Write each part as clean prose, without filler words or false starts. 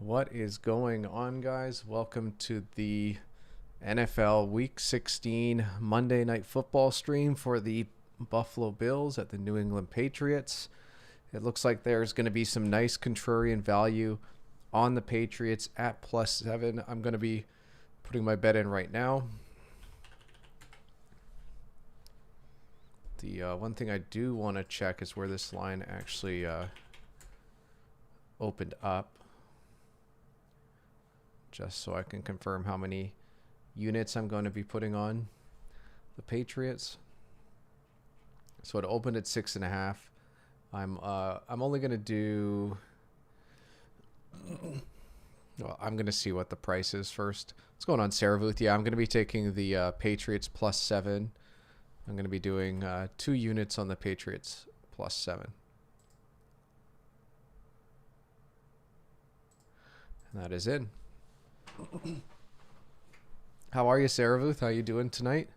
What is going on, guys? Welcome to the NFL Week 16 Monday Night Football stream for the Buffalo Bills at the New England Patriots. It looks like there's going to be some nice contrarian value on the Patriots at +7. I'm going to be putting my bet in right now. The one thing I do want to check is where this line actually opened up, just so I can confirm how many units I'm going to be putting on the Patriots. So it opened at 6.5. I'm only going to do. Well, I'm going to see what the price is first. What's going on, Saravuth? Yeah, I'm going to be taking the Patriots +7. I'm going to be doing 2 units on the Patriots +7. And that is in. How are you, Saravuth? How you doing tonight?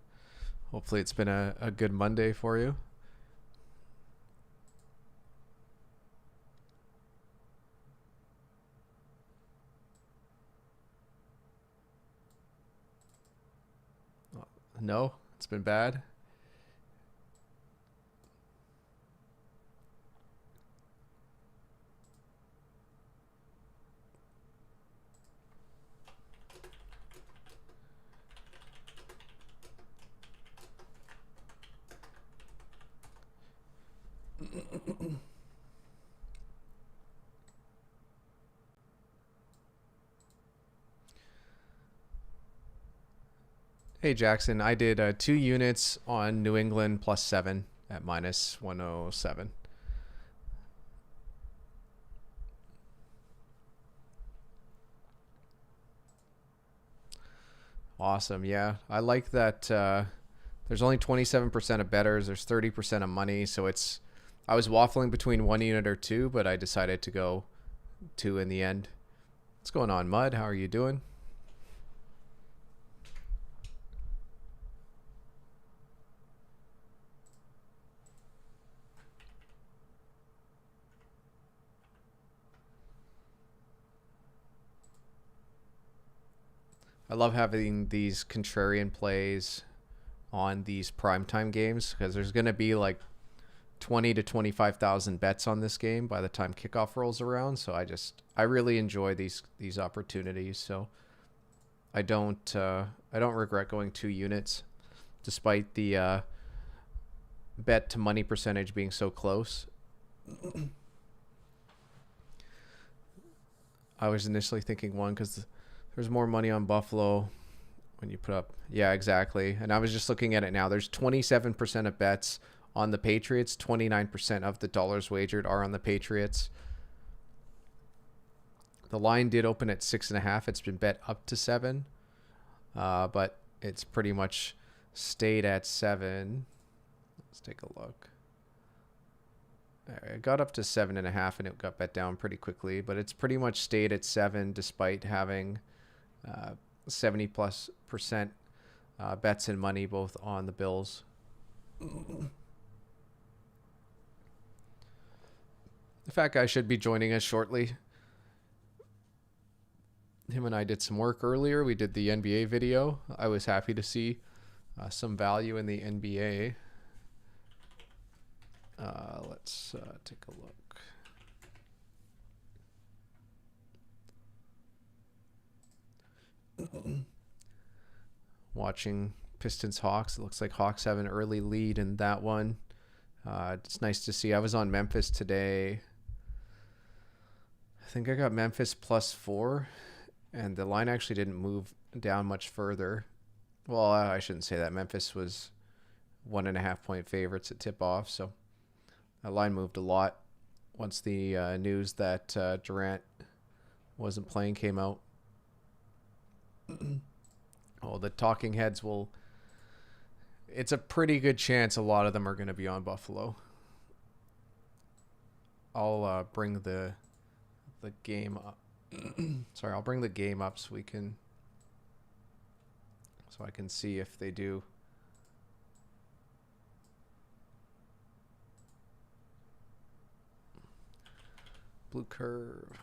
Hopefully it's been a good Monday for you. No, it's been bad. Hey, Jackson, I did 2 units on New England +7 at -107. Awesome. Yeah, I like that. There's only 27% of bettors. There's 30% of money. So I was waffling between 1 unit or 2, but I decided to go 2 in the end. What's going on, Mud? How are you doing? I love having these contrarian plays on these primetime games because there's going to be like 20 to 25,000 bets on this game by the time kickoff rolls around. So I really enjoy these opportunities. So I don't regret going 2 units, despite the bet to money percentage being so close. I was initially thinking 1 because there's more money on Buffalo when you put up. Yeah, exactly. And I was just looking at it now. There's 27% of bets on the Patriots. 29% of the dollars wagered are on the Patriots. The line did open at 6.5. It's been bet up to 7, but it's pretty much stayed at 7. Let's take a look. It got up to 7.5 and it got bet down pretty quickly, but it's pretty much stayed at 7 despite having 70+% bets and money both on the Bills. The fat guy should be joining us shortly. Him and I did some work earlier. We did the NBA video. I was happy to see some value in the NBA. Let's take a look. Watching Pistons Hawks. It looks like Hawks have an early lead in that one. It's nice to see. I was on Memphis today. I think I got Memphis +4, and the line actually didn't move down much further. Well, I shouldn't say that. Memphis was 1.5 point favorites at tip off, so that line moved a lot once the news that Durant wasn't playing came out. Oh, the talking heads will. It's a pretty good chance a lot of them are going to be on Buffalo. I'll bring the game up. Sorry, I'll bring the game up so I can see if they do. Blue curve.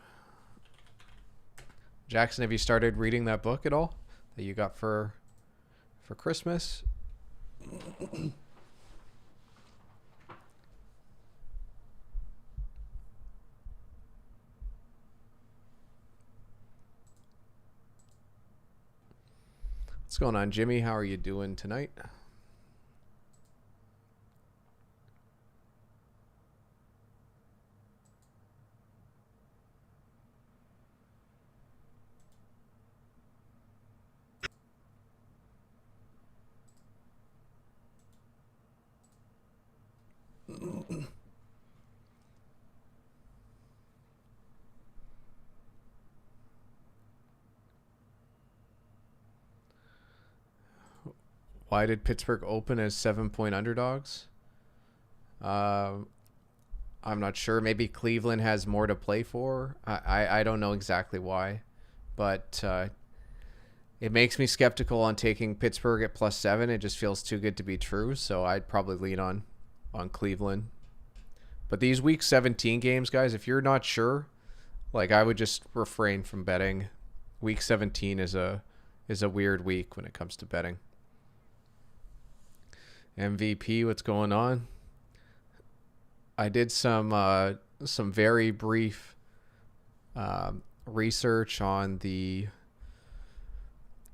Jackson, have you started reading that book at all that you got for Christmas? What's going on, Jimmy? How are you doing tonight? Why did Pittsburgh open as 7-point underdogs? I'm not sure. Maybe Cleveland has more to play for. I don't know exactly why, but it makes me skeptical on taking Pittsburgh at +7. It just feels too good to be true. So I'd probably lean on Cleveland. But these Week 17 games, guys, if you're not sure, like I would just refrain from betting. Week 17 is a weird week when it comes to betting. MVP, what's going on? I did some very brief research on the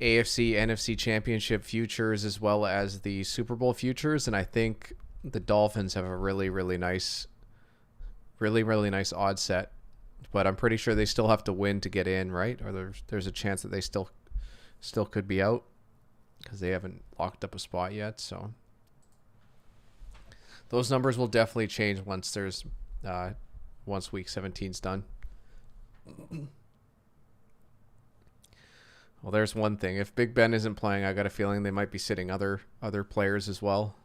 AFC, NFC Championship futures as well as the Super Bowl futures, and I think the Dolphins have a really nice odd set. But I'm pretty sure they still have to win to get in, right? Or there's a chance that they still could be out because they haven't locked up a spot yet. So those numbers will definitely change once Week 17's done. Well, there's one thing. If Big Ben isn't playing, I got a feeling they might be sitting other players as well.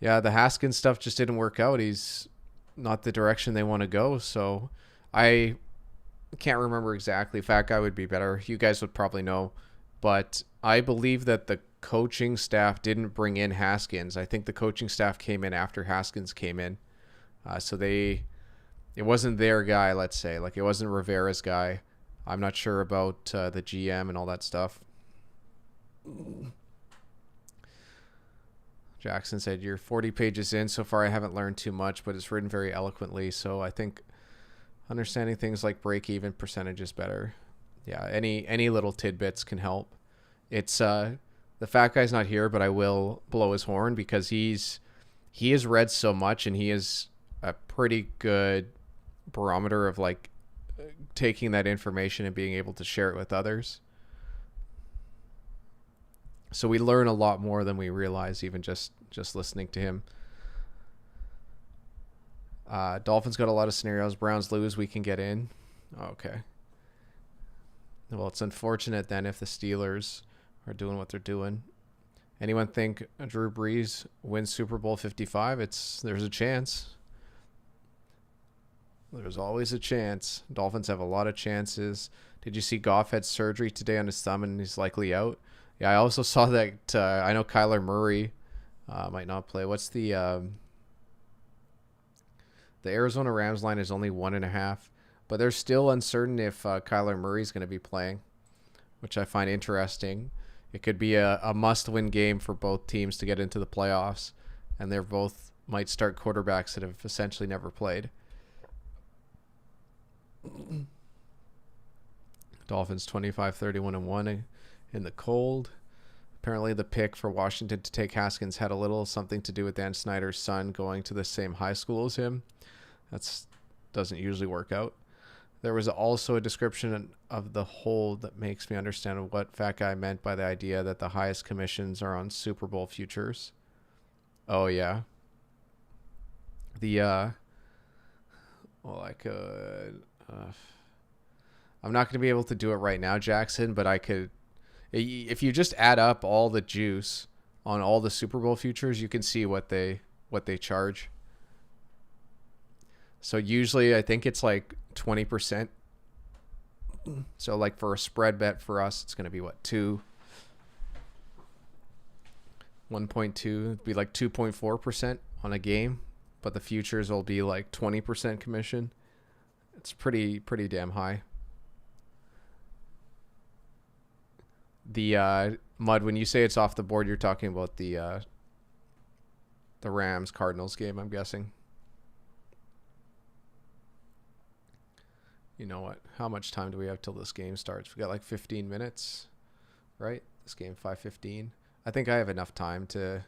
Yeah, the Haskins stuff just didn't work out. He's not the direction they want to go. So I can't remember exactly. Fat Guy would be better. You guys would probably know. But I believe that the coaching staff didn't bring in Haskins. I think the coaching staff came in after Haskins came in. So it wasn't their guy, let's say. Like, it wasn't Rivera's guy. I'm not sure about the GM and all that stuff. Jackson said, you're 40 pages in. So far, I haven't learned too much, but it's written very eloquently. So I think understanding things like break-even percentage is better. Yeah, any little tidbits can help. It's the Fat Guy's not here, but I will blow his horn because he has read so much, and he is a pretty good barometer of like taking that information and being able to share it with others. So we learn a lot more than we realize, even just listening to him. Dolphins got a lot of scenarios. Browns lose, we can get in. Okay. Well, it's unfortunate then if the Steelers are doing what they're doing. Anyone think Drew Brees wins Super Bowl 55? There's a chance. There's always a chance. Dolphins have a lot of chances. Did you see Goff had surgery today on his thumb and he's likely out? Yeah, I also saw that. I know Kyler Murray might not play. What's the Arizona Rams line is only 1.5, but they're still uncertain if Kyler Murray's going to be playing, which I find interesting. It could be a must-win game for both teams to get into the playoffs, and they're both might start quarterbacks that have essentially never played. Dolphins 25-31-1 in the cold. Apparently the pick for Washington to take Haskins had a little something to do with Dan Snyder's son going to the same high school as him. That doesn't usually work out. There was also a description of the hold that makes me understand what Fat Guy meant by the idea that the highest commissions are on Super Bowl futures. Oh, yeah. I could... I'm not going to be able to do it right now, Jackson, but I could... If you just add up all the juice on all the Super Bowl futures, you can see what they charge. So usually I think it's like 20%. So like for a spread bet for us, it's going to be what, 1.2, it'd be like 2.4% on a game but the futures will be like 20% commission. It's pretty damn high. The Mud, when you say it's off the board, you're talking about the Rams Cardinals game, I'm guessing. You know what? How much time do we have till this game starts? We got like 15 minutes, right? This game 5:15. I think I have enough time to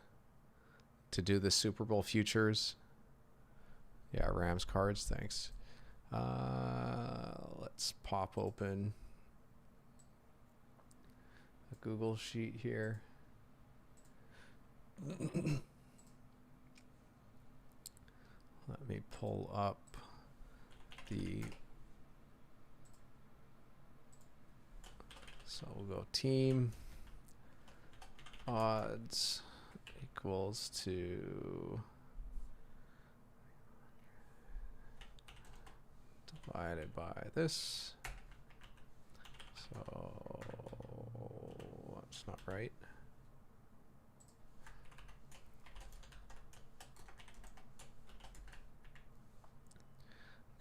do the Super Bowl futures. Yeah, Rams cards, thanks. Let's pop open a Google sheet here. Let me pull up the... So we'll go team odds equals to divided by this. So that's not right.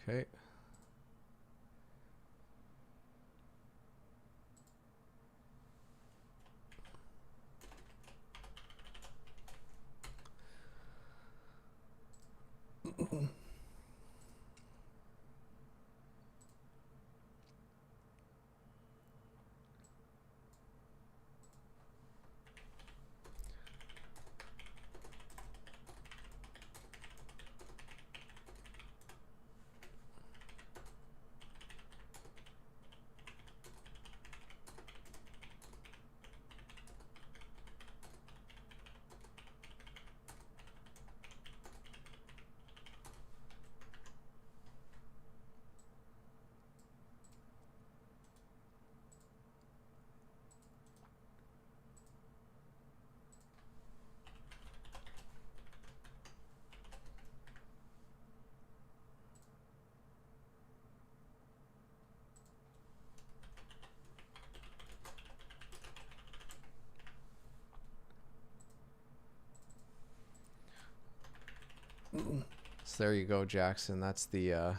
Okay. So there you go, Jackson. That's the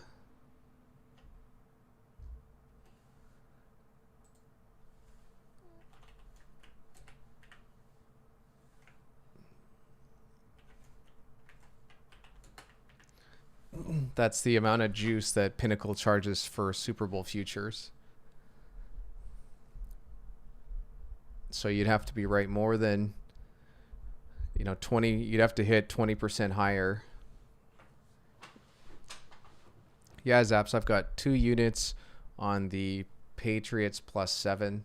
that's the amount of juice that Pinnacle charges for Super Bowl futures. So you'd have to be right more than 20, you'd have to hit 20% higher. Yeah, Zaps, I've got 2 units on the Patriots +7,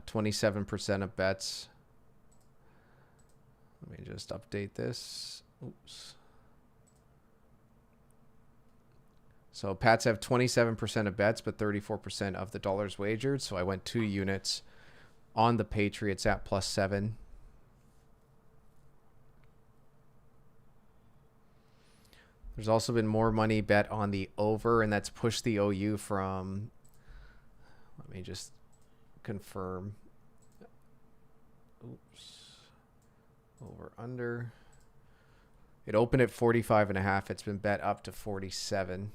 27% of bets. Let me just update this. Oops. So Pats have 27% of bets, but 34% of the dollars wagered. So I went 2 units on the Patriots at +7. There's also been more money bet on the over, and that's pushed the OU from, let me just confirm. Oops. Over under. It opened at 45.5. It's been bet up to 47.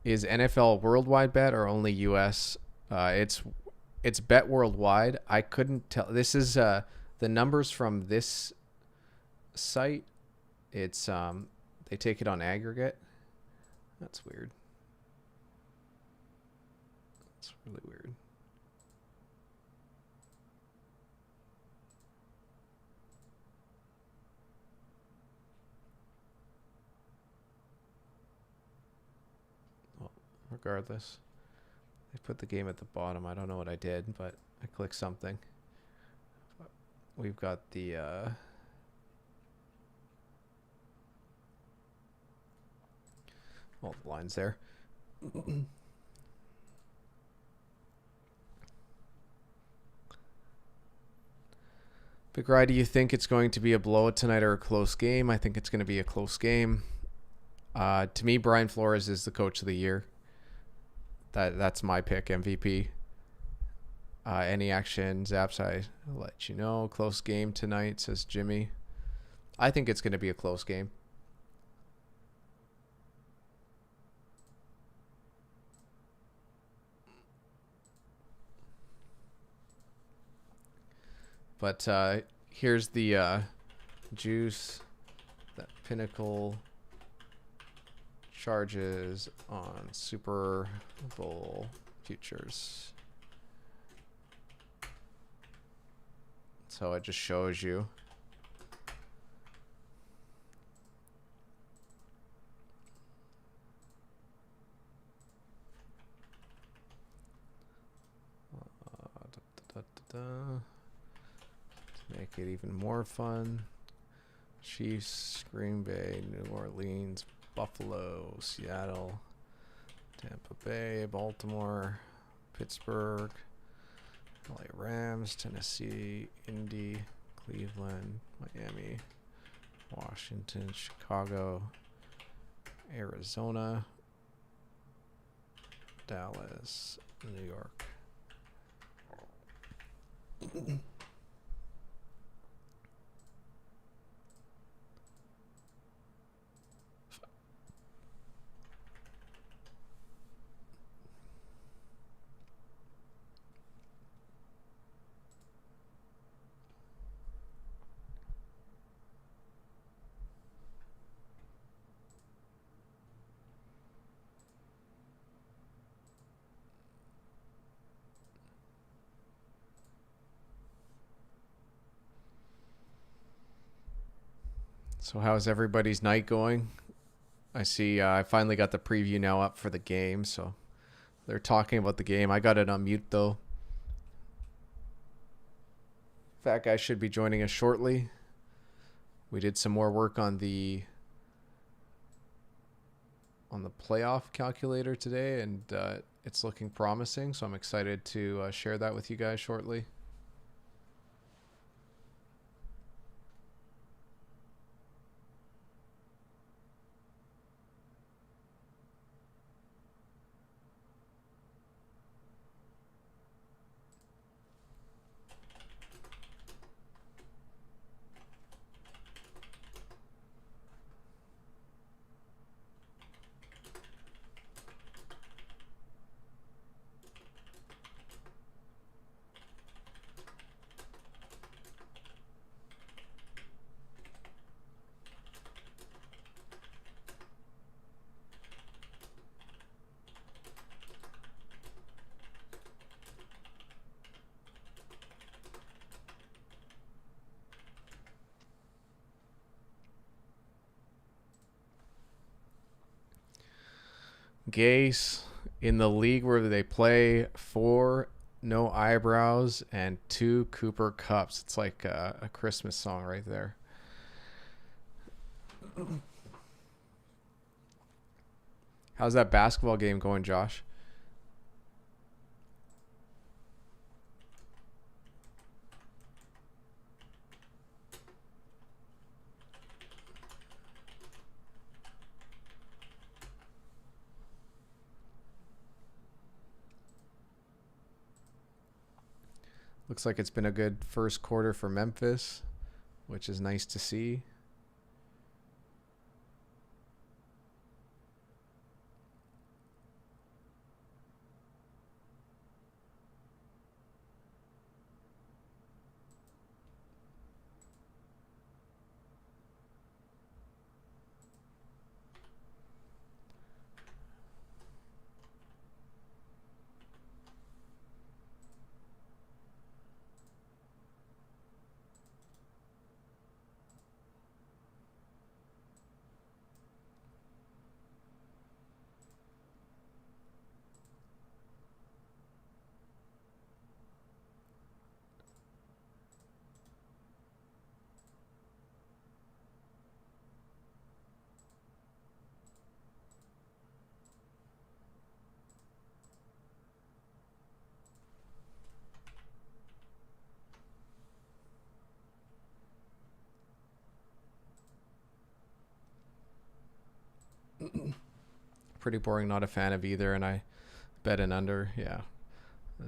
Is NFL worldwide bet or only US? It's bet worldwide. I couldn't tell. This is the numbers from this site. It's they take it on aggregate. That's weird. That's really weird. Well, regardless. They put the game at the bottom. I don't know what I did, but I clicked something. We've got the all the lines there. Big Rye, do you think it's going to be a blowout tonight or a close game? I think it's going to be a close game. To me, Brian Flores is the coach of the year. That's my pick, MVP. Any action zaps, I let you know. Close game tonight, says Jimmy. I think it's going to be a close game. But here's the juice that Pinnacle charges on Super Bowl futures. So it just shows you. To make it even more fun. Chiefs, Green Bay, New Orleans, Buffalo, Seattle, Tampa Bay, Baltimore, Pittsburgh, LA Rams, Tennessee, Indy, Cleveland, Miami, Washington, Chicago, Arizona, Dallas, New York. So how's everybody's night going? I see I finally got the preview now up for the game, so they're talking about the game. I got it on mute though. Fat Guy should be joining us shortly. We did some more work on the playoff calculator today, and it's looking promising, so I'm excited to share that with you guys shortly. Gase in the league where they play 4 no eyebrows and 2 Cooper Cups. It's like a Christmas song right there. How's that basketball game going, Josh? Looks like it's been a good first quarter for Memphis, which is nice to see. Pretty boring, not a fan of either, and I bet an under. Yeah,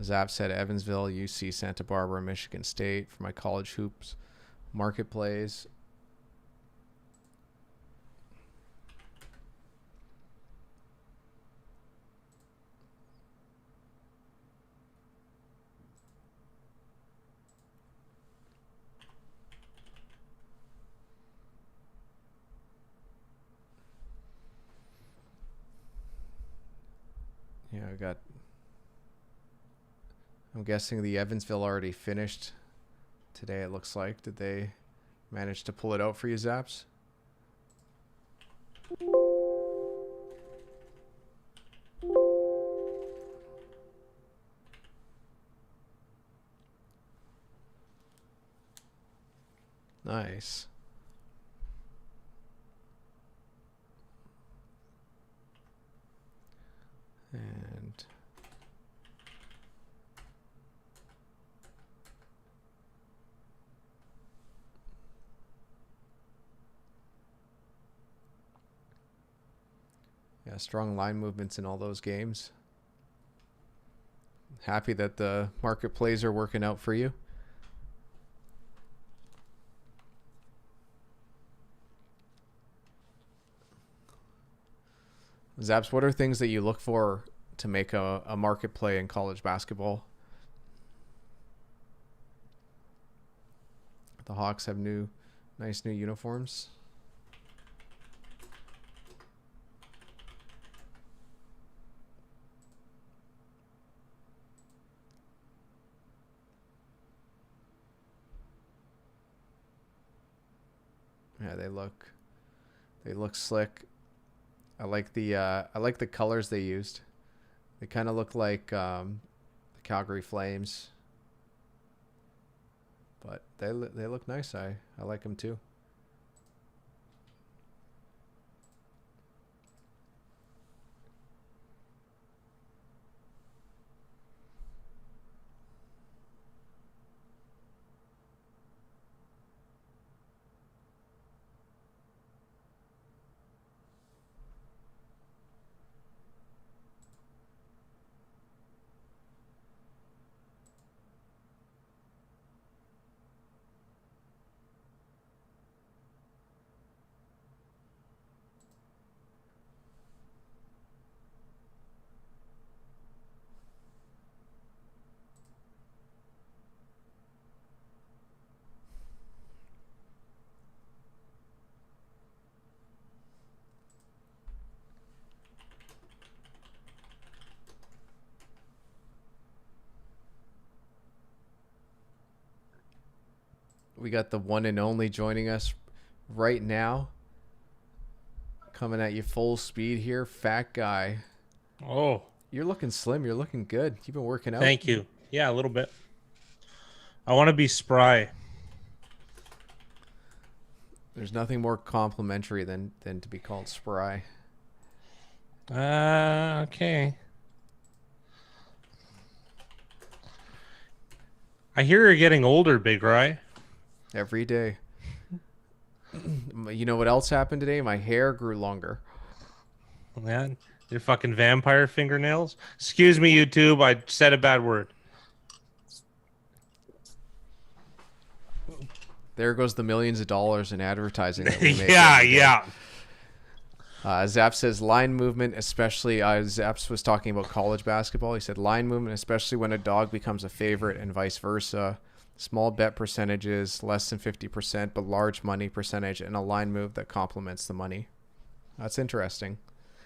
Zap said Evansville, UC, Santa Barbara, Michigan State for my college hoops market plays. Yeah, I'm guessing the Evansville already finished today, it looks like. Did they manage to pull it out for you, Zaps? Nice. And yeah, strong line movements in all those games. Happy that the market plays are working out for you. Zaps, what are things that you look for to make a market play in college basketball? The Hawks have nice new uniforms. Yeah, they look slick. I like the colors they used. They kind of look like the Calgary Flames, but they look nice. I like them too. We got the one and only joining us right now. Coming at you full speed here, fat guy. Oh, You're looking slim. You're looking good. You've been working out. thank you. Yeah, a little bit. I want to be spry. There's nothing more complimentary than to be called spry. Okay. I hear you're getting older, Big Rye. Every day. You know what else happened today? My hair grew longer. Man, your fucking vampire fingernails. Excuse me, YouTube. I said a bad word. There goes the millions of dollars in advertising that we make. Yeah. Zap says line movement, especially Zaps was talking about college basketball. He said line movement, especially when a dog becomes a favorite and vice versa. Small bet percentages, less than 50%, but large money percentage, and a line move that complements the money. That's interesting.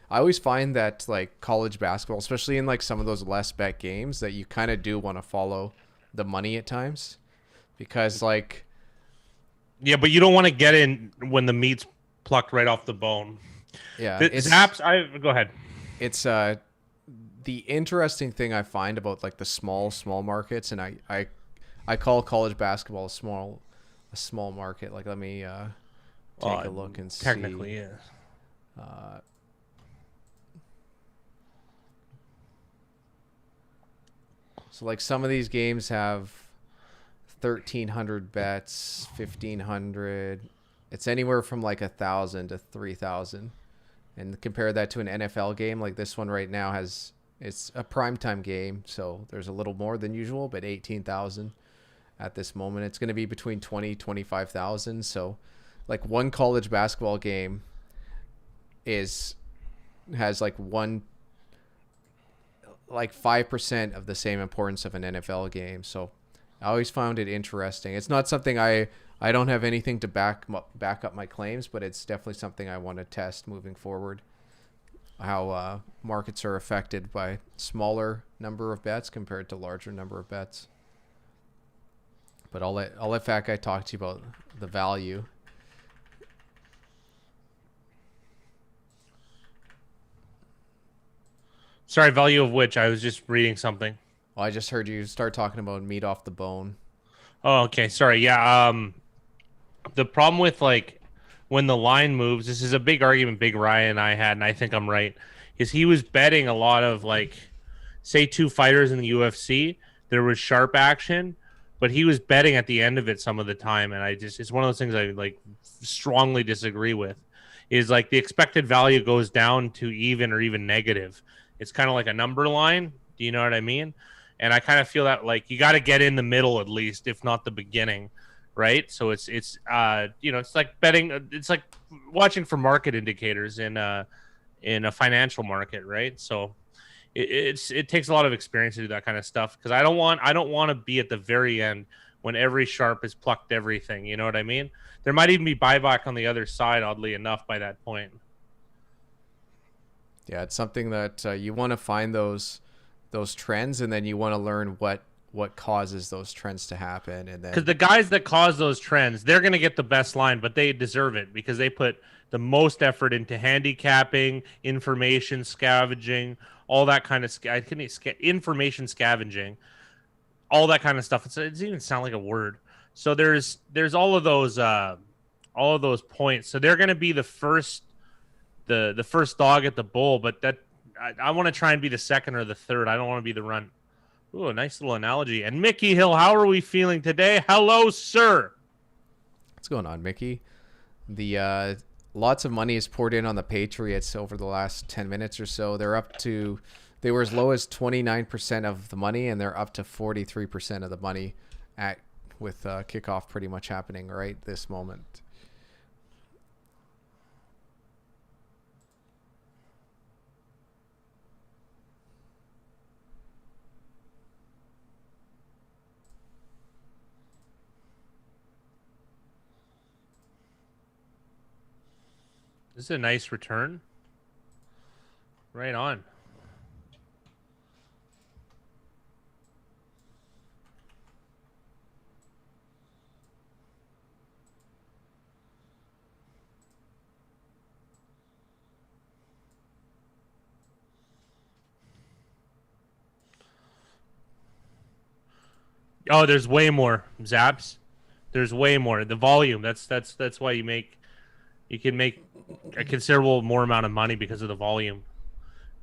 I always find that like college basketball, especially in like some of those less bet games, that you kind of do want to follow the money at times, because like. Yeah, but you don't want to get in when the meat's plucked right off the bone. Yeah, Go ahead. It's the interesting thing I find about like the small markets, and I call college basketball a small market. Like, let me take a look and see. Technically, yeah. So like some of these games have 1,300 bets, 1,500. It's anywhere from like 1,000 to 3,000. And compare that to an NFL game, like this one right now has It's a primetime game, so there's a little more than usual, but 18,000 at this moment. It's going to be between 20, 25,000. So, like one college basketball game is has like one like 5% of the same importance of an NFL game. So, I always found it interesting. It's not something I don't have anything to back up my claims, but it's definitely something I want to test moving forward. How markets are affected by smaller number of bets compared to larger number of bets. But I'll let Fat Guy talk to you about the value. Sorry, value of which? I was just reading something. Well, I just heard you start talking about meat off the bone. Oh, okay. Sorry. Yeah. The problem with like when the line moves, this is a big argument Big Ryan and I had, and I think I'm right, is he was betting a lot of like, say, two fighters in the UFC. There was sharp action, but he was betting at the end of it some of the time, and it's one of those things I like strongly disagree with. Is like the expected value goes down to even or even negative. It's kind of like a number line. Do you know what I mean? And I kind of feel that like you got to get in the middle at least, if not the beginning, right? So it's like betting. It's like watching for market indicators in a financial market, right? So it takes a lot of experience to do that kind of stuff because I don't want to be at the very end when every sharp has plucked everything. You know what I mean? There might even be buyback on the other side, oddly enough, by that point. Yeah, it's something that you want to find those trends, and then you want to learn what causes those trends to happen, and Because then the guys that cause those trends, they're going to get the best line, but they deserve it because they put the most effort into handicapping, information scavenging, all that kind of information scavenging, all that kind of stuff. It doesn't even sound like a word. So there's all of those points. So they're going to be the first dog at the bowl, but I want to try and be the second or the third. I don't want to be the run. Ooh, a nice little analogy. And Mickey Hill, how are we feeling today? Hello, sir. what's going on, Mickey? The lots of money is poured in on the Patriots over the last 10 minutes or so. They were as low as 29% of the money, and they're up to 43% of the money at with kickoff pretty much happening right this moment. This is a nice return. Right on. Oh, there's way more zaps. There's way more. The volume. That's why you can make a considerable more amount of money because of the volume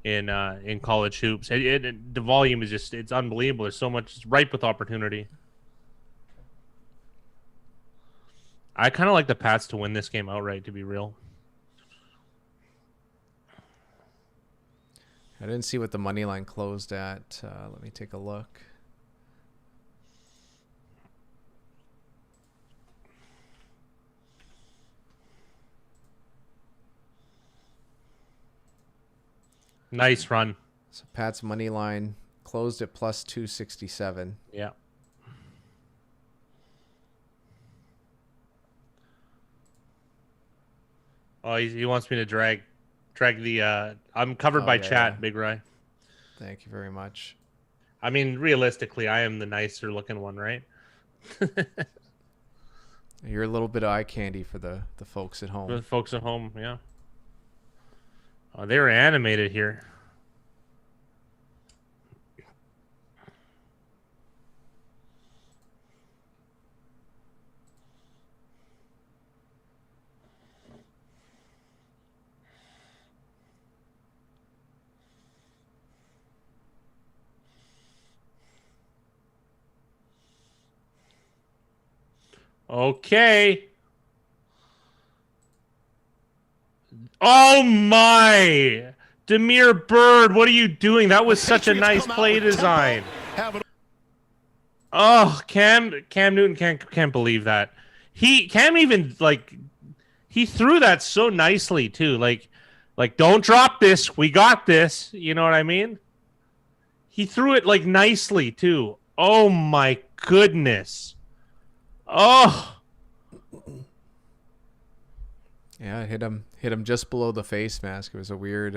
in college hoops. The volume is just it's unbelievable. There's so much. It's ripe with opportunity. I kind of like the Pats to win this game outright. To be real. I didn't see what the money line closed at. Let me take a look. Nice run. So Pat's money line closed at plus 267. Yeah. Oh, he wants me to drag the. I'm covered by yeah, chat, yeah. Big Rye. Thank you very much. I mean, realistically, I am the nicer looking one, right? You're a little bit of eye candy for the folks at home. For the folks at home, yeah. Oh, they were animated here. Okay. Oh my! Demir Bird, what are you doing? That was such a nice play design. Oh, Cam Newton can't believe that. Cam even like he threw that so nicely too. Like don't drop this. We got this. You know what I mean? He threw it like nicely too. Oh my goodness. Oh. Yeah, it hit him just below the face mask. It was a weird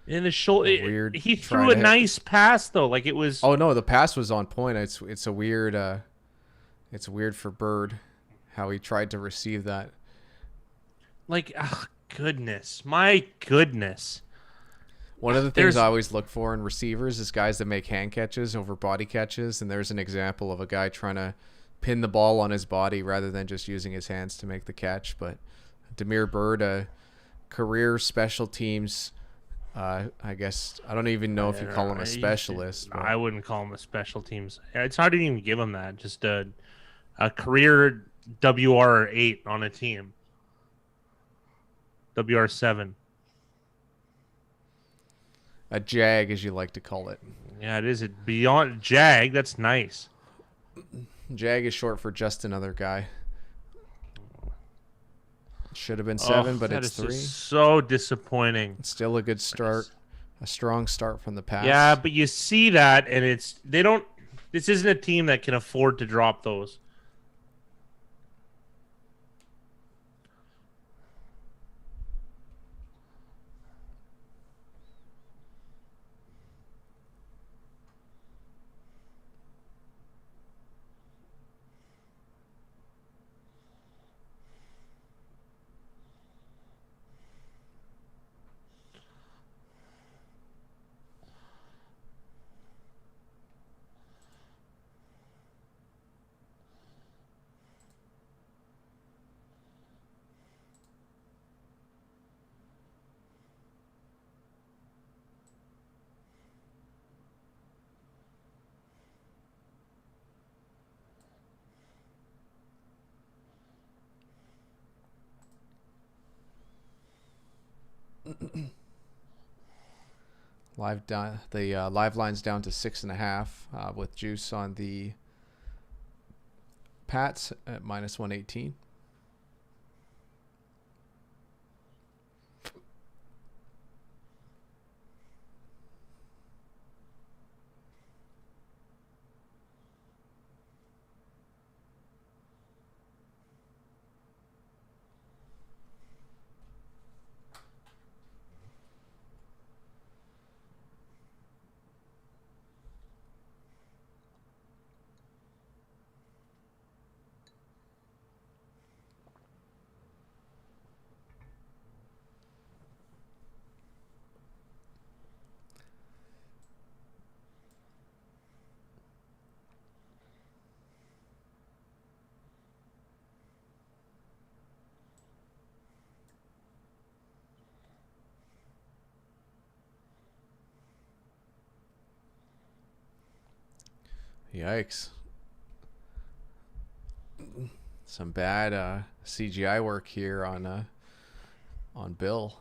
In the shoulder, weird he try threw a to hit. nice pass though. Like it was. Oh no, the pass was on point. It's a weird it's weird for Bird how he tried to receive that. Like, oh, goodness, my goodness. One of the things I always look for in receivers is guys that make hand catches over body catches, and there's an example of a guy trying to pin the ball on his body rather than just using his hands to make the catch. But Demir Bird, a career special teams, I guess I don't even know if you call him a specialist. I wouldn't call him a special teams. It's hard to even give him that. Just a career WR8 on a team. WR7. A jag, as you like to call it. Yeah, it is. It beyond jag. That's nice. Jag is short for just another guy. Should have been 7, but it's 3. So disappointing. It's still a good start, a strong start from the pass. Yeah, but you see that, and they don't. This isn't a team that can afford to drop those. The live line's down to 6.5 with juice on the Pats at -118. Yikes. Some bad CGI work here on Bill.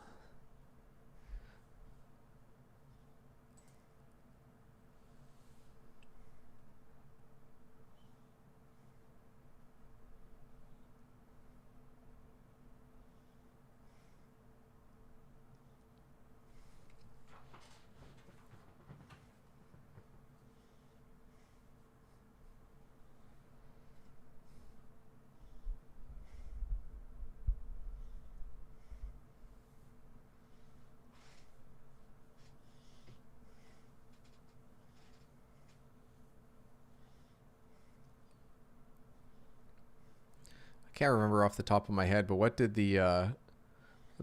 Can't remember off the top of my head, but what did the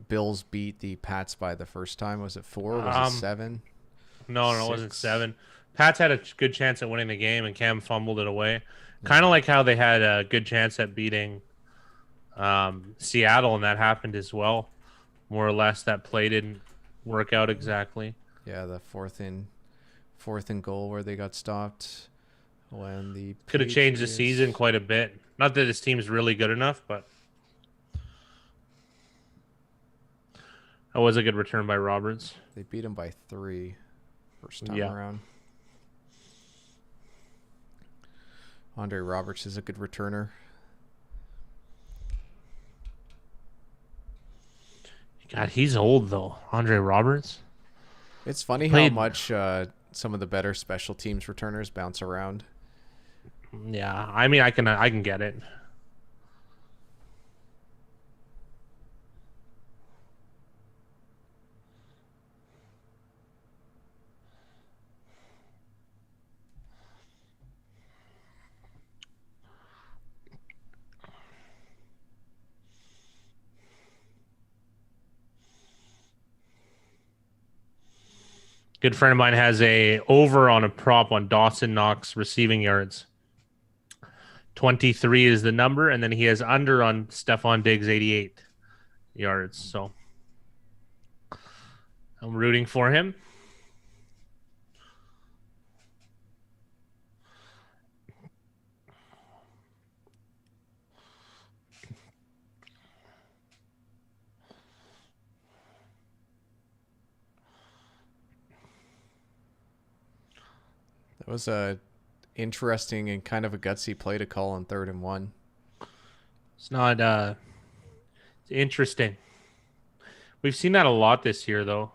Bills beat the Pats by the first time? Was it 4? Was it 7? No, it wasn't 7. Pats had a good chance at winning the game, and Cam fumbled it away. Kind of like how they had a good chance at beating Seattle, and that happened as well. More or less, that play didn't work out exactly. Yeah, the fourth and goal where they got stopped when the could have changed the season quite a bit. Not that this team's really good enough, but That was a good return by Roberts. They beat him by 3 first time Yeah. around. Andre Roberts is a good returner. God, he's old though. Andre Roberts. It's funny how Played. much some of the better special teams returners bounce around. Yeah, I mean, I can get it. Good friend of mine has a over on a prop on Dawson Knox receiving yards. 23 is the number, and then he has under on Stephon Diggs 88 yards. So I'm rooting for him. That was a interesting and kind of a gutsy play to call on 3rd and 1. It's not it's interesting. We've seen that a lot this year, though.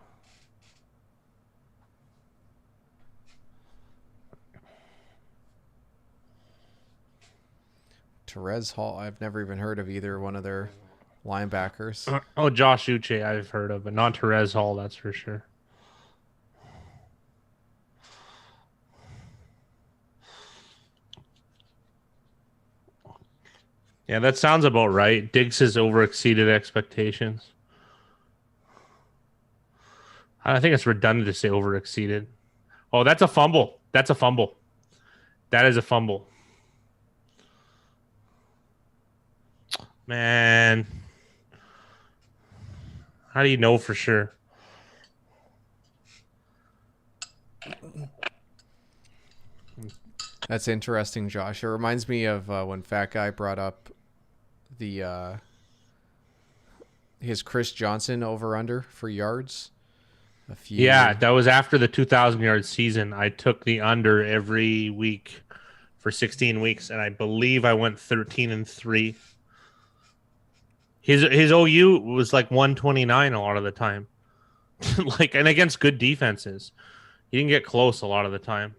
Therese Hall, I've never even heard of either one of their linebackers. Oh, Josh Uche I've heard of, but not Therese Hall, that's for sure. Yeah, that sounds about right. Diggs has overexceeded expectations. I think it's redundant to say overexceeded. Oh, that's a fumble. That's a fumble. That is a fumble. Man. How do you know for sure? That's interesting, Josh. It reminds me of when Fat Guy brought up the his Chris Johnson over-under for yards. Yeah, that was after the 2,000-yard season. I took the under every week for 16 weeks, and I believe I went 13-3. His OU was like 129 a lot of the time, like, and against good defenses, he didn't get close a lot of the time.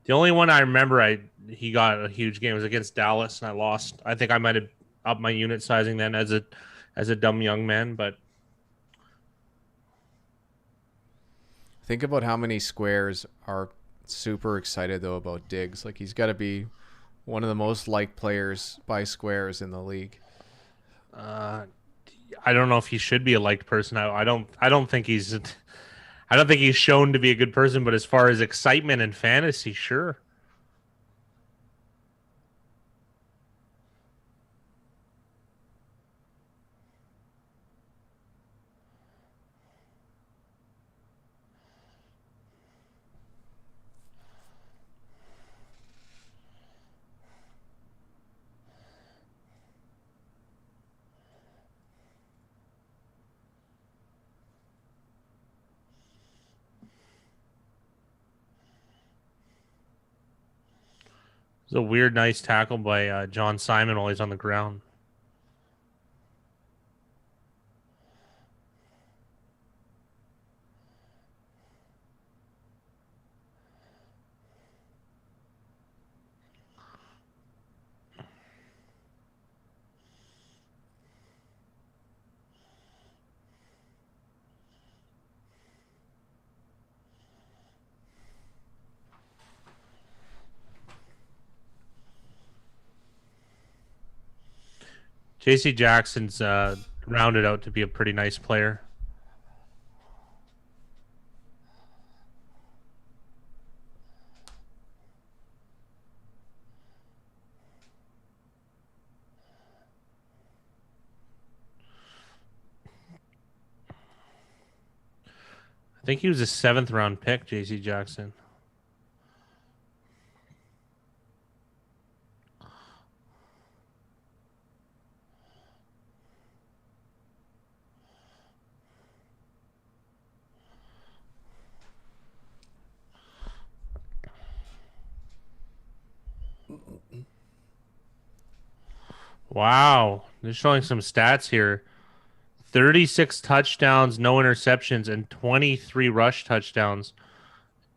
The only one I remember he got a huge game was against Dallas, and I lost. I think I might have upped my unit sizing then as a dumb young man, but think about how many squares are super excited though about Diggs. Like, he's got to be one of the most liked players by squares in the league. I don't know if he should be a liked person. I don't think he's shown to be a good person, but as far as excitement and fantasy, sure. It's a weird, nice tackle by John Simon while he's on the ground. J.C. Jackson's rounded out to be a pretty nice player. I think he was a 7th round pick, J.C. Jackson. Wow. They're showing some stats here. 36 touchdowns, no interceptions, and 23 rush touchdowns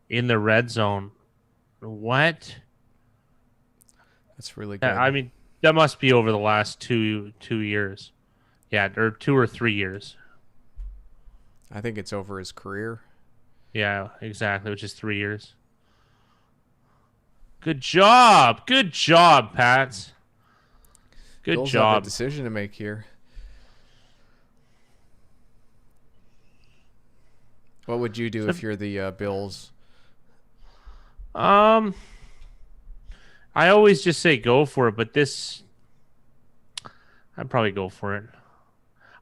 in the red zone. What? That's really I good. mean, that must be over the last two years. Yeah, or 2 or 3 years. I think it's over his career. Yeah, exactly, which is 3 years. Good job. Good job, Pats. Good Bills have a job. decision to make here. What would you do So, if you're the Bills? um, I always just say go for it, but this, I'd probably go for it.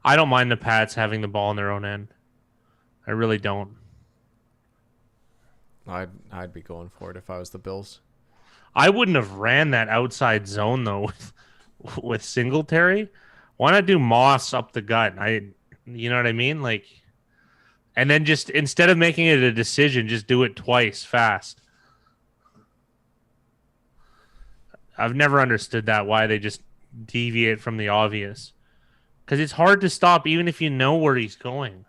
I don't mind the Pats having the ball in their own end. I really don't. I'd be going for it if I was the Bills. I wouldn't have ran that outside zone though with Singletary. Why not do Moss up the gut? You know what I mean? Like, and then just instead of making it a decision, just do it twice fast. I've never understood that why they just deviate from the obvious because it's hard to stop even if you know where he's going.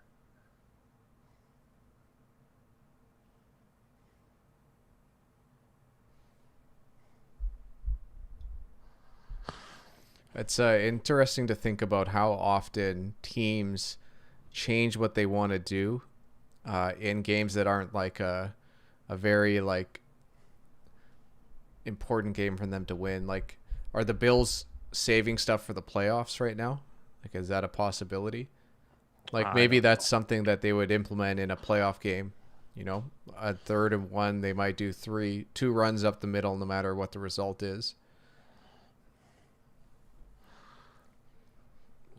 It's interesting to think about how often teams change what they want to do in games that aren't like a very like important game for them to win. Like, are the Bills saving stuff for the playoffs right now? Like, is that a possibility? Like, I maybe don't that's know. something that they would implement in a playoff game. You know, a 3rd and 1, they might do two runs up the middle, no matter what the result is.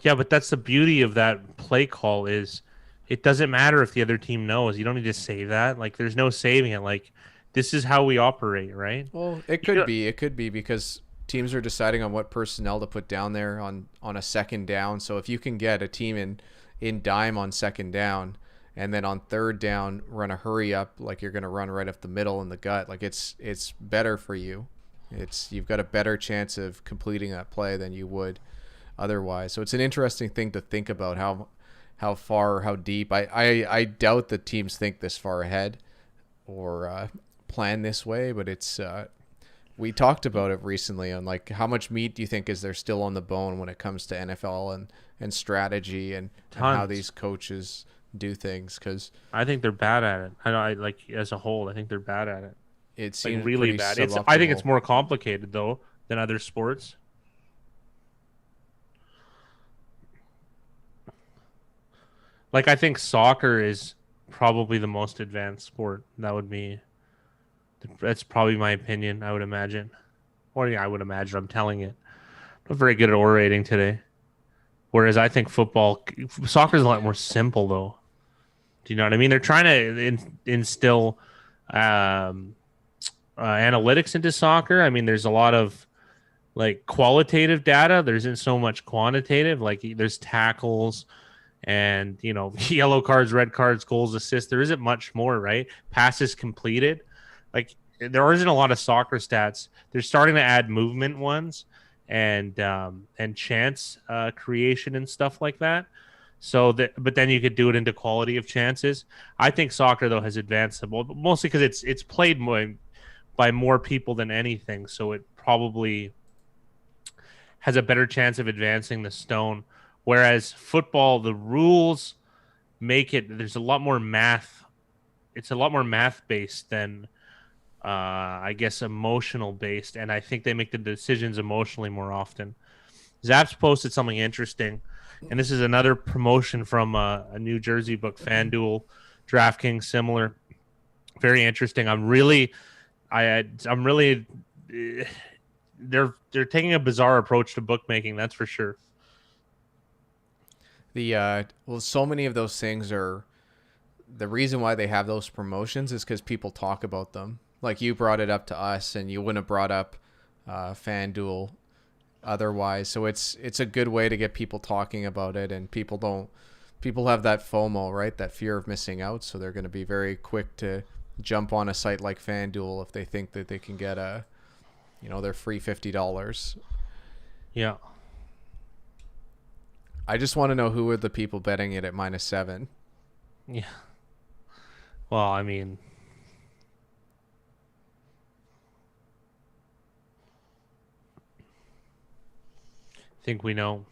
Yeah, but that's the beauty of that play call is it doesn't matter if the other team knows. You don't need to save that. Like there's no saving it. Like this is how we operate, right? Well, it You could know, be. It could be because teams are deciding on what personnel to put down there on a 2nd down. So if you can get a team in dime on 2nd down, and then on 3rd down run a hurry up like you're gonna run right up the middle in the gut, like it's better for you. You've got a better chance of completing that play than you would otherwise. So it's an interesting thing to think about how far or how deep. I doubt that teams think this far ahead or plan this way, but it's we talked about it recently on like how much meat do you think is there still on the bone when it comes to NFL and strategy and how tons. these coaches do things, because I think they're bad at it. I know. I like as a whole. I think they're bad at it. it Like seems really pretty bad. It's. I think it's suboptimal. more complicated though than other sports. Like I think soccer is probably the most advanced sport. That would be. That's probably my opinion. I would imagine. Or yeah, I would imagine. I'm telling it. I'm very good at orating today. Whereas I think soccer is a lot more simple, though. Do you know what I mean? They're trying to instill um, analytics into soccer. I mean, there's a lot of like qualitative data. There isn't so much quantitative. Like there's tackles and yellow cards, red cards, goals, assists. There isn't much more, right? Passes completed. Like there isn't a lot of soccer stats. They're starting to add movement ones and chance creation and stuff like that. So that, but then you could do it into quality of chances. I think soccer though has advanced mostly because it's played more by more people than anything. So it probably has a better chance of advancing the stone. Whereas football, the rules make it. There's a lot more math. It's a lot more math based than I guess emotional based, and I think they make the decisions emotionally more often. Zaps posted something interesting, and this is another promotion from a New Jersey book, FanDuel, DraftKings, similar. Very interesting. I'm really. They're taking a bizarre approach to bookmaking. That's for sure. Well, so many of those things are the reason why they have those promotions is because people talk about them. Like you brought it up to us, and you wouldn't have brought up FanDuel otherwise. So it's a good way to get people talking about it, and people have that FOMO, right? That fear of missing out. So they're going to be very quick to jump on a site like FanDuel if they think that they can get their free $50. Yeah. I just want to know who are the people betting it at -7. Yeah. Well, I mean, I think we know.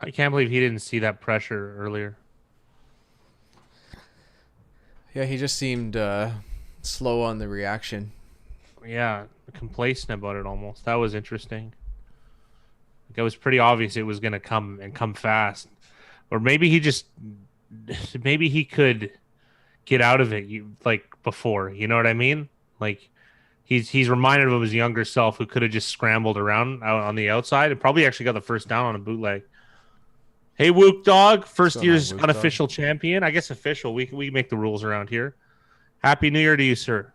I can't believe he didn't see that pressure earlier. Yeah, he just seemed slow on the reaction. Yeah, complacent about it almost. That was interesting. Like, it was pretty obvious it was going to come and come fast. Or maybe he just maybe he could get out of it like before, you know what I mean? Like he's reminded of his younger self who could have just scrambled around out on the outside and probably actually got the first down on a bootleg. Hey, Wook Dog, What's first going on, year's Wook Dog? unofficial champion. I guess official. We make the rules around here. Happy New Year to you, sir.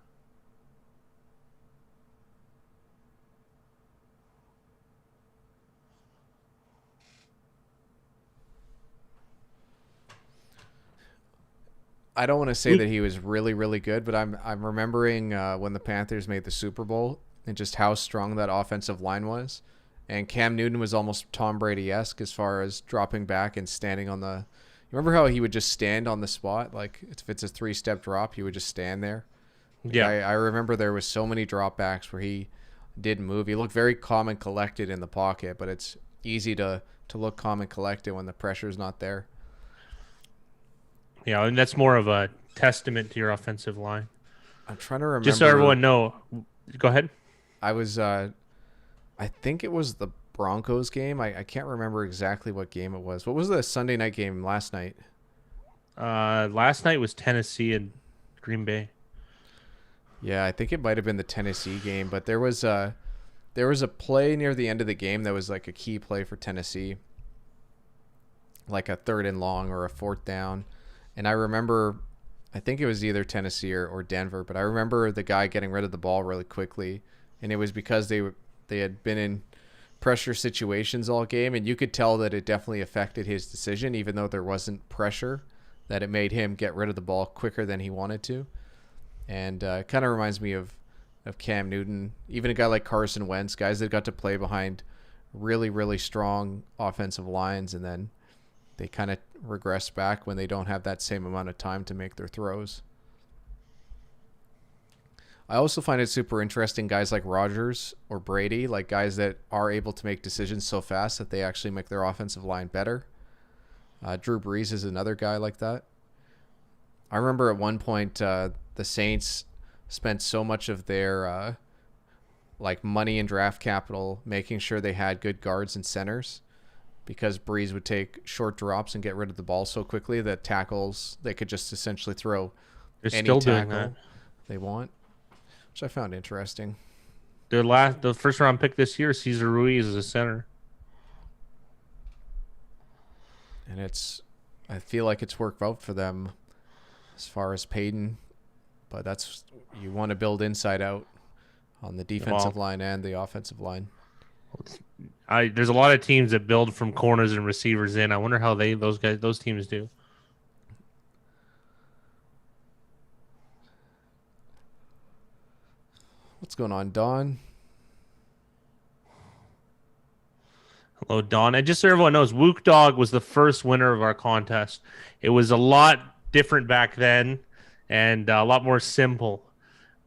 I don't want to say Wook, that he was really, really good, but I'm remembering when the Panthers made the Super Bowl and just how strong that offensive line was. And Cam Newton was almost Tom Brady-esque as far as dropping back and standing on the. You remember how he would just stand on the spot? Like if it's a 3-step drop, he would just stand there. Like yeah, I remember there was so many dropbacks where he didn't move. He looked very calm and collected in the pocket, but it's easy to look calm and collected when the pressure's not there. yeah, and that's more of a testament to your offensive line. I'm trying to Just so remember. everyone know, go ahead. I was I think it was the Broncos game. I can't remember exactly what game it was. What was the Sunday night game last night? Last night was Tennessee and Green Bay. Yeah, I think it might have been the Tennessee game, but there was a play near the end of the game that was like a key play for Tennessee, like a 3rd and long or a 4th down. And I remember, I think it was either Tennessee or Denver, but I remember the guy getting rid of the ball really quickly, and it was because they had been in pressure situations all game, and you could tell that it definitely affected his decision, even though there wasn't pressure, that it made him get rid of the ball quicker than he wanted to. And it kind of reminds me of Cam Newton, even a guy like Carson Wentz, guys that got to play behind really, really strong offensive lines, and then they kind of regress back when they don't have that same amount of time to make their throws. I also find it super interesting guys like Rodgers or Brady, like guys that are able to make decisions so fast that they actually make their offensive line better. Drew Brees is another guy like that. I remember at one point the Saints spent so much of their like money and draft capital making sure they had good guards and centers because Breeze would take short drops and get rid of the ball so quickly that tackles they could just essentially throw They're any still doing that. tackle they want, which I found interesting. The first round pick this year, Cesar Ruiz is a center. And I feel like it's worked out for them as far as Payton, but that's you want to build inside out on the defensive line and the offensive line. There's a lot of teams that build from corners and receivers in. I wonder how those teams do. What's going on, Don? Hello, Don. And just so everyone knows, Wook Dog was the first winner of our contest. It was a lot different back then and a lot more simple,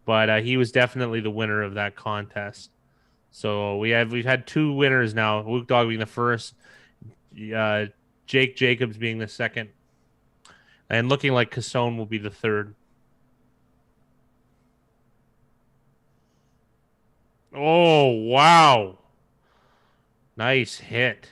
but he was definitely the winner of that contest. So we've had 2 winners now. Wook Dog being the first, Jake Jacobs being the second, and looking like Cassone will be the third. Oh, wow. Nice hit.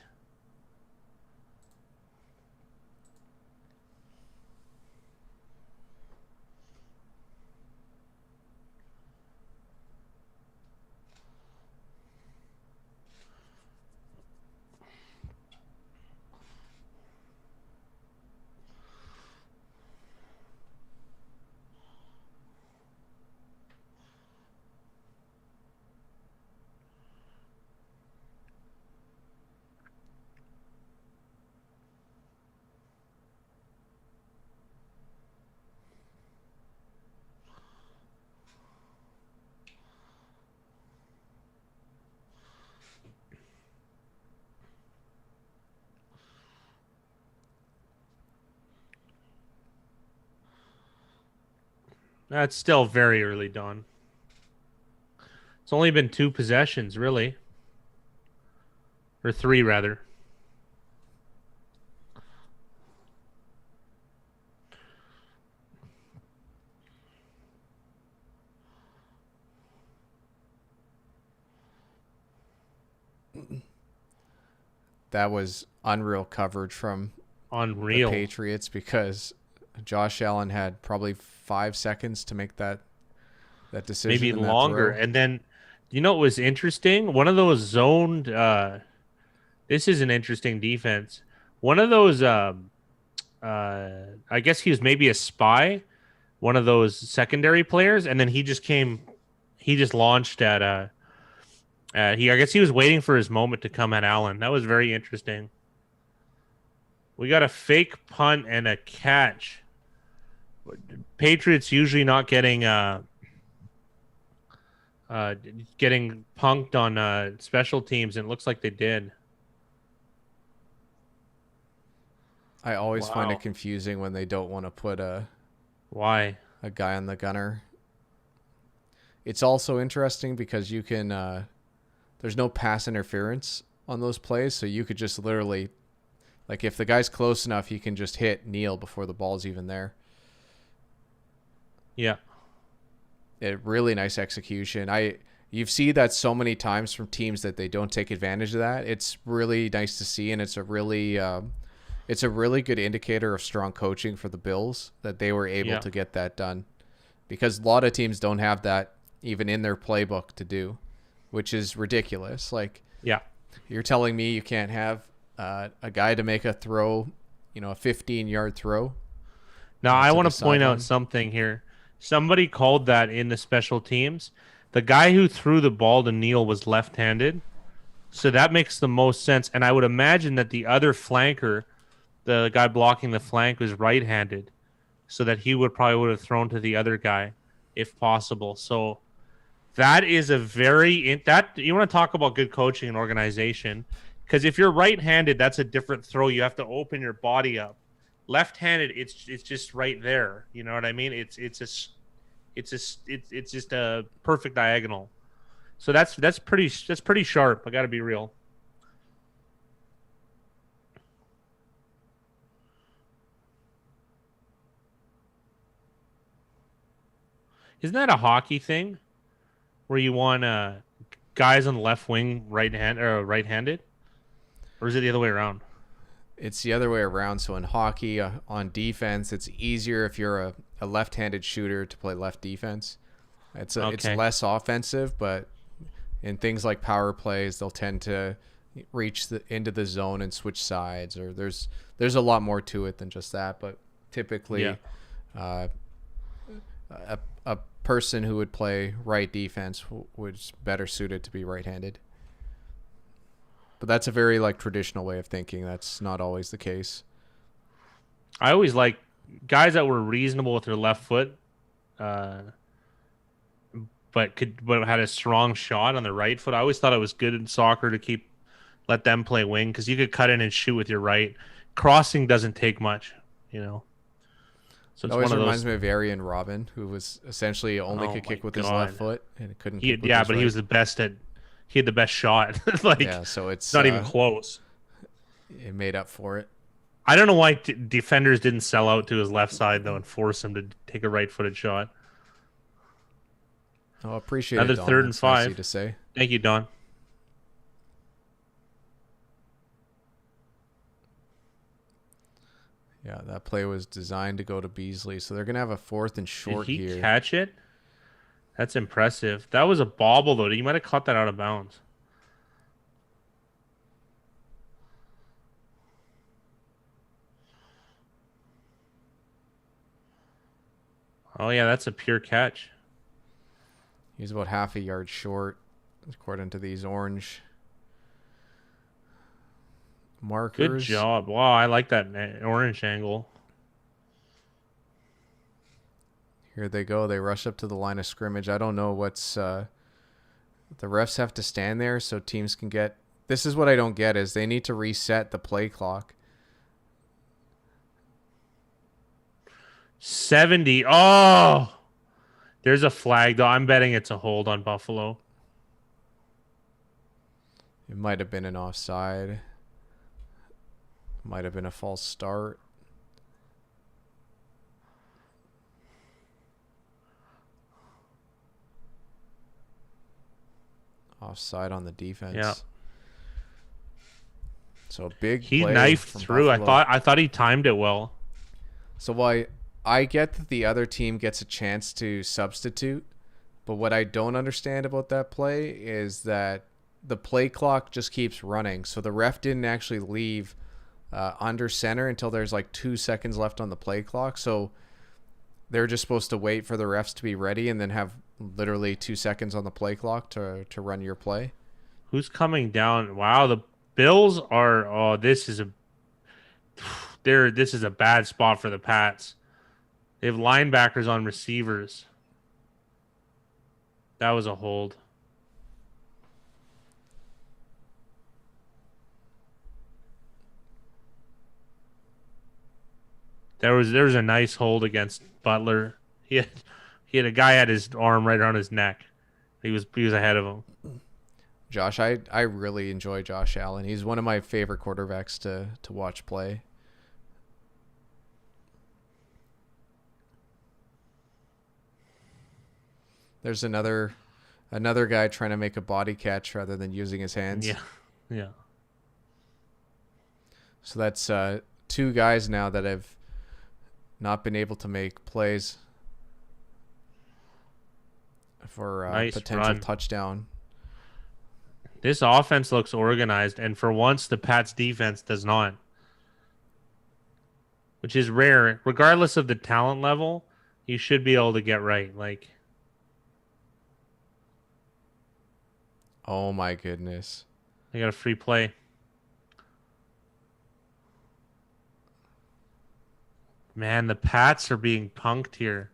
That's still very early, Don. It's only been 2 possessions, really. Or 3, rather. That was unreal coverage from the Unreal. Patriots because Josh Allen had probably 5 seconds to make that decision Maybe and that longer. throw. And then, you know what was interesting? One of those zoned. This is an interesting defense. One of those. I guess he was maybe a spy. One of those secondary players, and then he just came. He just launched at. I guess he was waiting for his moment to come at Allen. That was very interesting. We got a fake punt and a catch. Patriots usually not uh, getting punked on special teams, and it looks like they did. I always find it Wow. confusing when they don't want to put Why? a guy on the gunner. It's also interesting because you can there's no pass interference on those plays, so you could just literally, like, if the guy's close enough, he can just hit kneel before the ball's even there. Yeah. Really nice execution. You've seen that so many times from teams that they don't take advantage of that. It's really nice to see, and it's a really good indicator of strong coaching for the Bills that they were able Yeah. to get that done, because a lot of teams don't have that even in their playbook to do, which is ridiculous. Like, Yeah. you're telling me you can't have a guy to make a throw, a 15-yard throw Now, I to want the to point out sideline? something here. Somebody called that in the special teams. The guy who threw the ball to Neal was left-handed, so that makes the most sense. And I would imagine that the other flanker, the guy blocking the flank, was right-handed, so that he would have thrown to the other guy if possible. So that is a that you want to talk about good coaching and organization, because if you're right-handed, that's a different throw. You have to open your body up. Left-handed, it's just right there. You know what I mean? It's just a perfect diagonal. So that's pretty sharp. I got to be real. Isn't that a hockey thing where you want guys on the left wing right-handed, or is it the other way around? It's the other way around. So in hockey, on defense, it's easier if you're a left-handed shooter to play left defense. It's Okay. less offensive, but in things like power plays, they'll tend to reach into the zone and switch sides, or there's a lot more to it than just that. But Yeah. typically, uh, a person who would play right defense was better suited to be right-handed. But that's a very like traditional way of thinking. That's not always the case. I always like guys that were reasonable with their left foot, uh, but had a strong shot on the right foot. I always thought it was good in soccer to let them play wing, because you could cut in and shoot with your right. Crossing doesn't take much, you know. So It it's one always of reminds those. me of Arian Robin, who was essentially only Oh could my kick with his left god. foot and couldn't kick with Yeah, his but he right. was the best at. He had the best shot. Like, Yeah, so it's not even close. it made up for it. I don't know why defenders didn't sell out to his left side though and force him to take a right-footed shot. Oh, appreciate it, Another Don. third and That's nice of you five. to say. Thank you, Don. Yeah, that play was designed to go to Beasley, so they're gonna have a fourth and Did short he here. catch it? That's impressive. That was a bobble though. You might have caught that out of bounds. Oh yeah, that's a pure catch. He's about half a yard short, according to these orange Good markers. job. Wow, I like that orange angle. Here they go. They rush up to the line of scrimmage. I don't know the refs have to stand there so teams can get. This is what I don't get is they need to reset the play clock. 70. Oh, There's a flag, though. I'm betting it's a hold on Buffalo. It might have been an offside. Might have been a false start. Offside on the defense. Yeah. So a big He play knifed from through. Buffalo. I thought he timed it well. So while I get that the other team gets a chance to substitute, but what I don't understand about that play is that the play clock just keeps running. So the ref didn't actually leave under center until there's like 2 seconds left on the play clock. So they're just supposed to wait for the refs to be ready and then have literally 2 seconds on the play clock to run your play. Who's coming down? Wow, the Bills are. Oh, this is a bad spot for the Pats. They have linebackers on receivers. That was a hold. There was a nice hold against Butler. He had a guy at his arm right around his neck. He was ahead of him. Josh, I really enjoy Josh Allen. He's one of my favorite quarterbacks to watch play. There's another guy trying to make a body catch rather than using his hands. Yeah. Yeah. So that's 2 guys now that have not been able to make plays for Nice potential run. touchdown. This offense looks organized, and for once, the Pats' defense does not, which is rare. Regardless of the talent level, you should be able to get right. Like, Oh my goodness. they got a free play. Man, the Pats are being punked here.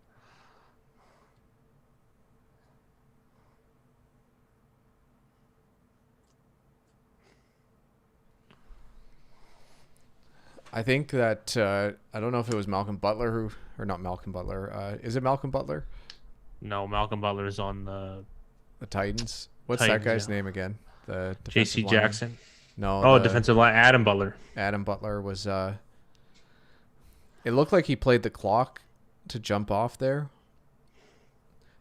I think that I don't know if it was Malcolm Butler or not Malcolm Butler. Is it Malcolm Butler? No, Malcolm Butler is on the The Titans. What's Titans, that guy's yeah. name again? The J.C. defensive lineman? Jackson. No. Oh, the defensive line, Adam Butler. Adam Butler was. It looked like he played the clock to jump off there.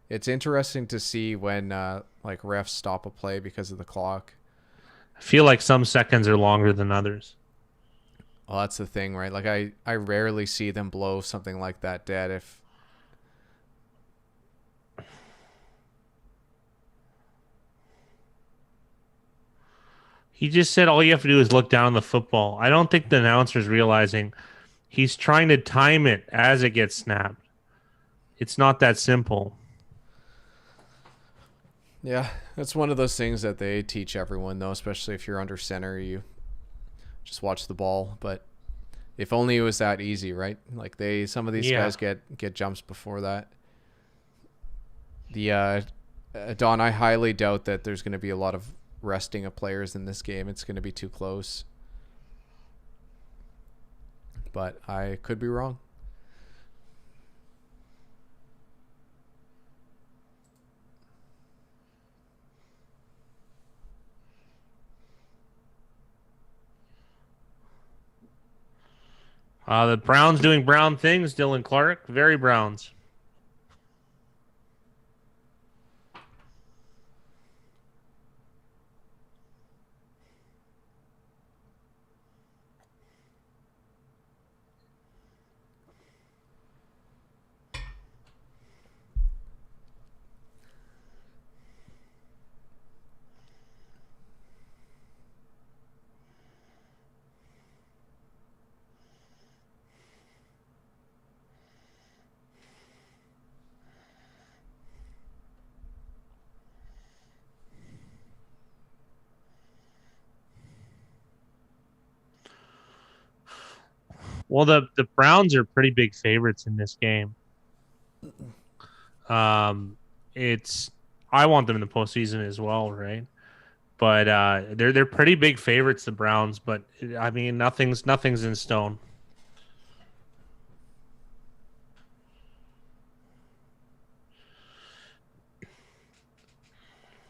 It's interesting to see when like refs stop a play because of the clock. I feel like some seconds are longer than others. Well, that's the thing, right? Like I rarely see them blow something like that dead if He just said all you have to do is look down the football. I don't think the announcer's realizing he's trying to time it as it gets snapped. It's not that simple. Yeah, that's one of those things that they teach everyone, though, especially if you're under center, you just watch the ball. But if only it was that easy, right? Like some of these Yeah. guys get jumps before that. Don, I highly doubt that there's going to be a lot of resting of players in this game. It's going to be too close. But I could be wrong. The Browns doing brown things. Dylan Clark, very Browns. Well, the Browns are pretty big favorites in this game. It's I want them in the postseason as well, right? But they're pretty big favorites, the Browns. But I mean, nothing's in stone.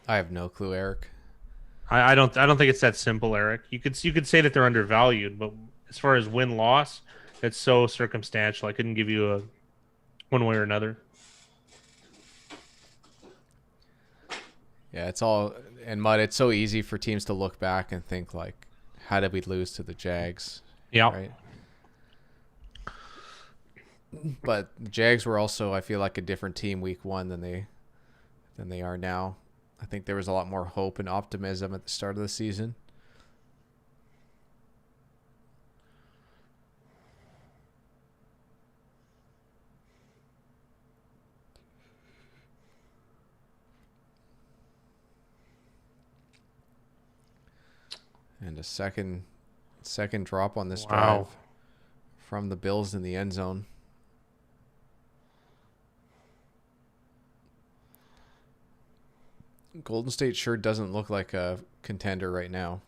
I have no clue, Eric. I don't think it's that simple, Eric. You could say that they're undervalued, but as far as win loss, it's so circumstantial. I couldn't give you a one way or another. Yeah, it's all and mud. It's so easy for teams to look back and think like, how did we lose to the Jags, Yeah. right? But the Jags were also, I feel like, a different team week one than they are now. I think there was a lot more hope and optimism at the start of the season. And a second drop on this Wow. drive from the Bills in the end zone. Golden State sure doesn't look like a contender right now.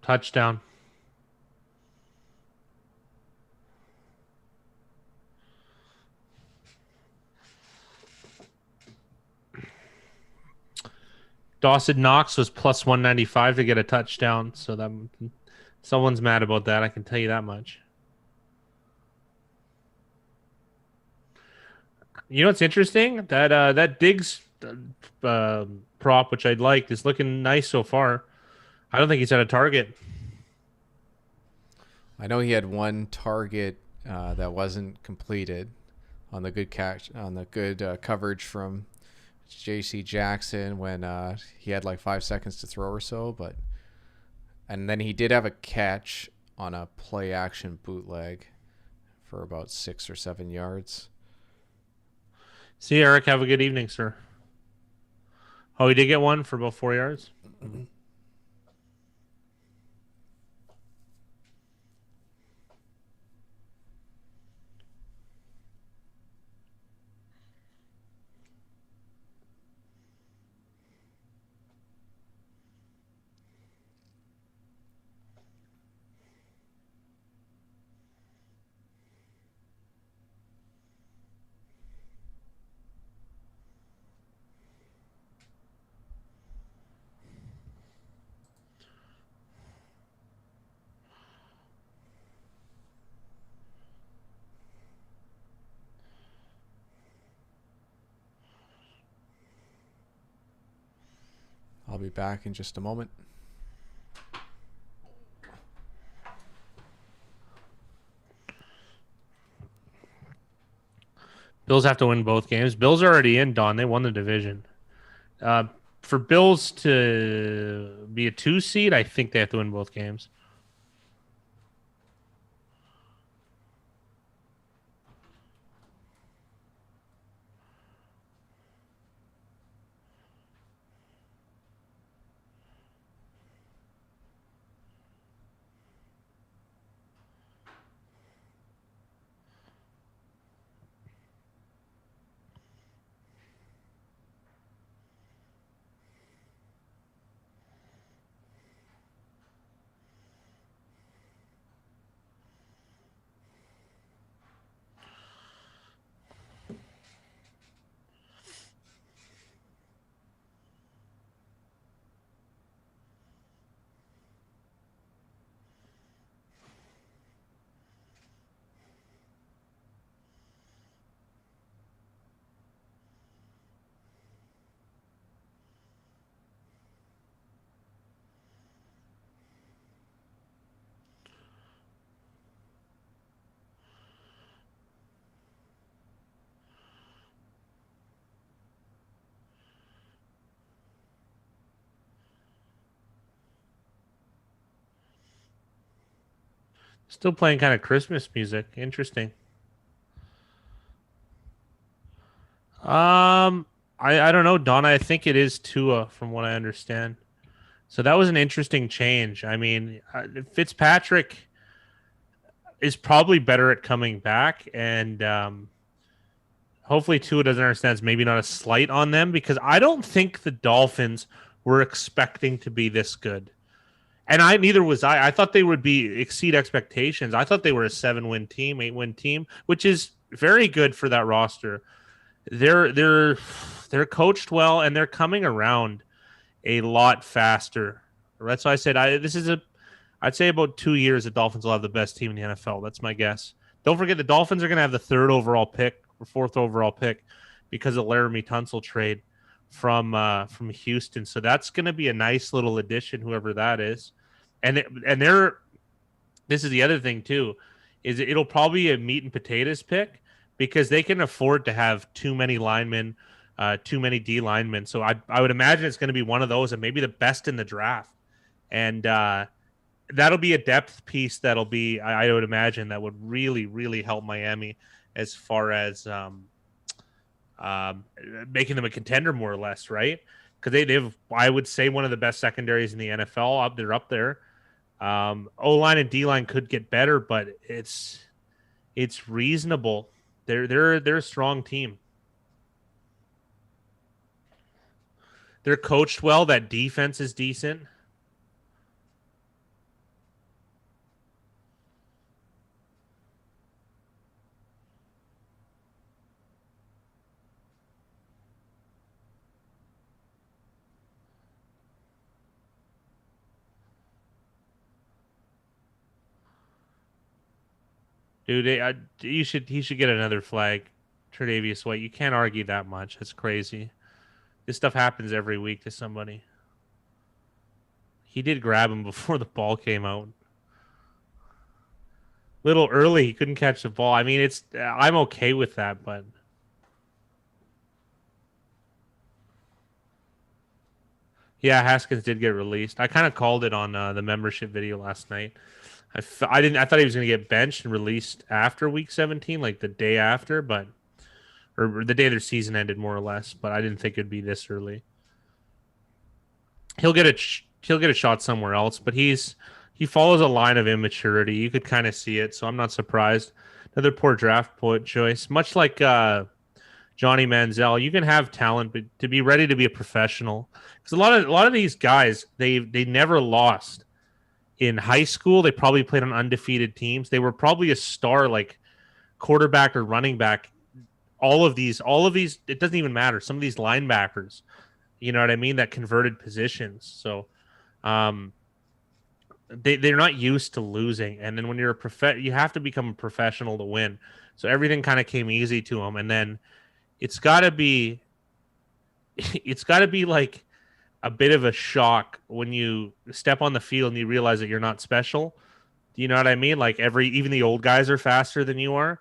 Touchdown. Dawson Knox was plus 195 to get a touchdown, so that someone's mad about that. I can tell you that much. You know what's interesting? That Diggs prop, which I'd liked, is looking nice so far. I don't think he's at a target. I know he had one target that wasn't completed on the good catch on the good coverage from J.C. Jackson when he had like 5 seconds to throw or so, and then he did have a catch on a play action bootleg for about 6 or 7 yards. See, Eric, have a good evening, sir. Oh, he did get one for about 4 yards. I'll be back in just a moment. Bills have to win both games. Bills are already in, Don. They won the division. Uh, for Bills to be a 2 seed, I think they have to win both games. Still playing kind of Christmas music. Interesting. I don't know, Donna. I think it is Tua, from what I understand. So that was an interesting change. I mean, Fitzpatrick. is probably better at coming back, and hopefully Tua doesn't understand it's maybe not a slight on them, because I don't think the Dolphins were expecting to be this good. And neither was I. I thought they would exceed expectations. I thought they were a 7-win team, 8-win team, which is very good for that roster. They're coached well, and they're coming around a lot faster. That's why I said I'd say about 2 years the Dolphins will have the best team in the NFL. That's my guess. Don't forget the Dolphins are going to have the 3rd overall pick or 4th overall pick because of Laramie Tunsil trade from Houston. So that's going to be a nice little addition, whoever that is. And this is the other thing too, is it'll probably be a meat and potatoes pick because they can afford to have too many linemen, too many D linemen. So I would imagine it's going to be one of those and maybe the best in the draft. And that'll be a depth piece that'll be, I would imagine, that would really, really help Miami as far as making them a contender, more or less, right? Because they've, I would say, one of the best secondaries in the NFL. They're up there. O-line and D-line could get better, but it's reasonable. They're a strong team. They're coached well. That defense is decent. Dude, he should get another flag. Tre'Davious White. You can't argue that much. That's crazy. This stuff happens every week to somebody. He did grab him before the ball came out. Little early, he couldn't catch the ball. I mean, I'm okay with that, but yeah, Haskins did get released. I kind of called it on the membership video last night. I thought he was going to get benched and released after week 17, like the day after, or the day their season ended, more or less. But I didn't think it'd be this early. He'll get a shot somewhere else, but he follows a line of immaturity. You could kind of see it, so I'm not surprised. Another poor draft choice, much like Johnny Manziel. You can have talent, but to be ready to be a professional, because a lot of these guys they never lost. In high school, they probably played on undefeated teams. They were probably a star, like quarterback or running back. All of these, it doesn't even matter. Some of these linebackers, you know what I mean, that converted positions. So they're not used to losing. And then when you're you have to become a professional to win. So everything kind of came easy to them. And then it's got to be like a bit of a shock when you step on the field and you realize that you're not special. Do you know what I mean? Like even the old guys are faster than you are.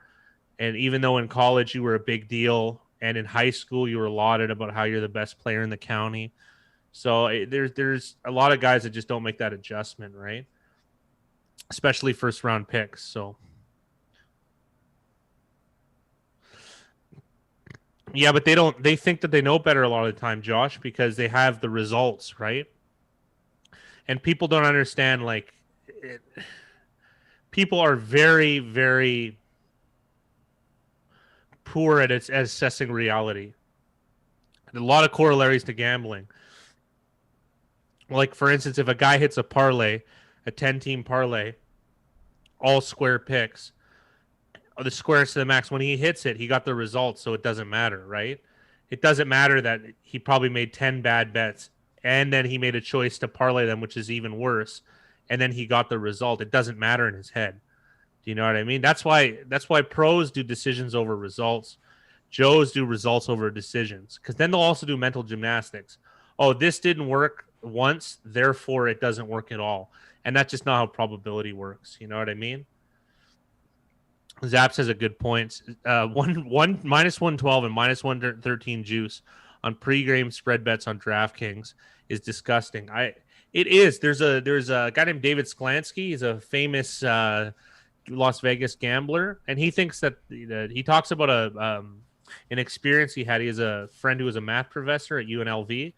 And even though in college you were a big deal and in high school you were lauded about how you're the best player in the county. So there's a lot of guys that just don't make that adjustment, right? Especially first round picks. So yeah, but they think that they know better a lot of the time, Josh, because they have the results, right? And people don't understand, like, people are very, very poor at assessing reality. And a lot of corollaries to gambling. Like, for instance, if a guy hits a parlay, a 10-team parlay, all square picks, the squares to the max, when he hits it, he got the result, so it doesn't matter, right? It doesn't matter that he probably made 10 bad bets, and then he made a choice to parlay them, which is even worse, and then he got the result. It doesn't matter in his head. Do you know what I mean? That's why pros do decisions over results. Joes do results over decisions, because then they'll also do mental gymnastics. Oh, this didn't work once, therefore it doesn't work at all. And that's just not how probability works. You know what I mean? Zaps has a good point. One minus 112 and minus 113 juice on pre-game spread bets on DraftKings is disgusting. It is. There's a guy named David Sklansky. He's a famous Las Vegas gambler, and he thinks that he talks about an experience he had. He has a friend who was a math professor at UNLV,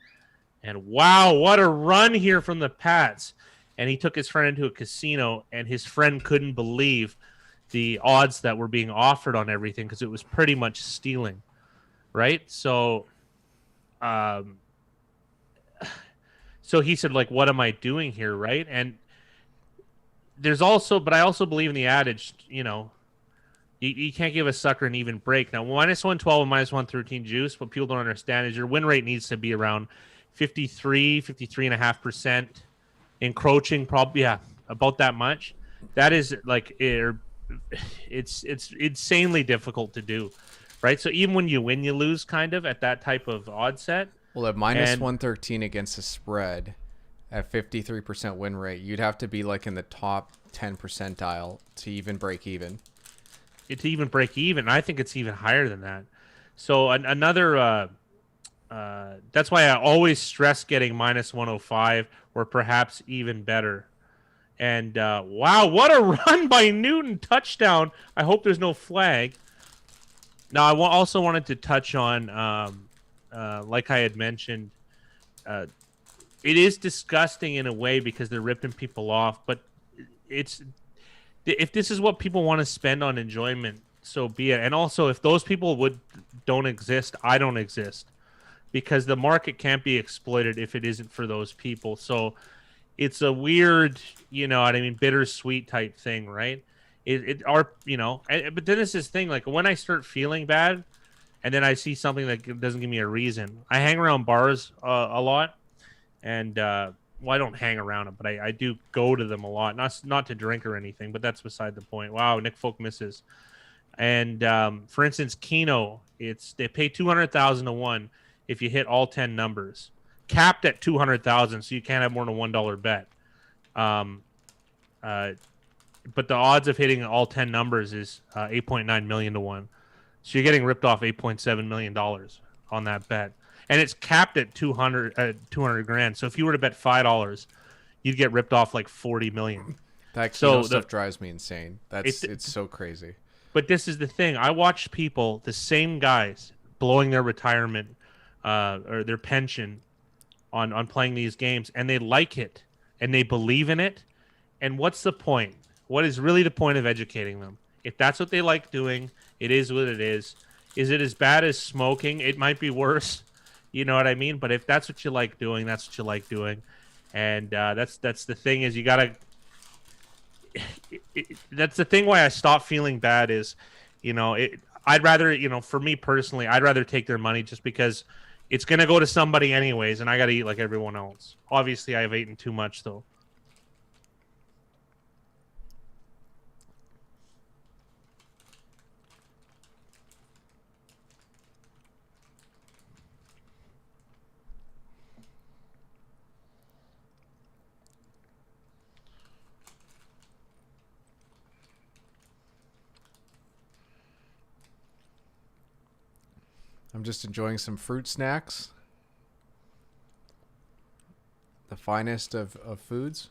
and wow, what a run here from the Pats! And he took his friend into a casino, and his friend couldn't believe the odds that were being offered on everything because it was pretty much stealing, right? Um, so he said, like, what am I doing here, right? And but I also believe in the adage, you can't give a sucker an even break. Now, minus 112 and minus 113 juice, what people don't understand is your win rate needs to be around 53.5%, encroaching probably, yeah, about that much. That is like, it's insanely difficult to do, right? So even when you win, you lose kind of at that type of odd set. Well, at minus And 113 against the spread at 53% win rate, you'd have to be like in the top 10 percentile to even break even. to even break even, I think it's even higher than that. So another that's why I always stress getting minus 105 or perhaps even better. And wow, what a run by Newton, touchdown. I hope there's no flag. Now, I also wanted to touch on, like I had mentioned, it is disgusting in a way because they're ripping people off. But if this is what people want to spend on enjoyment, so be it. And also, if those people don't exist, I don't exist, because the market can't be exploited if it isn't for those people. So it's a weird, bittersweet type thing, right? But then it's this thing, like when I start feeling bad and then I see something that doesn't give me a reason. I hang around bars a lot, and well, I don't hang around them, but I do go to them a lot, not to drink or anything, but that's beside the point. Wow, Nick Folk misses. And for instance, Keno, they pay 200,000 to 1 if you hit all 10 numbers, capped at 200,000, so you can't have more than $1 bet. But the odds of hitting all 10 numbers is 8.9 million to 1. So you're getting ripped off $8.7 million on that bet. And it's capped at 200 grand. So if you were to bet $5, you'd get ripped off like 40 million. That Keno stuff drives me insane. It's so crazy. But this is the thing. I watch people, the same guys, blowing their retirement or their pension on playing these games, and they like it and they believe in it. And what's the point? What is really the point of educating them? If that's what they like doing, it is what it is. Is it as bad as smoking? It might be worse. You know what I mean? But if that's what you like doing, that's what you like doing. And that's the thing is you got to that's the thing why I stopped feeling bad is, I'd rather, for me personally, I'd rather take their money just because it's going to go to somebody anyways, and I got to eat like everyone else. Obviously, I've eaten too much, though. I'm just enjoying some fruit snacks. The finest of foods.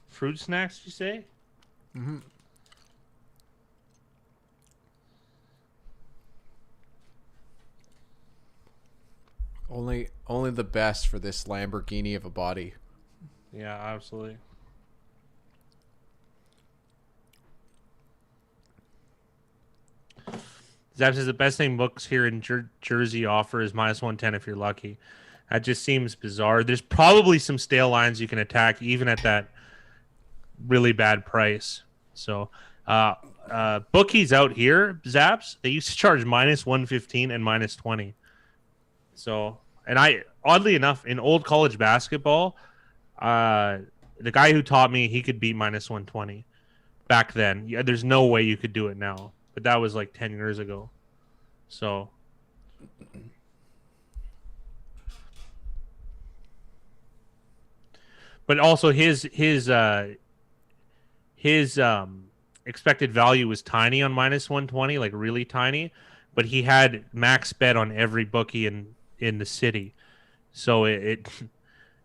Fruit snacks, you say? Mm-hmm. Only the best for this Lamborghini of a body. Yeah, absolutely. Zap says the best thing books here in Jersey offer is minus 110 if you're lucky. That just seems bizarre. There's probably some stale lines you can attack even at that really bad price. So bookies out here, Zaps, they used to charge minus 115 and minus 20. So, and oddly enough, in old college basketball, the guy who taught me, he could beat minus 120 back then. Yeah, there's no way you could do it now, but that was like 10 years ago. So, but also his expected value was tiny on minus 120, like really tiny, but he had max bet on every bookie in the city. So it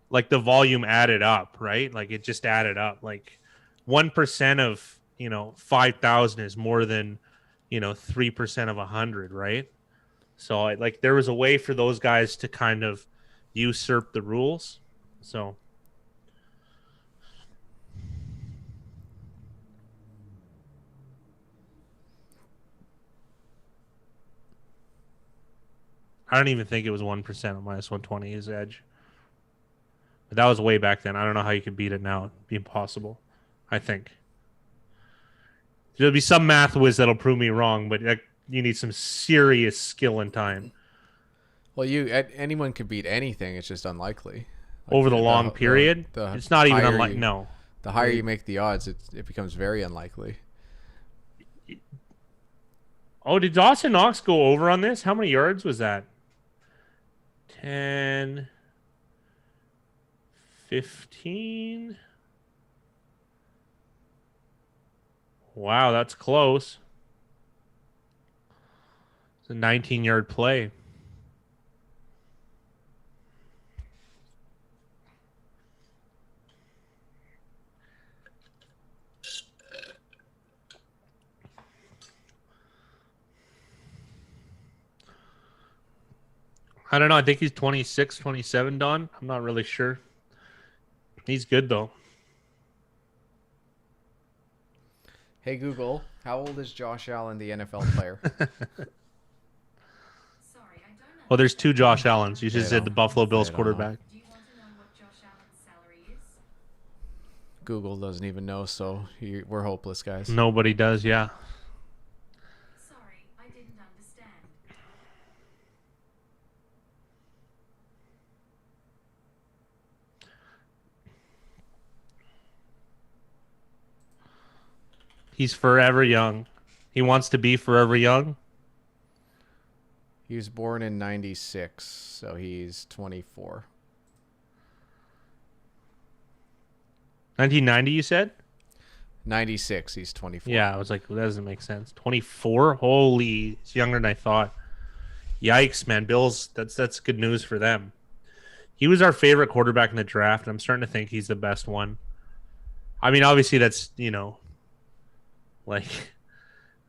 like the volume added up, right? Like it just added up. Like 1% of 5,000 is more than 3% of 100, right? So like there was a way for those guys to kind of usurp the rules. So I don't even think it was 1% on -120 his edge. But that was way back then. I don't know how you could beat it now. It'd be impossible, I think. There'll be some math whiz that'll prove me wrong, but you need some serious skill and time. Well, anyone could beat anything. It's just unlikely. Like Over the long period, it's not even unlikely. No. The higher you make the odds, it becomes very unlikely. Oh, did Dawson Knox go over on this? How many yards was that? 10, 15. Wow, that's close. It's a 19-yard play. I don't know. I think he's 26, 27, Don. I'm not really sure. He's good, though. Hey, Google, how old is Josh Allen, the NFL player? Well, there's two Josh Allens. You just said the Buffalo Bills quarterback. Do you want to know what Josh Allen's salary is? Google doesn't even know, so we're hopeless, guys. Nobody does, yeah. Sorry, I didn't understand. He's forever young. He wants to be forever young. He was born in 96, so he's 24. 1990, you said? 96, he's 24. Yeah, I was like, well, that doesn't make sense. 24? Holy, he's younger than I thought. Yikes, man. Bills, that's good news for them. He was our favorite quarterback in the draft, and I'm starting to think he's the best one. I mean, obviously that's, like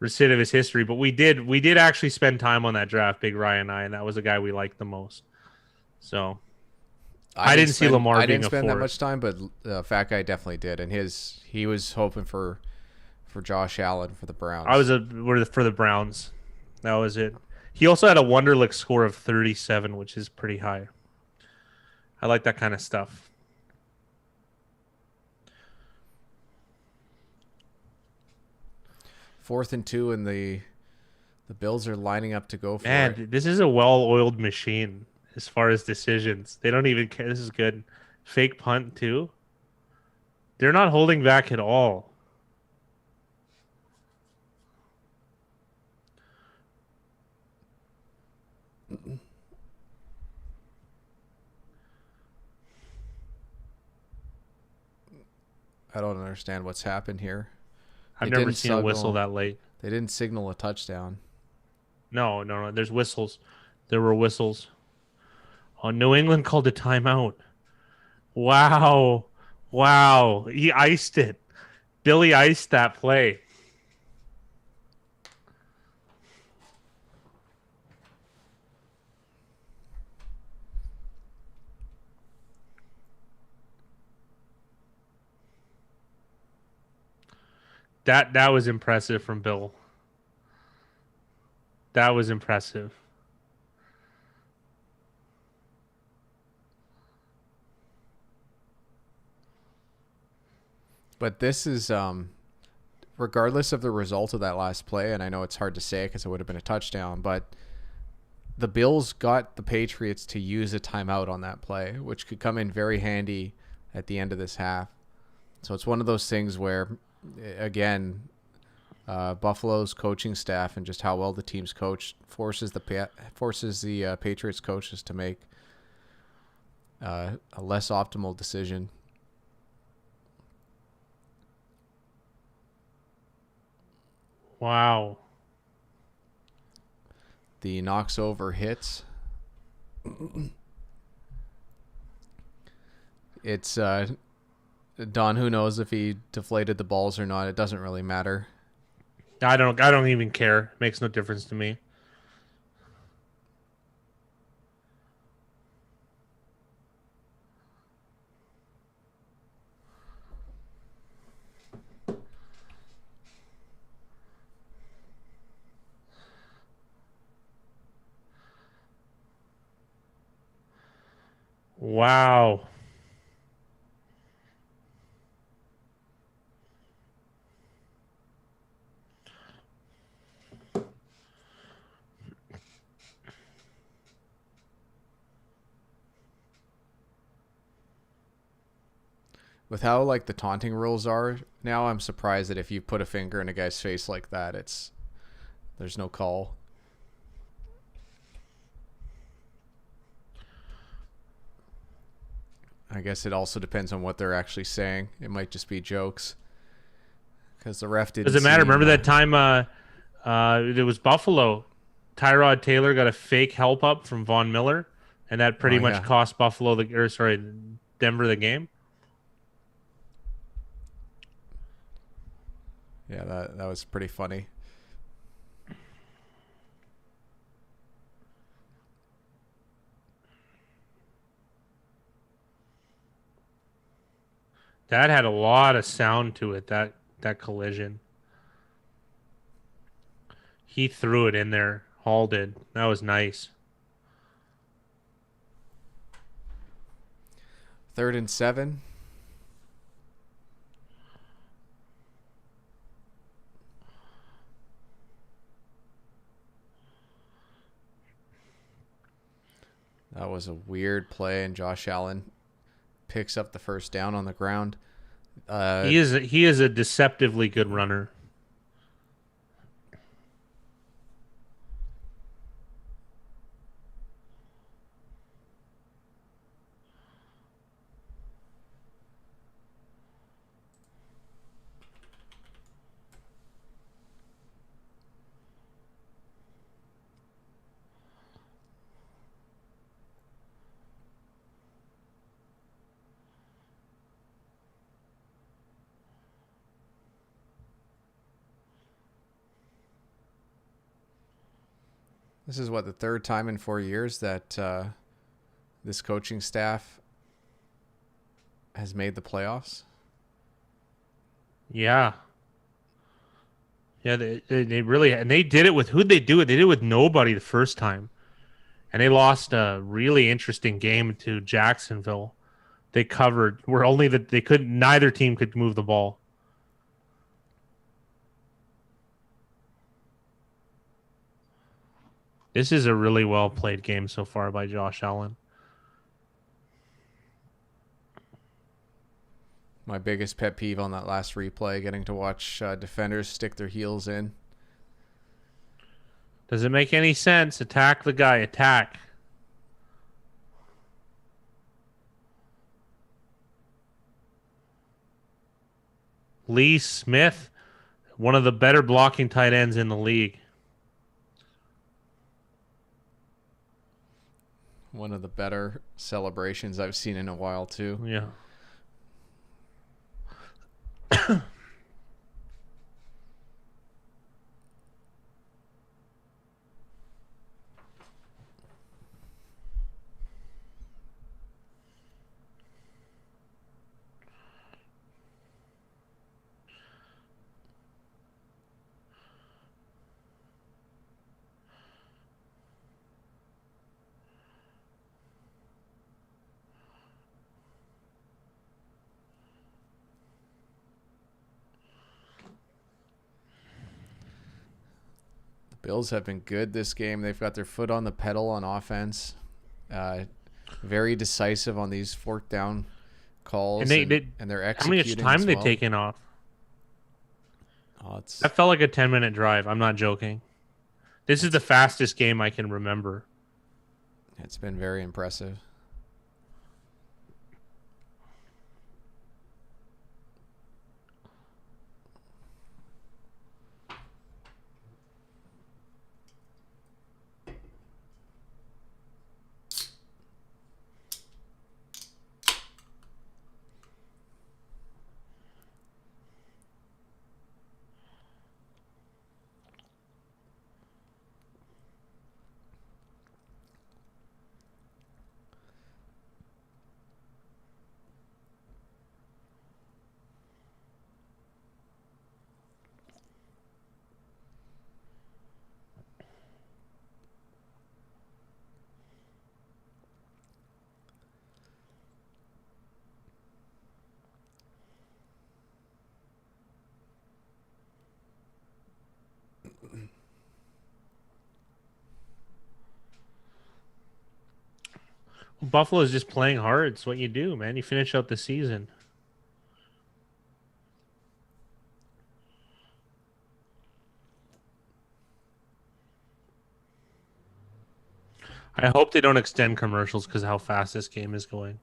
recidivist history, but we did actually spend time on that draft, Big Ryan and I, and that was the guy we liked the most. So I didn't see Lamar being a I didn't spend fourth. that much time, but Fat Guy definitely did, and he was hoping for Josh Allen for the Browns. I was for the Browns. That was it. He also had a Wonderlic score of 37, which is pretty high. I like that kind of stuff. 4th and 2, and the Bills are lining up to go for it. Man, this is a well-oiled machine as far as decisions. They don't even care. This is good. Fake punt, too. They're not holding back at all. I don't understand what's happened here. I've never seen a whistle that late. They didn't signal a touchdown. No. There's whistles. There were whistles. Oh, New England called a timeout. Wow. He iced it. Billy iced that play. That was impressive from Bill. That was impressive. But this is regardless of the result of that last play, and I know it's hard to say because it would have been a touchdown, but the Bills got the Patriots to use a timeout on that play, which could come in very handy at the end of this half. So it's one of those things where, again, Buffalo's coaching staff and just how well the team's coached forces the Patriots coaches to make a less optimal decision. Wow. The knocks over hits. It's Don, who knows if he deflated the balls or not? It doesn't really matter. I don't even care. Makes no difference to me. Wow. With how like the taunting rules are now, I'm surprised that if you put a finger in a guy's face like that, there's no call. I guess it also depends on what they're actually saying. It might just be jokes. Because the ref didn't. Does it matter? seem, Remember that time it was Buffalo. Tyrod Taylor got a fake help up from Von Miller, and that pretty much yeah. cost Denver the game. Yeah, that was pretty funny. That had a lot of sound to it, that collision. He threw it in there. Hall did. That was nice. 3rd and 7. That was a weird play, and Josh Allen picks up the first down on the ground. He is a deceptively good runner. This is what, the 3rd time in 4 years that this coaching staff has made the playoffs. Yeah. Yeah, they really, and they did it with, who'd they do it? They did it with nobody the first time. And they lost a really interesting game to Jacksonville. They covered where only that they couldn't, neither team could move the ball. This is a really well played game so far by Josh Allen. My biggest pet peeve on that last replay, getting to watch defenders stick their heels in. Does it make any sense? Attack the guy. Attack. Lee Smith, one of the better blocking tight ends in the league. One of the better celebrations I've seen in a while, too. Yeah. Bills have been good this game. They've got their foot on the pedal on offense. Very decisive on these 4th down calls, and they're executing. How much time as they well. taken off? Oh, That felt like a 10-minute drive. I'm not joking. This is the fastest game I can remember. It's been very impressive. Buffalo's just playing hard. It's what you do, man. You finish out the season. I hope they don't extend commercials because how fast this game is going.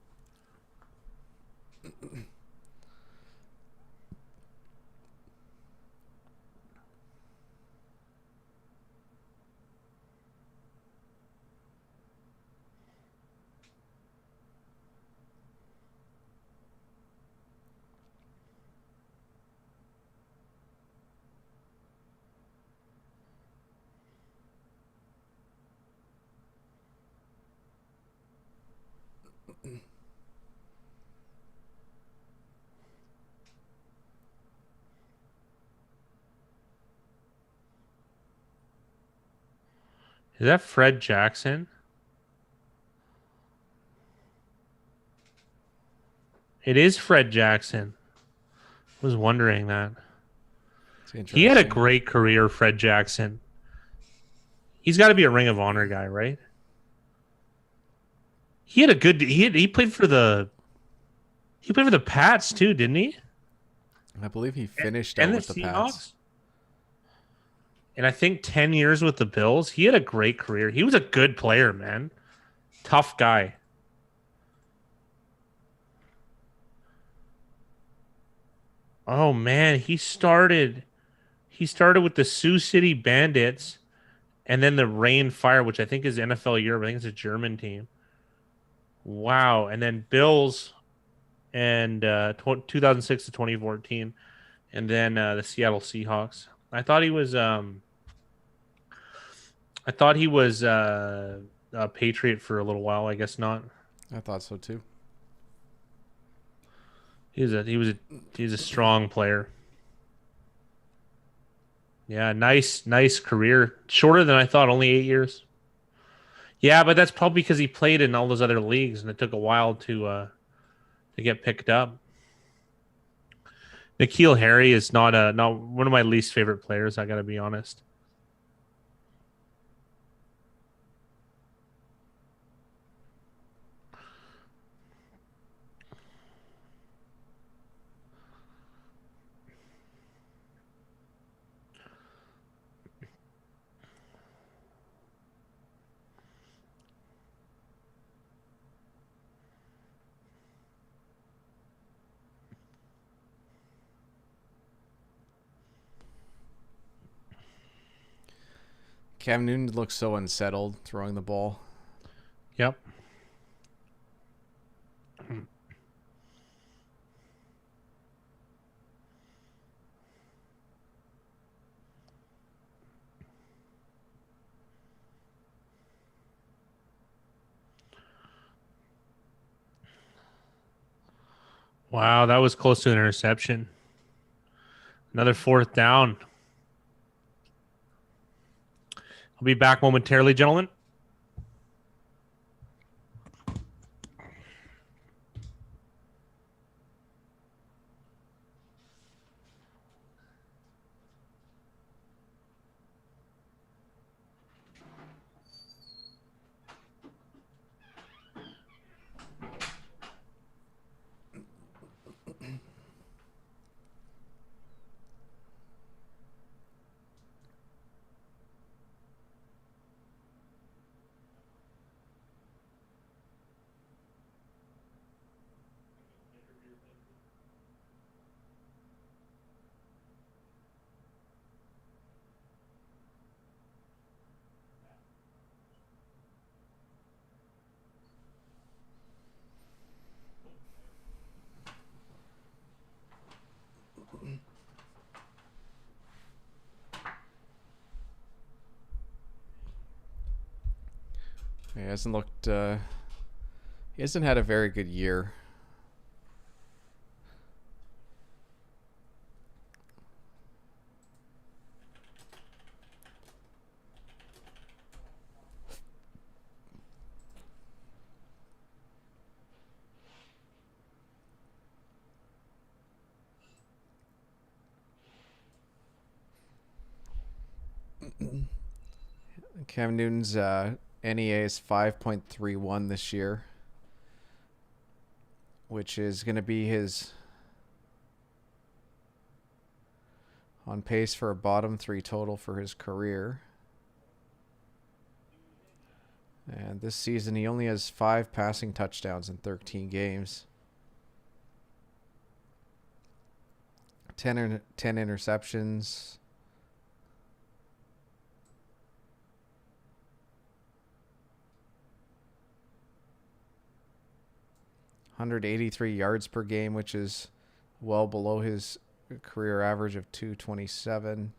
Is that Fred Jackson? It is Fred Jackson. I was wondering that. He had a great career, Fred Jackson. He's got to be a Ring of Honor guy, right? He had a good. He played for the. He played for the Pats too, didn't he? I believe he finished out with the Pats. And I think 10 years with the Bills. He had a great career. He was a good player, man. Tough guy. Oh man, he started with the Sioux City Bandits and then the Rain Fire, which I think is NFL Europe. I think it's a German team. Wow. And then Bills and 2006 to 2014. And then the Seattle Seahawks. I thought he was a Patriot for a little while. I guess not. I thought so too. He's a strong player. Yeah, nice career. Shorter than I thought, only 8 years. Yeah, but that's probably because he played in all those other leagues, and it took a while to get picked up. N'Keal Harry is not one of my least favorite players. I got to be honest. Cam Newton looks so unsettled throwing the ball. Yep. Wow, that was close to an interception. Another fourth down. I'll be back momentarily, gentlemen. He hasn't looked. He hasn't had a very good year. Cam Newton's NEA is 5.31 this year. which is going to be his on pace for a bottom 3 total for his career. And this season, he only has 5 passing touchdowns in 13 games. 10 interceptions. .183 yards per game, which is well below his career average of 227.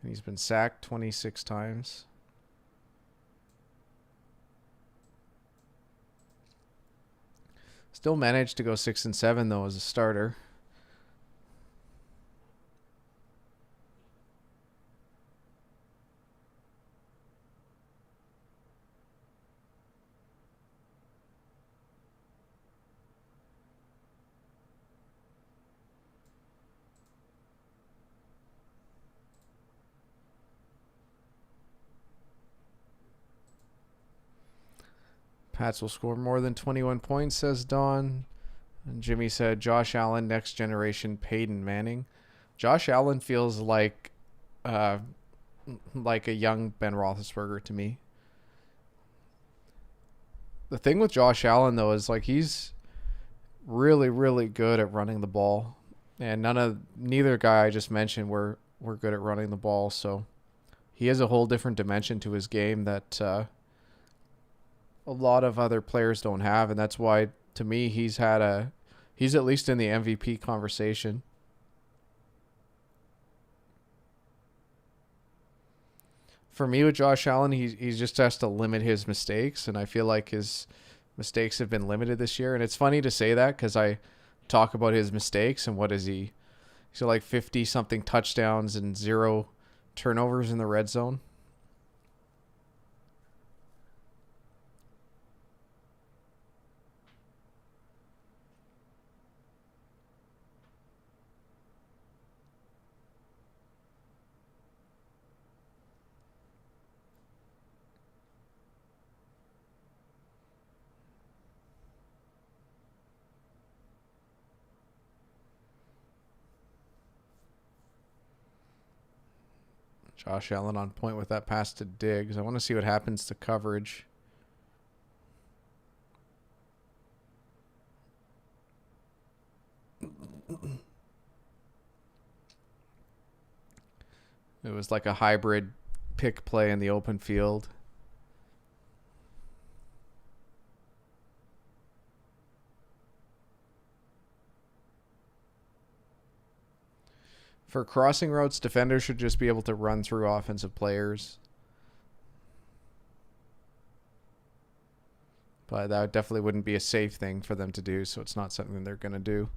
And he's been sacked 26 times. Still managed to go 6-7 though as a starter. Pats will score more than 21 points, says Don. And Jimmy said, Josh Allen, next generation Peyton Manning. Josh Allen feels like a young Ben Roethlisberger to me. The thing with Josh Allen, though, is like he's really, really good at running the ball. And neither guy I just mentioned were good at running the ball. So he has a whole different dimension to his game that a lot of other players don't have, and that's why to me he's at least in the MVP conversation. For me with Josh Allen, he just has to limit his mistakes, and I feel like his mistakes have been limited this year. And it's funny to say that because I talk about his mistakes and what is he? He's like 50 something touchdowns and 0 turnovers in the red zone. Josh Allen on point with that pass to Diggs. I want to see what happens to coverage. It was like a hybrid pick play in the open field. For crossing routes, defenders should just be able to run through offensive players. But that definitely wouldn't be a safe thing for them to do, so it's not something they're going to do.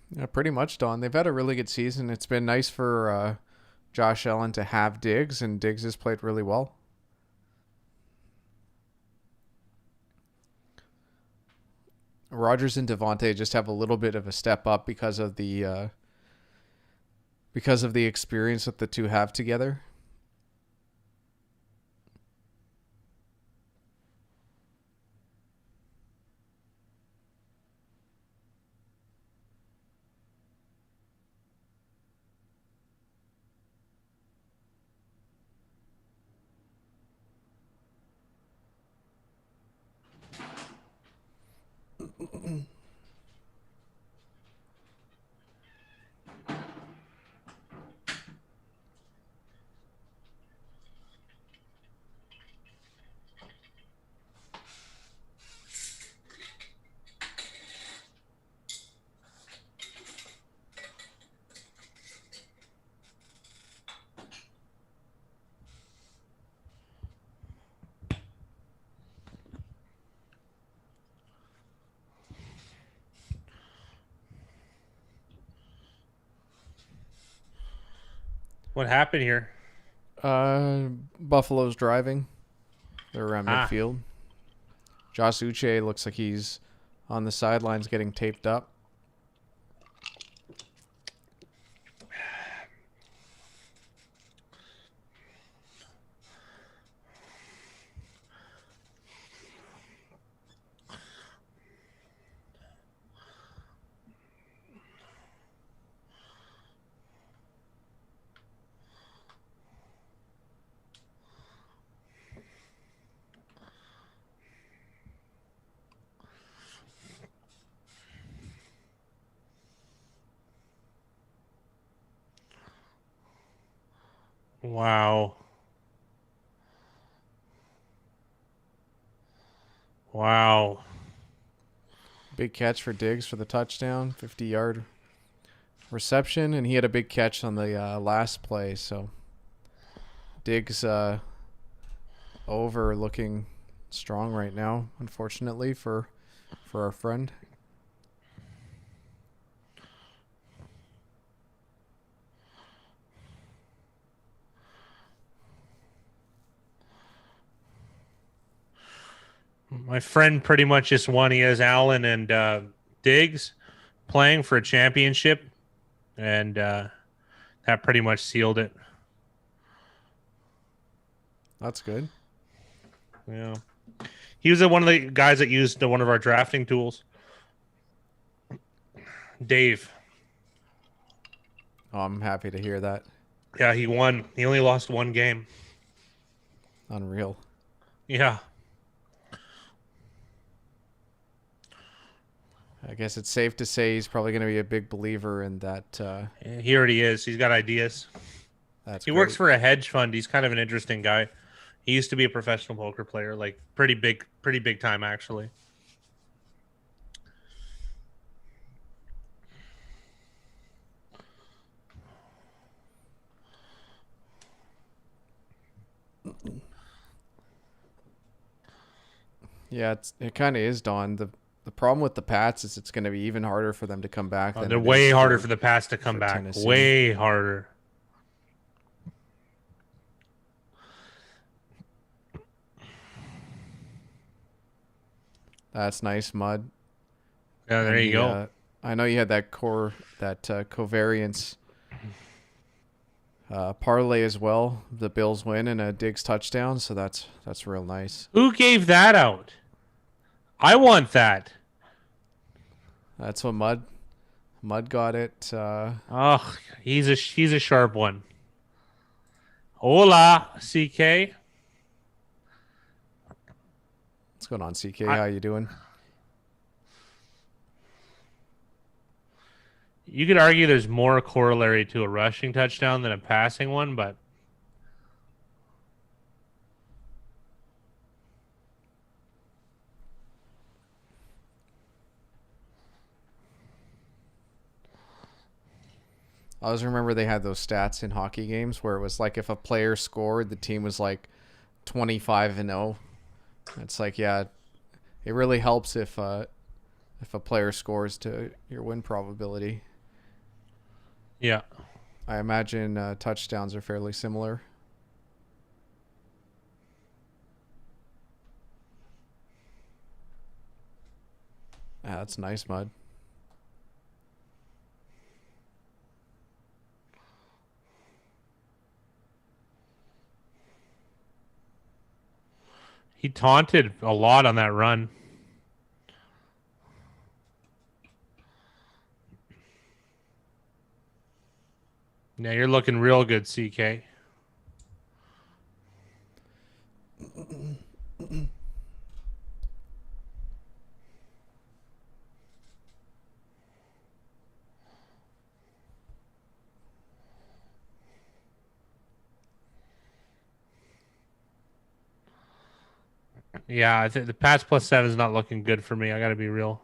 Yeah, pretty much, Don. They've had a really good season. It's been nice for Josh Allen to have Diggs, and Diggs has played really well. Rodgers and Devontae just have a little bit of a step up because of the experience that the two have together. What happened here? Buffalo's driving. They're around Ah. midfield. Josh Uche looks like he's on the sidelines getting taped up. Wow. Wow. Big catch for Diggs for the touchdown, 50-yard reception, and he had a big catch on the last play. So Diggs over looking strong right now, unfortunately for our friend. My friend pretty much just won. He has Allen and Diggs playing for a championship, and that pretty much sealed it. That's good. Yeah. He was one of the guys that used one of our drafting tools. Dave. Oh, I'm happy to hear that. Yeah, he won. He only lost one game. Unreal. Yeah. I guess it's safe to say he's probably going to be a big believer in that. He already is. He's got ideas. That's He great. works for a hedge fund. He's kind of an interesting guy. He used to be a professional poker player, like pretty big time actually. Yeah, it kind of is, Don. The problem with the Pats is it's going to be even harder for them to come back. Than They're it way is harder for the Pats to come for back. Tennessee. Way harder. That's nice, Mud. Yeah, there And you go. I know you had that covariance parlay as well. The Bills win and a Diggs touchdown, so that's real nice. Who gave that out? I want that. That's what Mud got it. Oh, he's a sharp one. Hola, CK. What's going on, CK? How you doing? You could argue there's more corollary to a rushing touchdown than a passing one, but I always remember they had those stats in hockey games where it was like if a player scored, the team was like 25-0. It's like, yeah, it really helps if a player scores to your win probability. yeah. I imagine touchdowns are fairly similar. Ah, that's nice, Mud. He taunted a lot on that run. Yeah, you're looking real good, CK. Yeah, I think the Pats +7 is not looking good for me. I got to be real.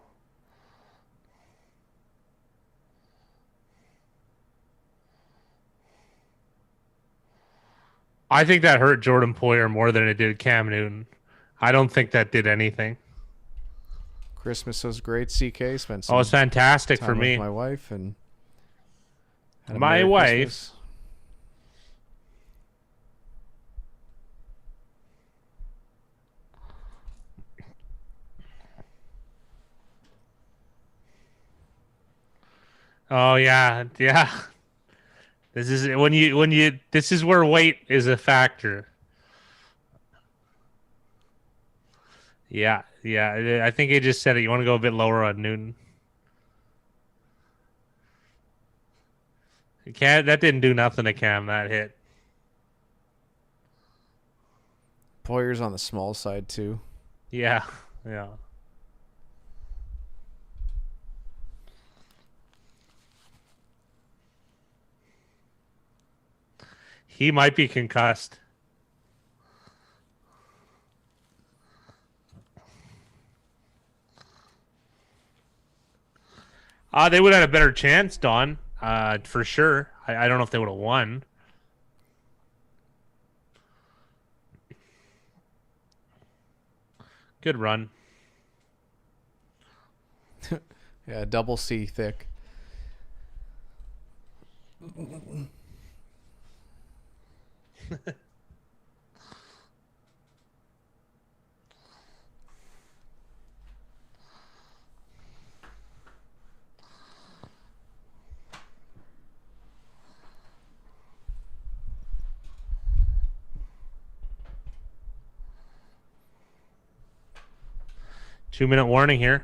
I think that hurt Jordan Poyer more than it did Cam Newton. I don't think that did anything. Christmas was great. CK spent some Oh, it's fantastic time for with me. my wife and had a My Merry wife? Christmas. Oh yeah, yeah. This is when you this is where weight is a factor. Yeah, yeah. I think he just said it. You want to go a bit lower on Newton. Cam, that didn't do nothing to Cam. That hit. Poyer's on the small side too. Yeah, yeah. He might be concussed. They would have had a better chance, Don. For sure. I don't know if they would have won. Good run. Yeah, double C thick. 2-minute warning here.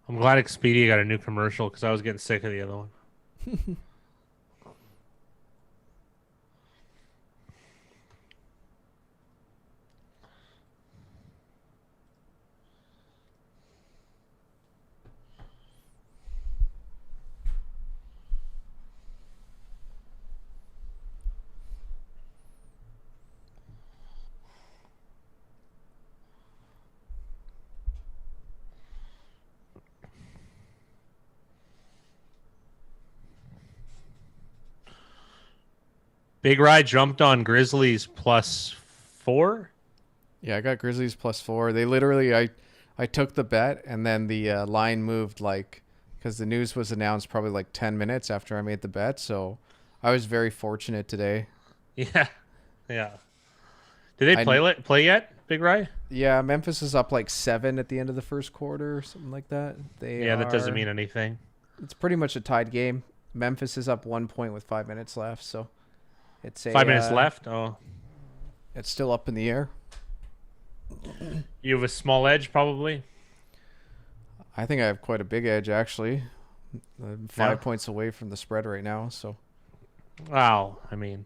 I'm glad Expedia got a new commercial because I was getting sick of the other one. Big Rye jumped on Grizzlies +4. Yeah, I got Grizzlies +4. They literally, I took the bet and then the line moved because the news was announced probably like 10 minutes after I made the bet. So I was very fortunate today. Yeah, yeah. Did they play yet, Big Rye? Yeah, Memphis is up like 7 at the end of the first quarter or something like that. That doesn't mean anything. It's pretty much a tied game. Memphis is up 1 point with 5 minutes left. So it's 5 minutes left? Oh. It's still up in the air. You have a small edge, probably? I think I have quite a big edge, actually. I'm 5 points away from the spread right now. So, wow. I mean,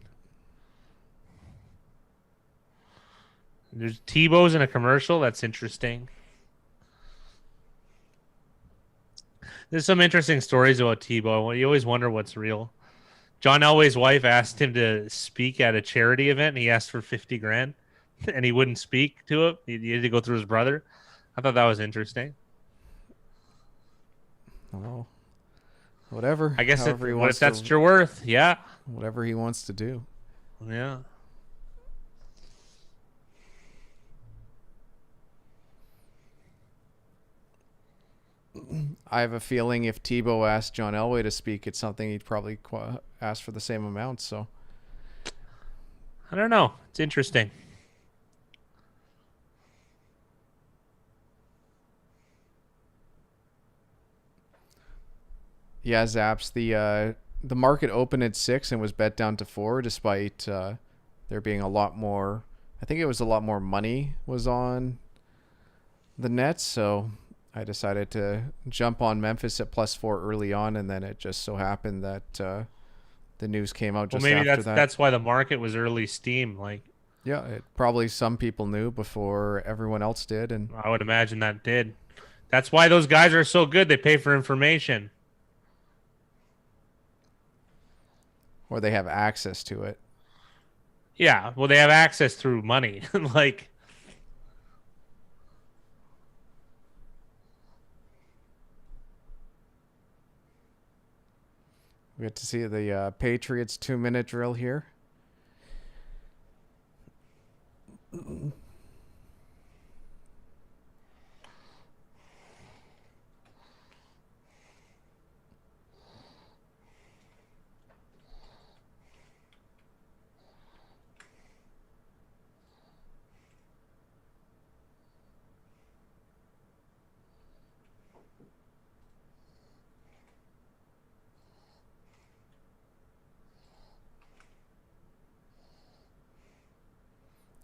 there's Tebow's in a commercial. That's interesting. There's some interesting stories about Tebow. You always wonder what's real. John Elway's wife asked him to speak at a charity event, and he asked for 50 grand, and he wouldn't speak to it. He had to go through his brother. I thought that was interesting. Oh, whatever. I guess if that's your worth? Yeah. Whatever he wants to do. Yeah. I have a feeling if Tebow asked John Elway to speak, it's something he'd probably ask for the same amount. So I don't know. It's interesting. yeah, Zaps. The market opened at 6 and was bet down to 4, despite there being a lot more. I think it was a lot more money was on the Nets. So I decided to jump on Memphis at +4 early on, and then it just so happened that the news came out just maybe after that. That's why the market was early steam. Yeah, it probably some people knew before everyone else did, and I would imagine that did. That's why those guys are so good. They pay for information. or they have access to it. Yeah, well, they have access through money. We get to see the Patriots 2-minute drill here.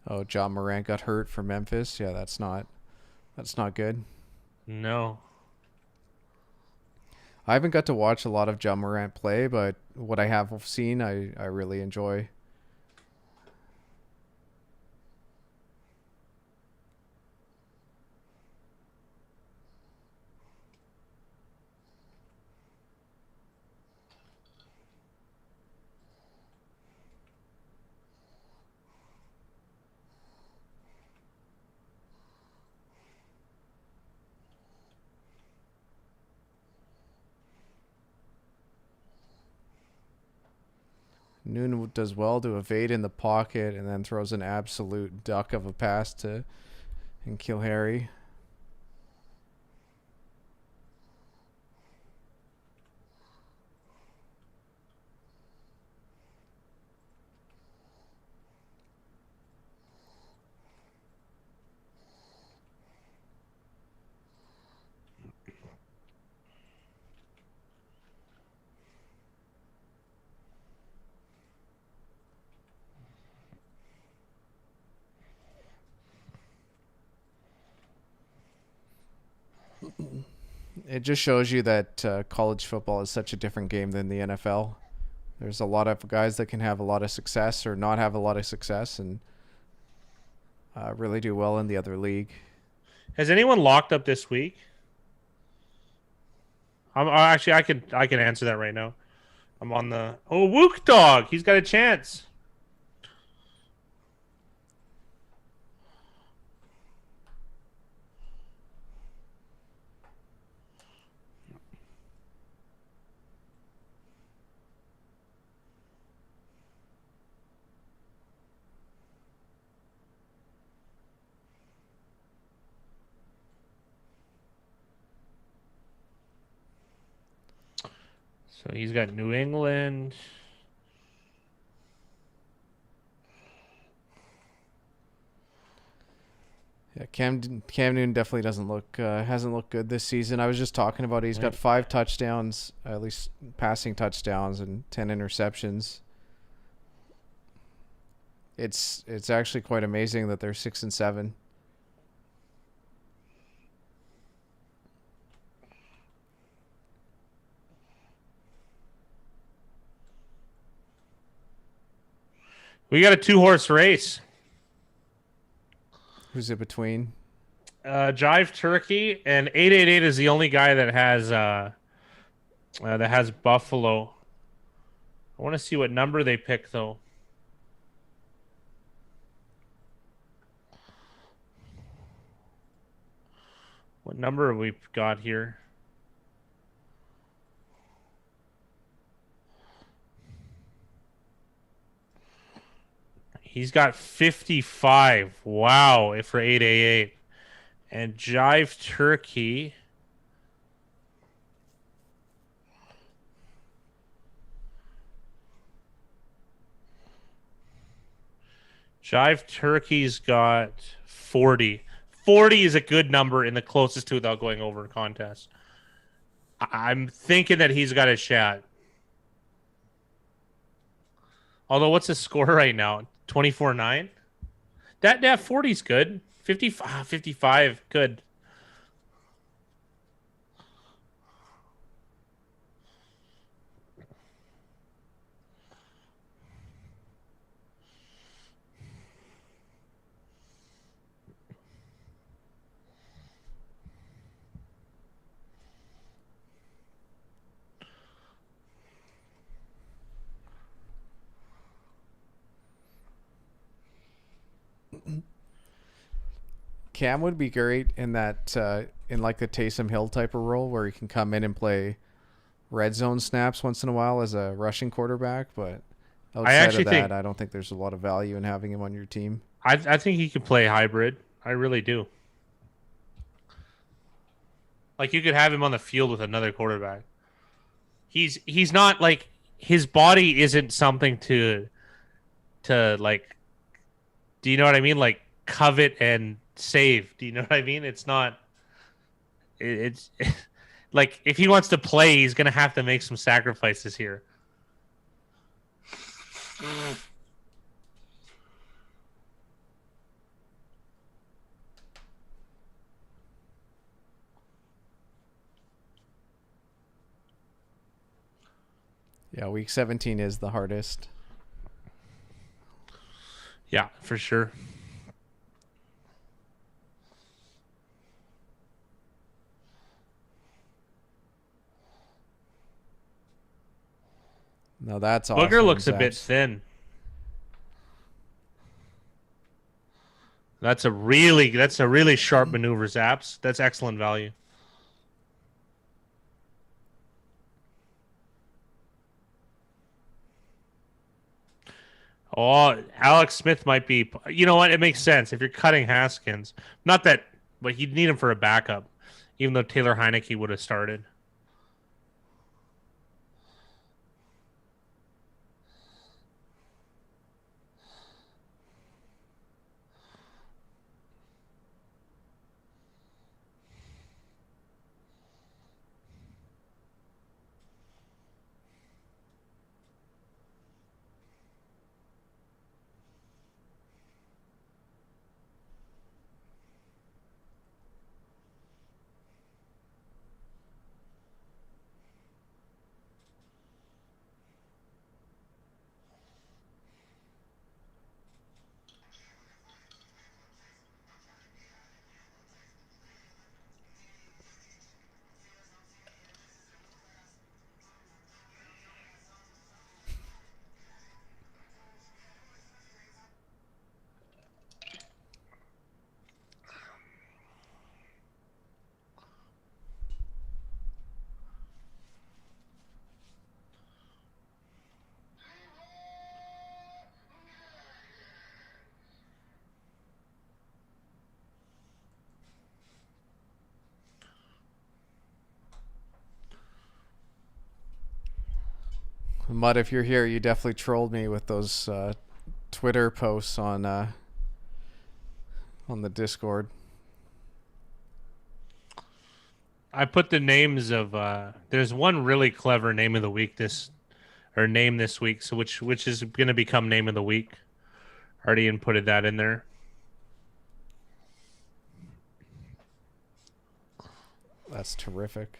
Oh, John Morant got hurt for Memphis. Yeah, that's not good. No. I haven't got to watch a lot of John Morant play, but what I have seen, I really enjoy. Noon does well to evade in the pocket and then throws an absolute duck of a pass to Harry. It just shows you that college football is such a different game than the NFL. There's a lot of guys that can have a lot of success or not have a lot of success and really do well in the other league. Has anyone locked up this week? Actually, I can answer that right now. I'm on the Wook Dog. He's got a chance. So he's got New England. Yeah, Cam Newton definitely doesn't look hasn't looked good this season. I was just talking about it. He's got 5 touchdowns, at least passing touchdowns, and 10 interceptions. It's actually quite amazing that they're 6-7. We got a 2-horse race. Who's it between? Jive Turkey and 888 is the only guy that has Buffalo. I want to see what number they pick though. What number have we got here? He's got 55. Wow, for 888. And Jive Turkey. Jive Turkey's got 40. 40 is a good number in the closest to without going over a contest. I'm thinking that he's got a shot. Although, what's his score right now? 24-9? That 40's good. 55, good. Cam would be great in that in like the Taysom Hill type of role where he can come in and play red zone snaps once in a while as a rushing quarterback, but outside actually of that, think I don't think there's a lot of value in having him on your team. I think he could play hybrid. I really do. Like you could have him on the field with another quarterback. He's not like his body isn't something to like. Do you know what I mean? Like covet and save. Do you know what I mean? It's not. It's like if he wants to play, he's gonna have to make some sacrifices here. Yeah, week 17 is the hardest. Yeah, for sure. No, that's awesome. Booger looks a bit Zaps. thin. That's a really sharp maneuver, Zaps. That's excellent value. Oh, Alex Smith might be. You know what? It makes sense if you're cutting Haskins. Not that, but you'd need him for a backup, even though Taylor Heineke would have started. Mud, if you're here, you definitely trolled me with those Twitter posts on the Discord. I put the names of. There's one really clever name of the week name this week. So which is going to become name of the week. Already inputted that in there. That's terrific.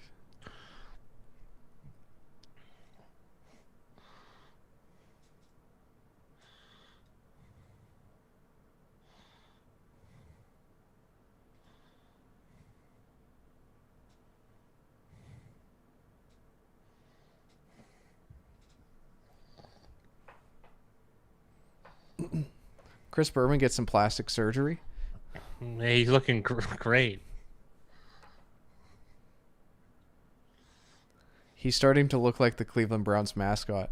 Chris Berman gets some plastic surgery. Hey, he's looking great. He's starting to look like the Cleveland Browns mascot.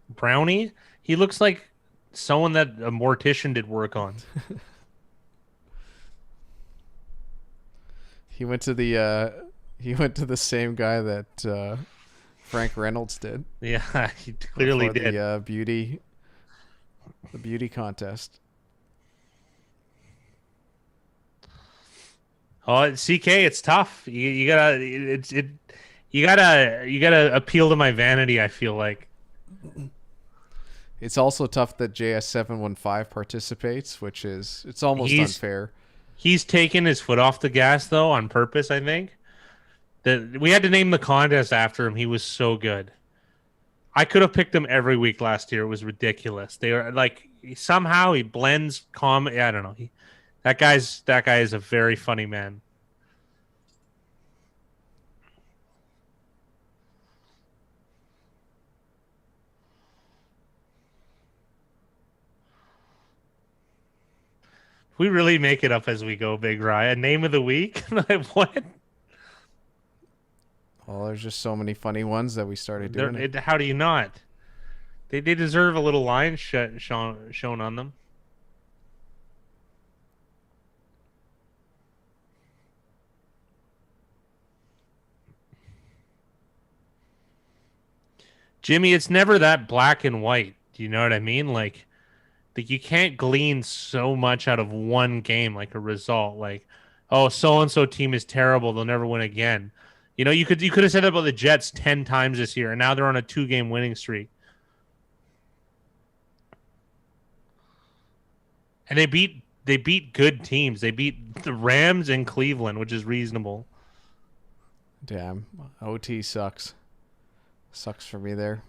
Brownie? He looks like someone that a mortician did work on. He went to the same guy that Frank Reynolds did. Yeah, he clearly did. The beauty contest. Oh, CK, it's tough. You gotta you gotta appeal to my vanity. I feel like It's also tough that JS715 participates, which it's almost unfair. He's taken his foot off the gas though on purpose. I think that we had to name the contest after him. He was so good. I could have picked him every week last year. It was ridiculous. They were like somehow he blends comedy. I don't know. That guy is a very funny man. We really make it up as we go, Big Ryan. Name of the week? What? Well, there's just so many funny ones that we started doing it. How do you not? They deserve a little line shown on them. Jimmy, it's never that black and white. Do you know what I mean? Like you can't glean so much out of one game, like a result. Like, oh, so and so team is terrible; they'll never win again. You know, you could have said that about the Jets 10 times this year, and now they're on a 2-game winning streak. And they beat good teams. They beat the Rams and Cleveland, which is reasonable. Damn, OT sucks. Sucks for me there.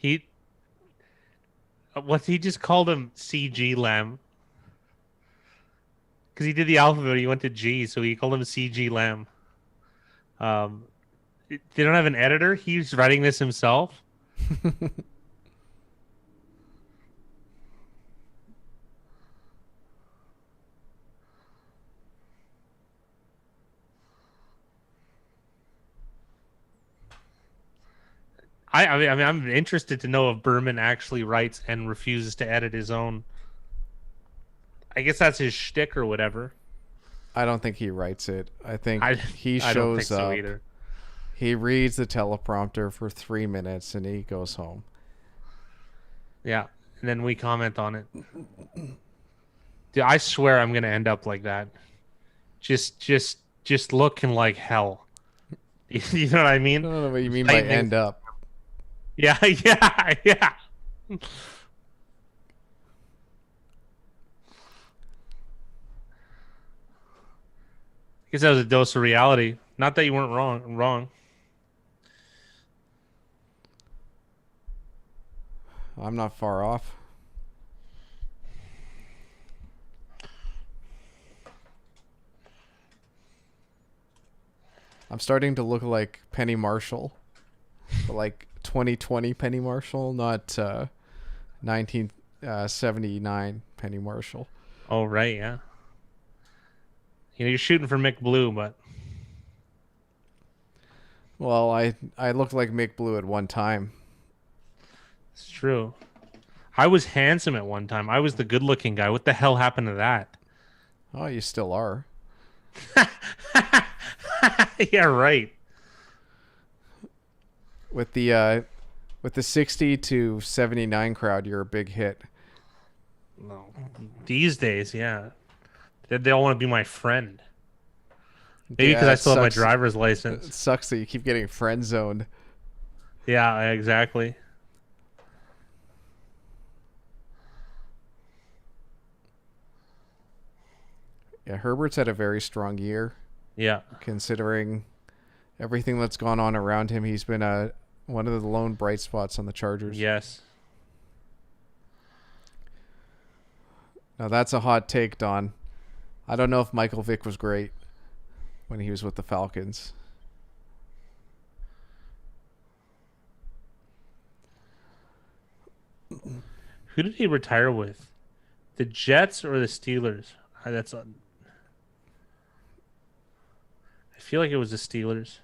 He he just called him CG Lamb because he did the alphabet. He went to G, so he called him CG Lamb. They don't have an editor. He's writing this himself. I mean, I'm interested to know if Berman actually writes and refuses to edit his own. I guess that's his shtick or whatever. I don't think he writes it. I think he I don't think shows so up. either. He reads the teleprompter for 3 minutes and he goes home. Yeah, and then we comment on it. Dude, I swear I'm gonna end up like that. Just looking like hell. You know what I mean? I don't know what you mean by end up. Yeah. I guess that was a dose of reality. Not that you weren't wrong. I'm not far off. I'm starting to look like Penny Marshall. But like 2020 Penny Marshall, not 1979 Penny Marshall. Oh, right, yeah. You know, you're shooting for Mick Blue, but... Well, I looked like Mick Blue at one time. It's true. I was handsome at one time. I was the good-looking guy. What the hell happened to that? Oh, you still are. Yeah, right. With the 60 to 79 crowd, you're a big hit. No. These days, yeah. They all want to be my friend. Maybe because I still have my driver's license. It sucks that you keep getting friend zoned. Yeah, exactly. Yeah, Herbert's had a very strong year. Yeah. Considering everything that's gone on around him, he's been one of the lone bright spots on the Chargers. Yes. Now that's a hot take, Don. I don't know if Michael Vick was great when he was with the Falcons. Who did he retire with? The Jets or the Steelers? I feel like it was the Steelers.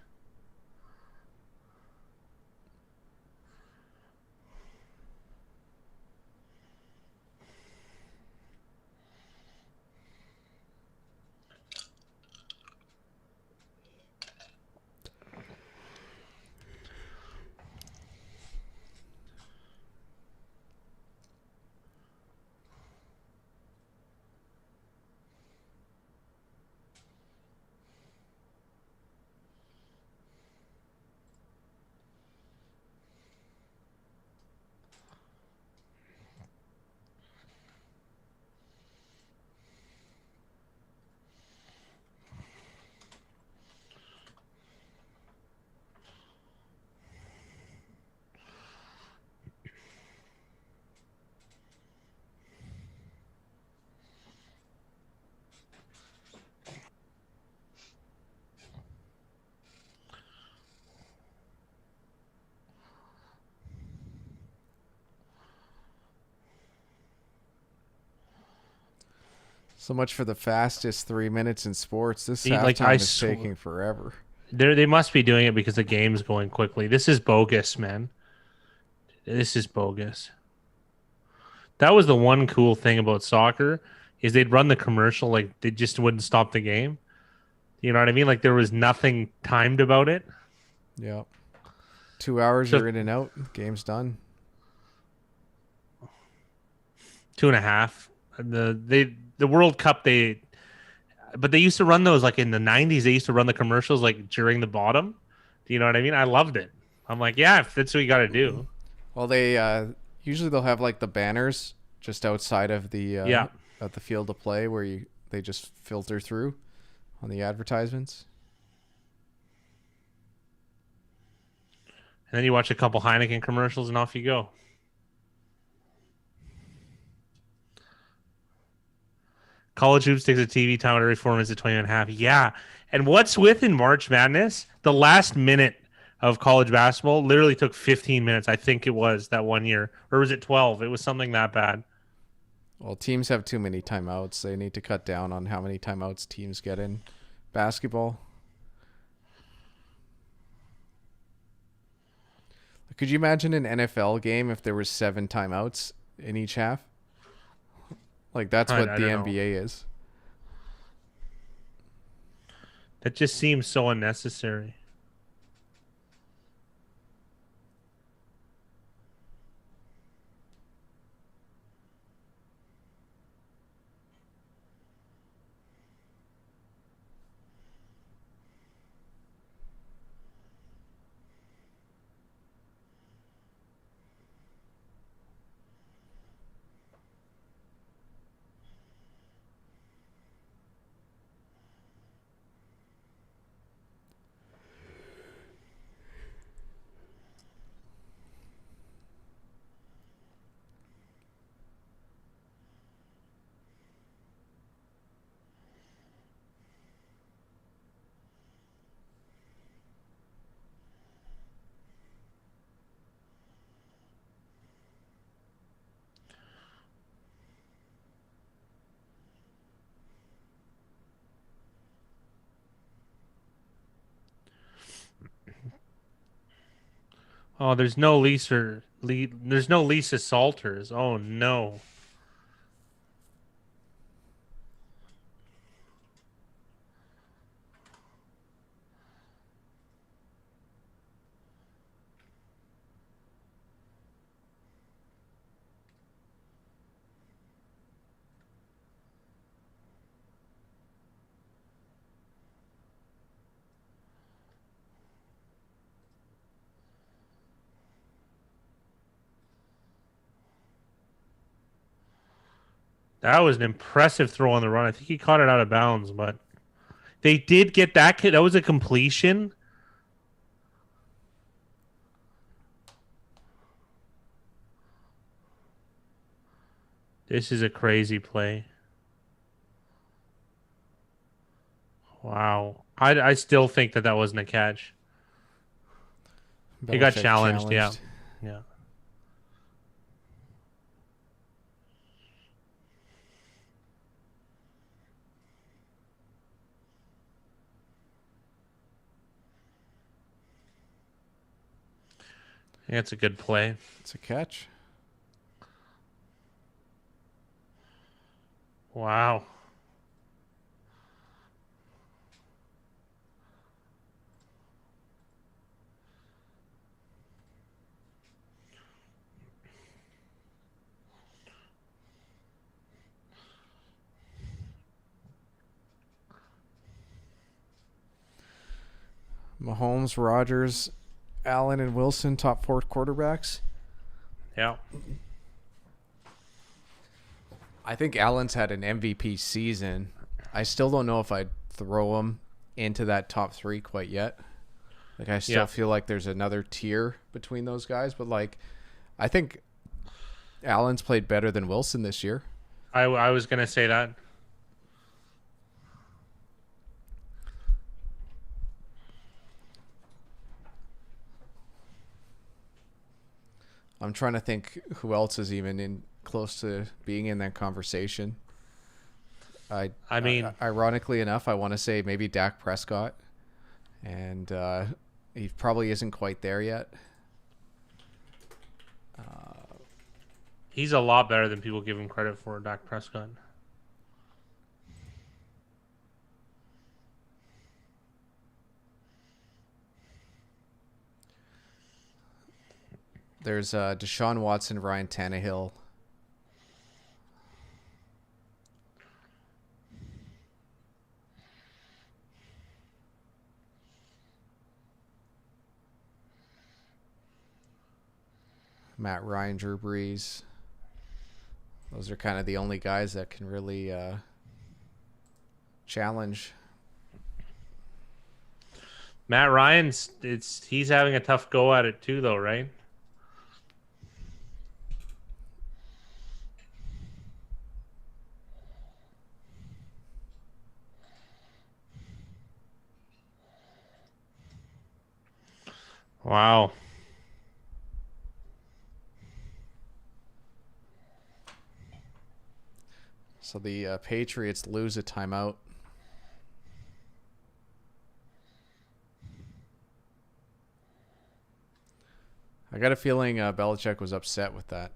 So much for the fastest 3 minutes in sports. This Like, halftime is taking forever. They must be doing it because the game's going quickly. This is bogus, man. This is bogus. That was the one cool thing about soccer is they'd run the commercial like they just wouldn't stop the game. You know what I mean? Like there was nothing timed about it. Yeah. 2 hours, So- you're in and out. Game's done. 2.5. The World Cup but they used to run those like in the 90s. They used to run the commercials like during the bottom. Do you know what I mean? I loved it. I'm like, yeah, if that's what you got to do. Well, they usually they'll have like the banners just outside of the at the field of play where they just filter through on the advertisements. And then you watch a couple Heineken commercials and off you go. College Hoops takes a TV time every 4 minutes to 20.5. Yeah. And what's within March Madness? The last minute of college basketball literally took 15 minutes. I think it was that one year. Or was it 12? It was something that bad. Well, teams have too many timeouts. They need to cut down on how many timeouts teams get in basketball. Could you imagine an NFL game if there was 7 timeouts in each half? Like that's what I the don't know. NBA is. That just seems so unnecessary. Oh, there's no there's no Lisa Salters. Oh no. That was an impressive throw on the run. I think he caught it out of bounds, but they did get that kid. That was a completion. This is a crazy play. Wow. I still think that wasn't a catch. He got Belichick challenged. Yeah. Yeah. Yeah, it's a good play. It's a catch. Wow. Mahomes, Rodgers, Allen, and Wilson, top 4 quarterbacks. Yeah. I think Allen's had an MVP season. I still don't know if I'd throw him into that top 3 quite yet. Like I still feel like there's another tier between those guys, but like I think Allen's played better than Wilson this year. I was gonna say that. I'm trying to think who else is even in close to being in that conversation. I mean, ironically enough, I want to say maybe Dak Prescott, and he probably isn't quite there yet. he's a lot better than people give him credit for, Dak Prescott. There's Deshaun Watson, Ryan Tannehill. Matt Ryan, Drew Brees. Those are kind of the only guys that can really challenge. Matt Ryan's he's having a tough go at it too, though, right? Wow. So the Patriots lose a timeout. I got a feeling Belichick was upset with that.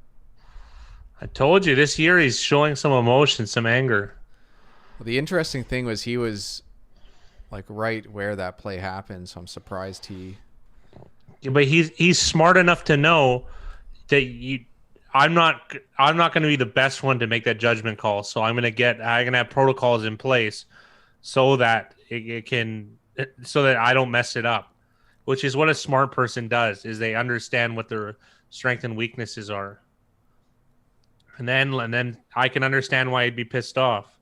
I told you this year he's showing some emotion, some anger. Well, the interesting thing was he was like right where that play happened, so I'm surprised he. Yeah, but he's smart enough to know that I'm not going to be the best one to make that judgment call. So I'm going to have protocols in place so that so that I don't mess it up, which is what a smart person does, is they understand what their strengths and weaknesses are. And then I can understand why he'd be pissed off.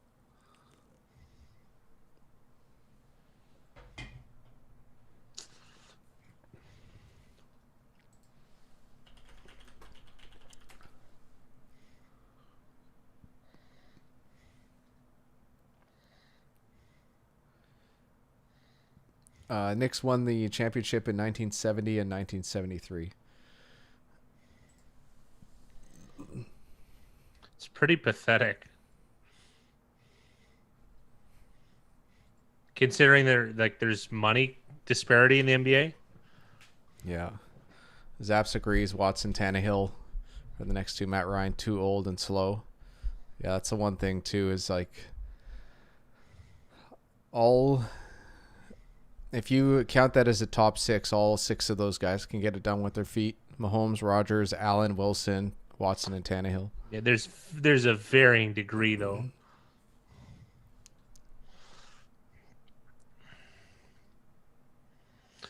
Knicks won the championship in 1970 and 1973. It's pretty pathetic. Considering there's money disparity in the NBA. Yeah. Zaps agrees. Watson, Tannehill are the next two. Matt Ryan, too old and slow. Yeah, that's the one thing, too, is like if you count that as a top six, all six of those guys can get it done with their feet. Mahomes, Rodgers, Allen, Wilson, Watson, and Tannehill. Yeah, there's a varying degree, though.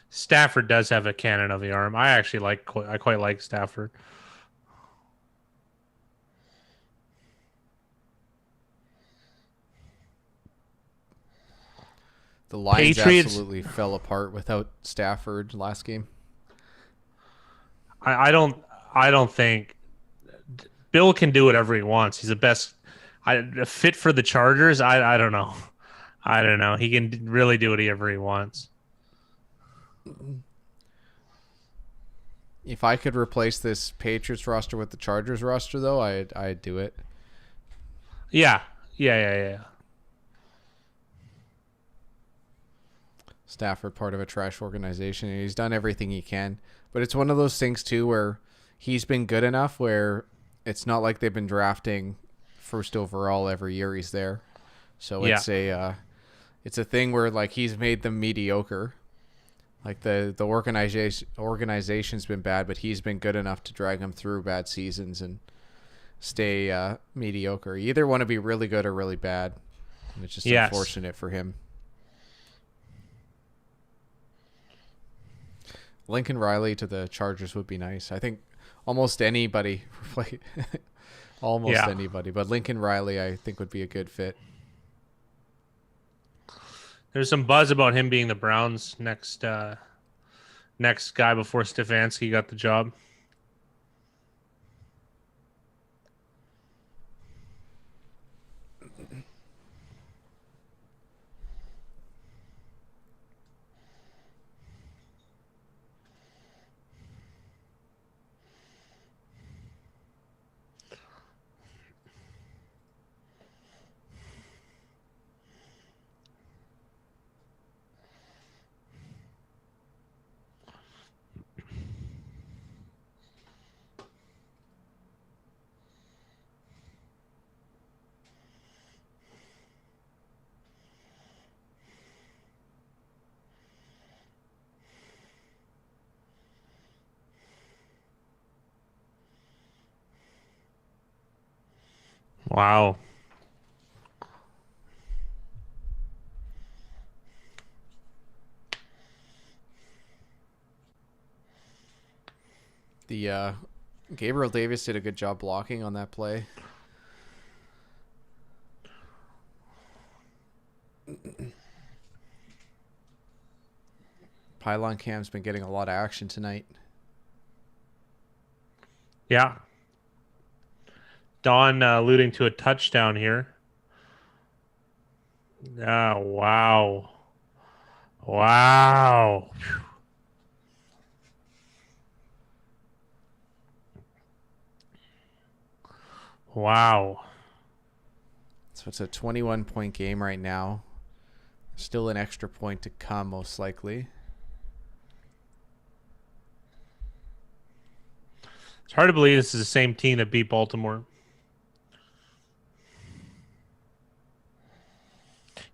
Stafford does have a cannon of the arm. I quite like Stafford. The Lions Patriots absolutely fell apart without Stafford last game. I don't think Bill can do whatever he wants. He's the best. A fit for the Chargers. I don't know. I don't know. He can really do whatever he wants. If I could replace this Patriots roster with the Chargers roster, though, I'd do it. Yeah. Stafford, part of a trash organization, and he's done everything he can. But it's one of those things, too, where he's been good enough where it's not like they've been drafting first overall every year he's there. So it's a thing where like he's made them mediocre. Like the organization's been bad, but he's been good enough to drag them through bad seasons and stay mediocre. You either want to be really good or really bad. And it's just unfortunate for him. Lincoln Riley to the Chargers would be nice. I think almost anybody, anybody, but Lincoln Riley I think would be a good fit. There's some buzz about him being the Browns' next guy before Stefanski got the job. Wow. The Gabriel Davis did a good job blocking on that play. Pylon Cam's been getting a lot of action tonight. Yeah. Don alluding to a touchdown here. Oh, wow. Wow. Wow. So it's a 21-point game right now. Still an extra point to come, most likely. It's hard to believe this is the same team that beat Baltimore.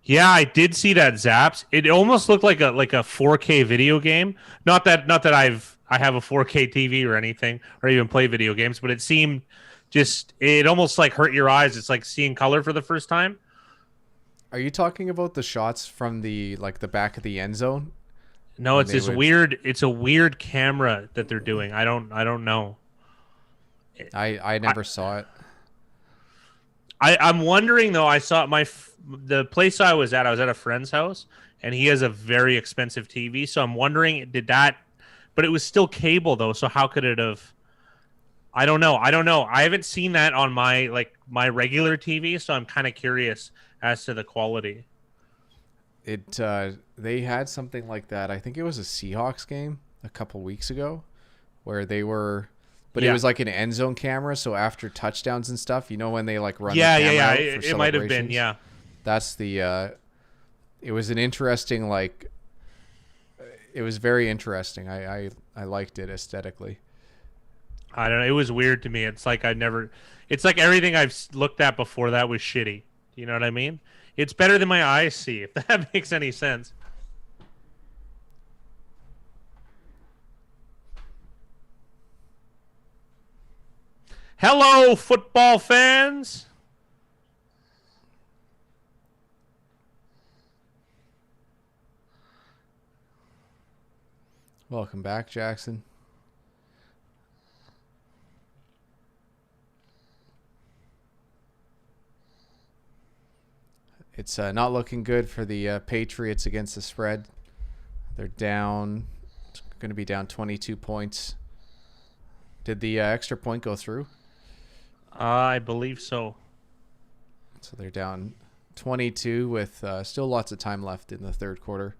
Yeah, I did see that Zaps. It almost looked like a 4K video game. Not that I have a 4K TV or anything or even play video games, but it seemed it almost like hurt your eyes. It's like seeing color for the first time. Are you talking about the shots from the back of the end zone? No, When it's they this would- weird. It's a weird camera that they're doing. I don't know. I never saw it. I'm wondering though. I saw the place I was at a friend's house, and he has a very expensive TV. So I'm wondering, did that? But it was still cable though. So how could it have? I don't know. I haven't seen that on my regular TV, so I'm kind of curious as to the quality. They had something like that. I think it was a Seahawks game a couple weeks ago, where they were, but it Yeah. was like an end zone camera. So after touchdowns and stuff, you know when they like run Yeah, the camera out for It might have been. celebrations? Yeah. That's the. It was an interesting It was very interesting. I liked it aesthetically. I don't know. It was weird to me. It's like It's like everything I've looked at before that was shitty. You know what I mean? It's better than my eyes see, if that makes any sense. Hello, football fans. Welcome back, Jackson. It's not looking good for the Patriots against the spread. They're down. It's going to be down 22 points. Did the extra point go through? I believe so. So they're down 22 with still lots of time left in the third quarter.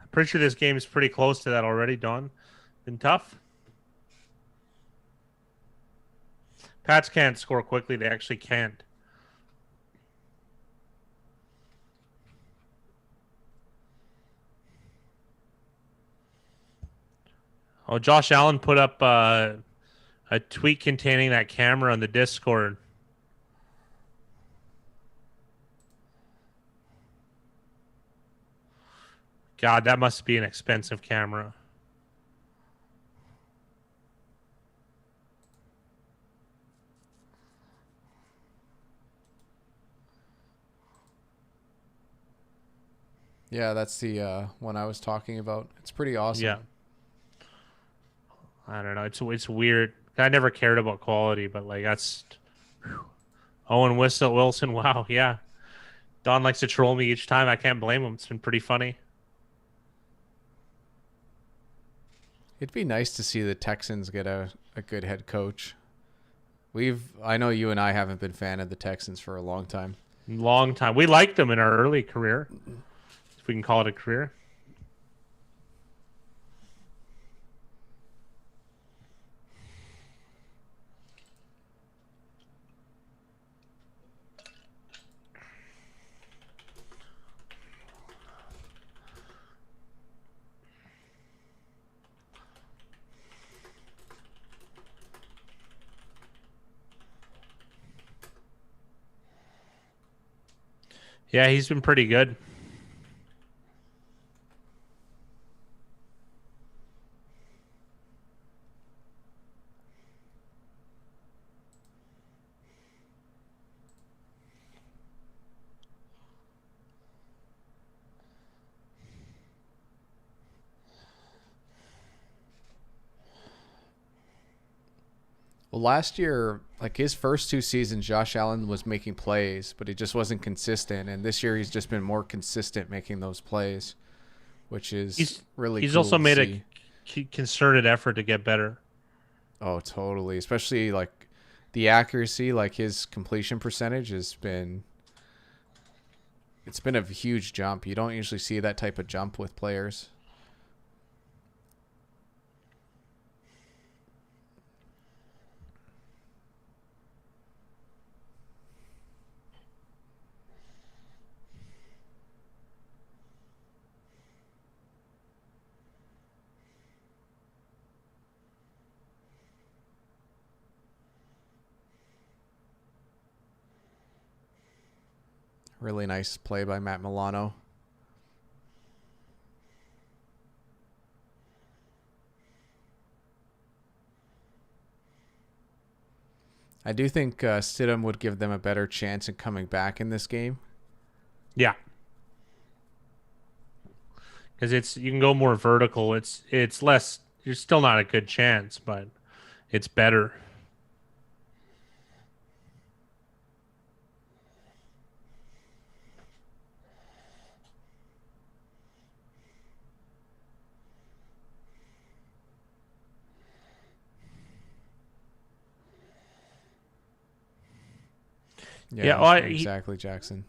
I'm pretty sure this game is pretty close to that already, Don. Been tough. Pats can't score quickly. They actually can't. Oh, Josh Allen put up a tweet containing that camera on the Discord. God, that must be an expensive camera. Yeah, that's the one I was talking about. It's pretty awesome. Yeah. I don't know. It's weird. I never cared about quality, but like that's whew. Owen Wilson. Wow, yeah. Don likes to troll me each time. I can't blame him. It's been pretty funny. It'd be nice to see the Texans get a good head coach. I know you and I haven't been fan of the Texans for a long time. Long time. We liked them in our early career, if we can call it a career. Yeah, he's been pretty good. Well, last year, like his first 2 seasons, Josh Allen was making plays, but he just wasn't consistent. And this year, he's just been more consistent making those plays, which is really He's cool also to made see. a concerted effort to get better. Oh, totally. Especially like the accuracy, like his completion percentage has been. It's been a huge jump. You don't usually see that type of jump with players. Really nice play by Matt Milano. I do think Stidham would give them a better chance in coming back in this game. Yeah. Because you can go more vertical. It's less. You're still not a good chance, but it's better. Yeah, well, exactly, Jackson.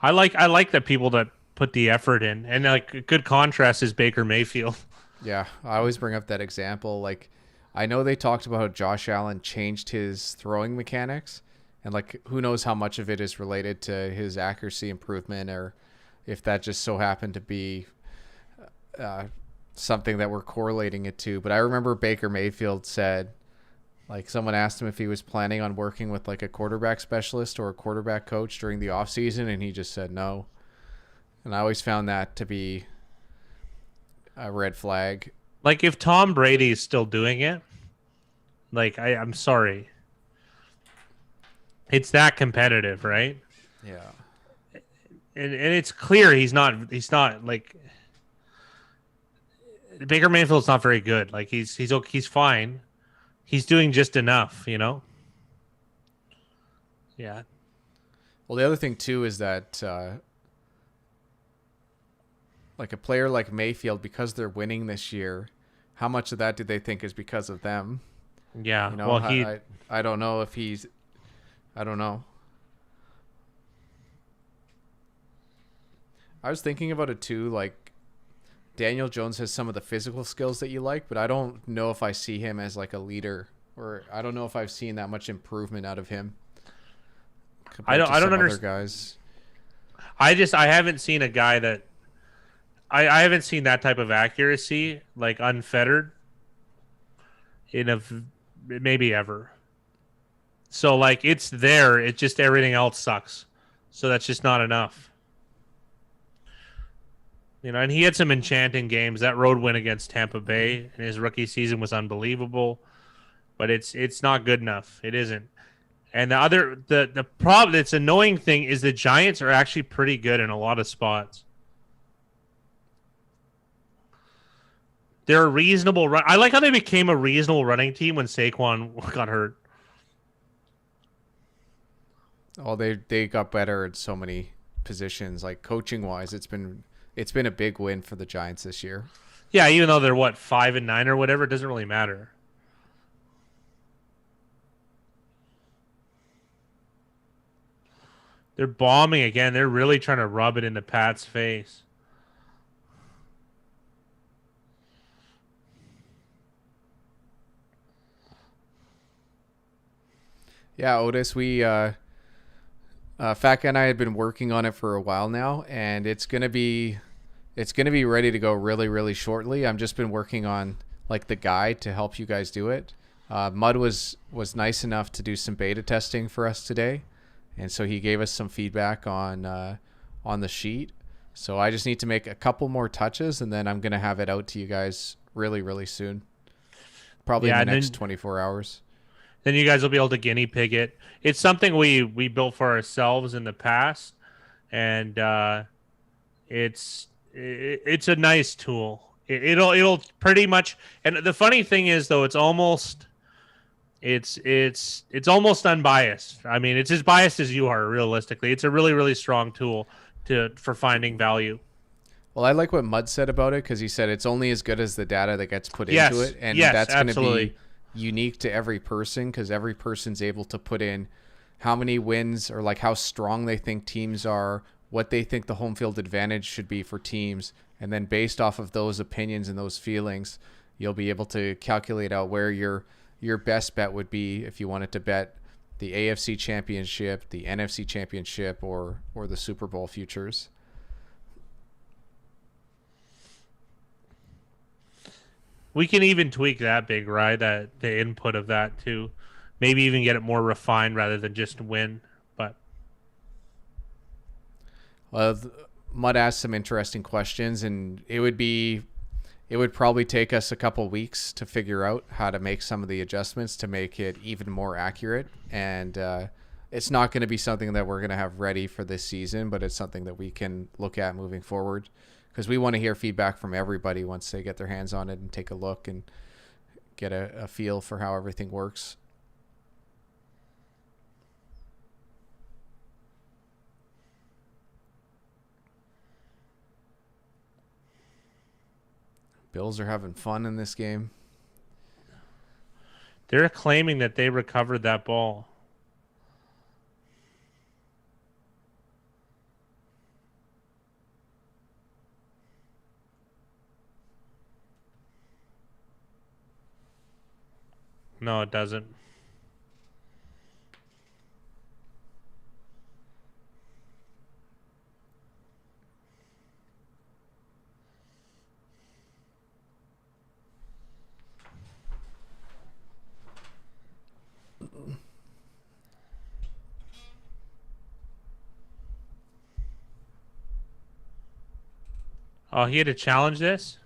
I like the people that put the effort in, and like a good contrast is Baker Mayfield. Yeah, I always bring up that example. Like, I know they talked about how Josh Allen changed his throwing mechanics, and like, who knows how much of it is related to his accuracy improvement, or if that just so happened to be something that we're correlating it to. But I remember Baker Mayfield said, like, someone asked him if he was planning on working with like a quarterback specialist or a quarterback coach during the offseason, and he just said no. And I always found that to be a red flag. Like if Tom Brady is still doing it, like I'm sorry, it's that competitive, right? Yeah. And it's clear he's not like Baker Mayfield's not very good. Like he's fine. He's doing just enough, you know. Yeah. Well, the other thing too is that like a player like Mayfield, because they're winning this year, how much of that do they think is because of them? Yeah. You know, Well, I don't know if he's, I don't know. I was thinking about it too. Like Daniel Jones has some of the physical skills that you like, but I don't know if I see him as like a leader, or I don't know if I've seen that much improvement out of him. I don't other understand. guys. I haven't seen a guy that I haven't seen that type of accuracy, like unfettered, maybe ever. So like it's there. It's just everything else sucks. So that's just not enough. You know, and he had some enchanting games. That road win against Tampa Bay in his rookie season was unbelievable, but it's not good enough. It isn't. And the problem that's annoying thing is the Giants are actually pretty good in a lot of spots. They're a reasonable run. I like how they became a reasonable running team when Saquon got hurt. Oh, they got better at so many positions. Like coaching wise, it's been a big win for the Giants this year. Yeah, even though they're 5-9 or whatever, it doesn't really matter. They're bombing again. They're really trying to rub it into Pat's face. Yeah, Otis, Fat Guy and I had been working on it for a while now, and it's gonna be ready to go really, really shortly. I've just been working on like the guide to help you guys do it, Mud was nice enough to do some beta testing for us today, and so he gave us some feedback on the sheet. So I just need to make a couple more touches, and then I'm gonna have it out to you guys really, really soon. Probably in the next 24 hours. Then you guys will be able to guinea pig it. It's something we built for ourselves in the past, and it's a nice tool. It'll pretty much. And the funny thing is, though, it's almost unbiased. I mean, it's as biased as you are. Realistically, it's a really, really strong tool for finding value. Well, I like what Mud said about it, because he said it's only as good as the data that gets put Yes, into it, and yes, that's going to absolutely. be unique to every person, because every person's able to put in how many wins, or like how strong they think teams are, what they think the home field advantage should be for teams, and then based off of those opinions and those feelings, you'll be able to calculate out where your best bet would be if you wanted to bet the AFC Championship, the NFC Championship, or the Super Bowl futures. We can even tweak that big, right? That the input of that too. Maybe even get it more refined rather than just win. But Well, Mud asked some interesting questions, and it would probably take us a couple weeks to figure out how to make some of the adjustments to make it even more accurate. And it's not going to be something that we're going to have ready for this season, but it's something that we can look at moving forward, because we want to hear feedback from everybody once they get their hands on it and take a look and get a feel for how everything works. Bills are having fun in this game. they're claiming that they recovered that ball. No, it doesn't. Oh, he had to challenge this?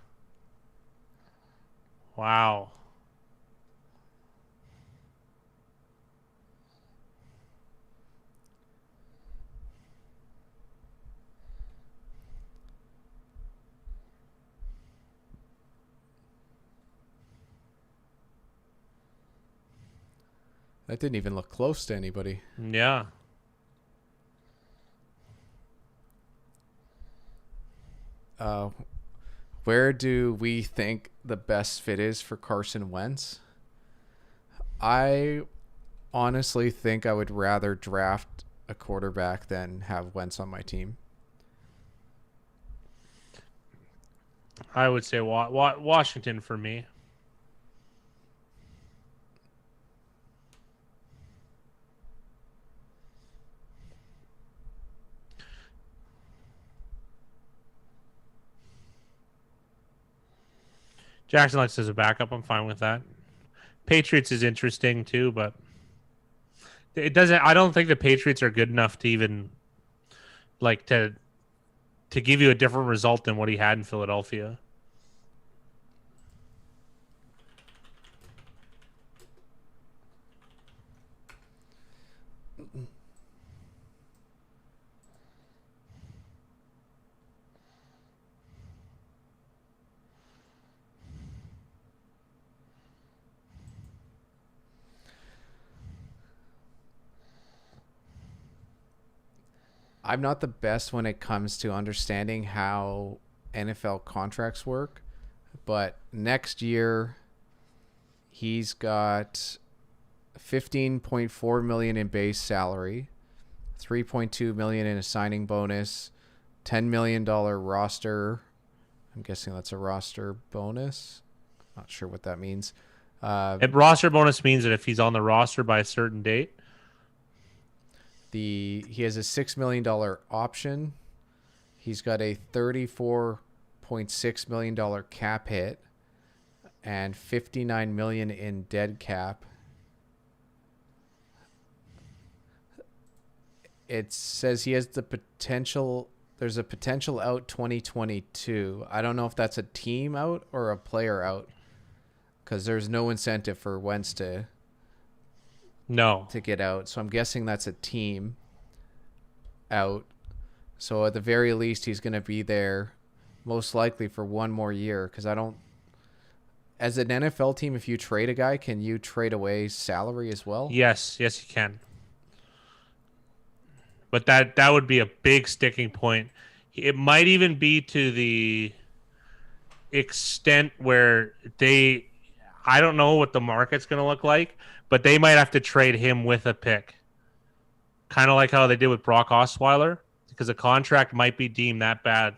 Wow. That didn't even look close to anybody. Yeah. Where do we think the best fit is for Carson Wentz? I honestly think I would rather draft a quarterback than have Wentz on my team. I would say Washington for me. Jackson likes as a backup. I'm fine with that. Patriots is interesting too, but it doesn't. I don't think the Patriots are good enough to even like to give you a different result than what he had in Philadelphia. I'm not the best when it comes to understanding how NFL contracts work, but next year he's got 15.4 million in base salary, 3.2 million in a signing bonus, $10 million roster. I'm guessing that's a roster bonus. Not sure what that means. And roster bonus means that if he's on the roster by a certain date. He has a $6 million option. He's got a $34.6 million cap hit. and 59 million in dead cap. It says he has the potential. There's a potential out 2022. I don't know if that's a team out or a player out, because there's no incentive for Wentz to get out. So I'm guessing that's a team out. So at the very least, he's going to be there most likely for one more year, because I don't. As an NFL team, if you trade a guy, can you trade away salary as well? Yes, you can. But that would be a big sticking point. It might even be to the extent where I don't know what the market's going to look like, but they might have to trade him with a pick. Kind of like how they did with Brock Osweiler, because a contract might be deemed that bad.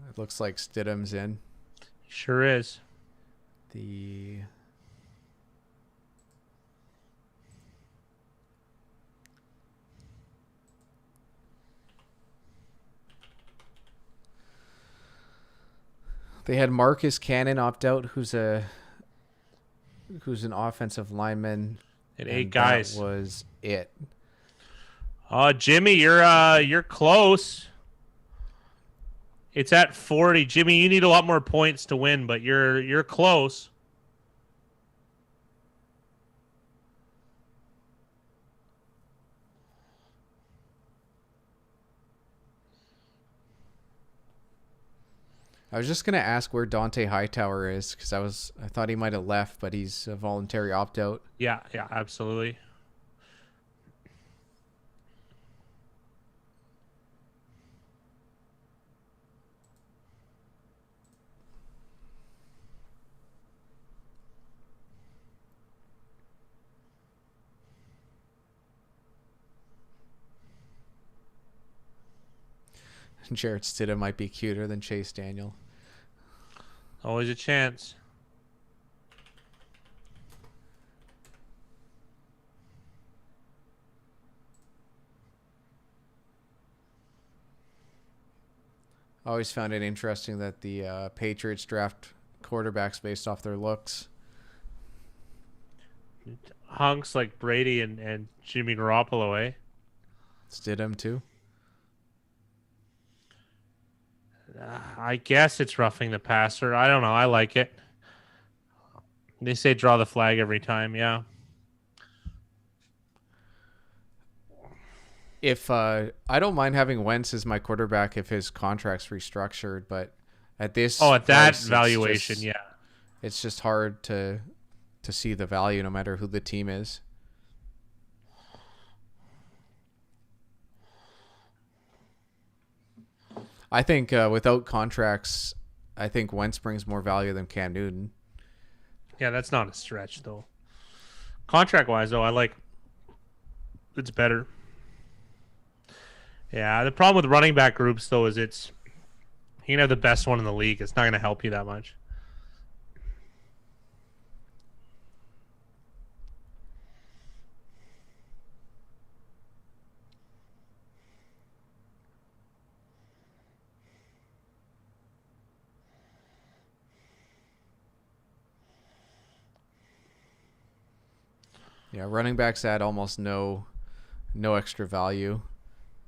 It looks like Stidham's in. Sure is. They had Marcus Cannon opt out, who's an offensive lineman. And 8 guys. That was it. Jimmy, you're close. It's at 40. Jimmy, you need a lot more points to win, but you're close. I was just gonna ask where Dante Hightower is, because I thought he might have left, but he's a voluntary opt out. Yeah, absolutely. Jarrett Stidham might be cuter than Chase Daniel. Always a chance. I always found it interesting that the Patriots draft quarterbacks based off their looks. Hunks like Brady and Jimmy Garoppolo, eh? Stidham too. I guess it's roughing the passer. I don't know. I like it. They say draw the flag every time. Yeah. If I don't mind having Wentz as my quarterback if his contract's restructured, but at this at that price, valuation, yeah, it's just hard to see the value no matter who the team is. I think without contracts, I think Wentz brings more value than Cam Newton. Yeah, that's not a stretch though. Contract-wise, though, I like it's better. Yeah, the problem with running back groups though is you can have the best one in the league. It's not going to help you that much. Yeah, running backs add almost no extra value.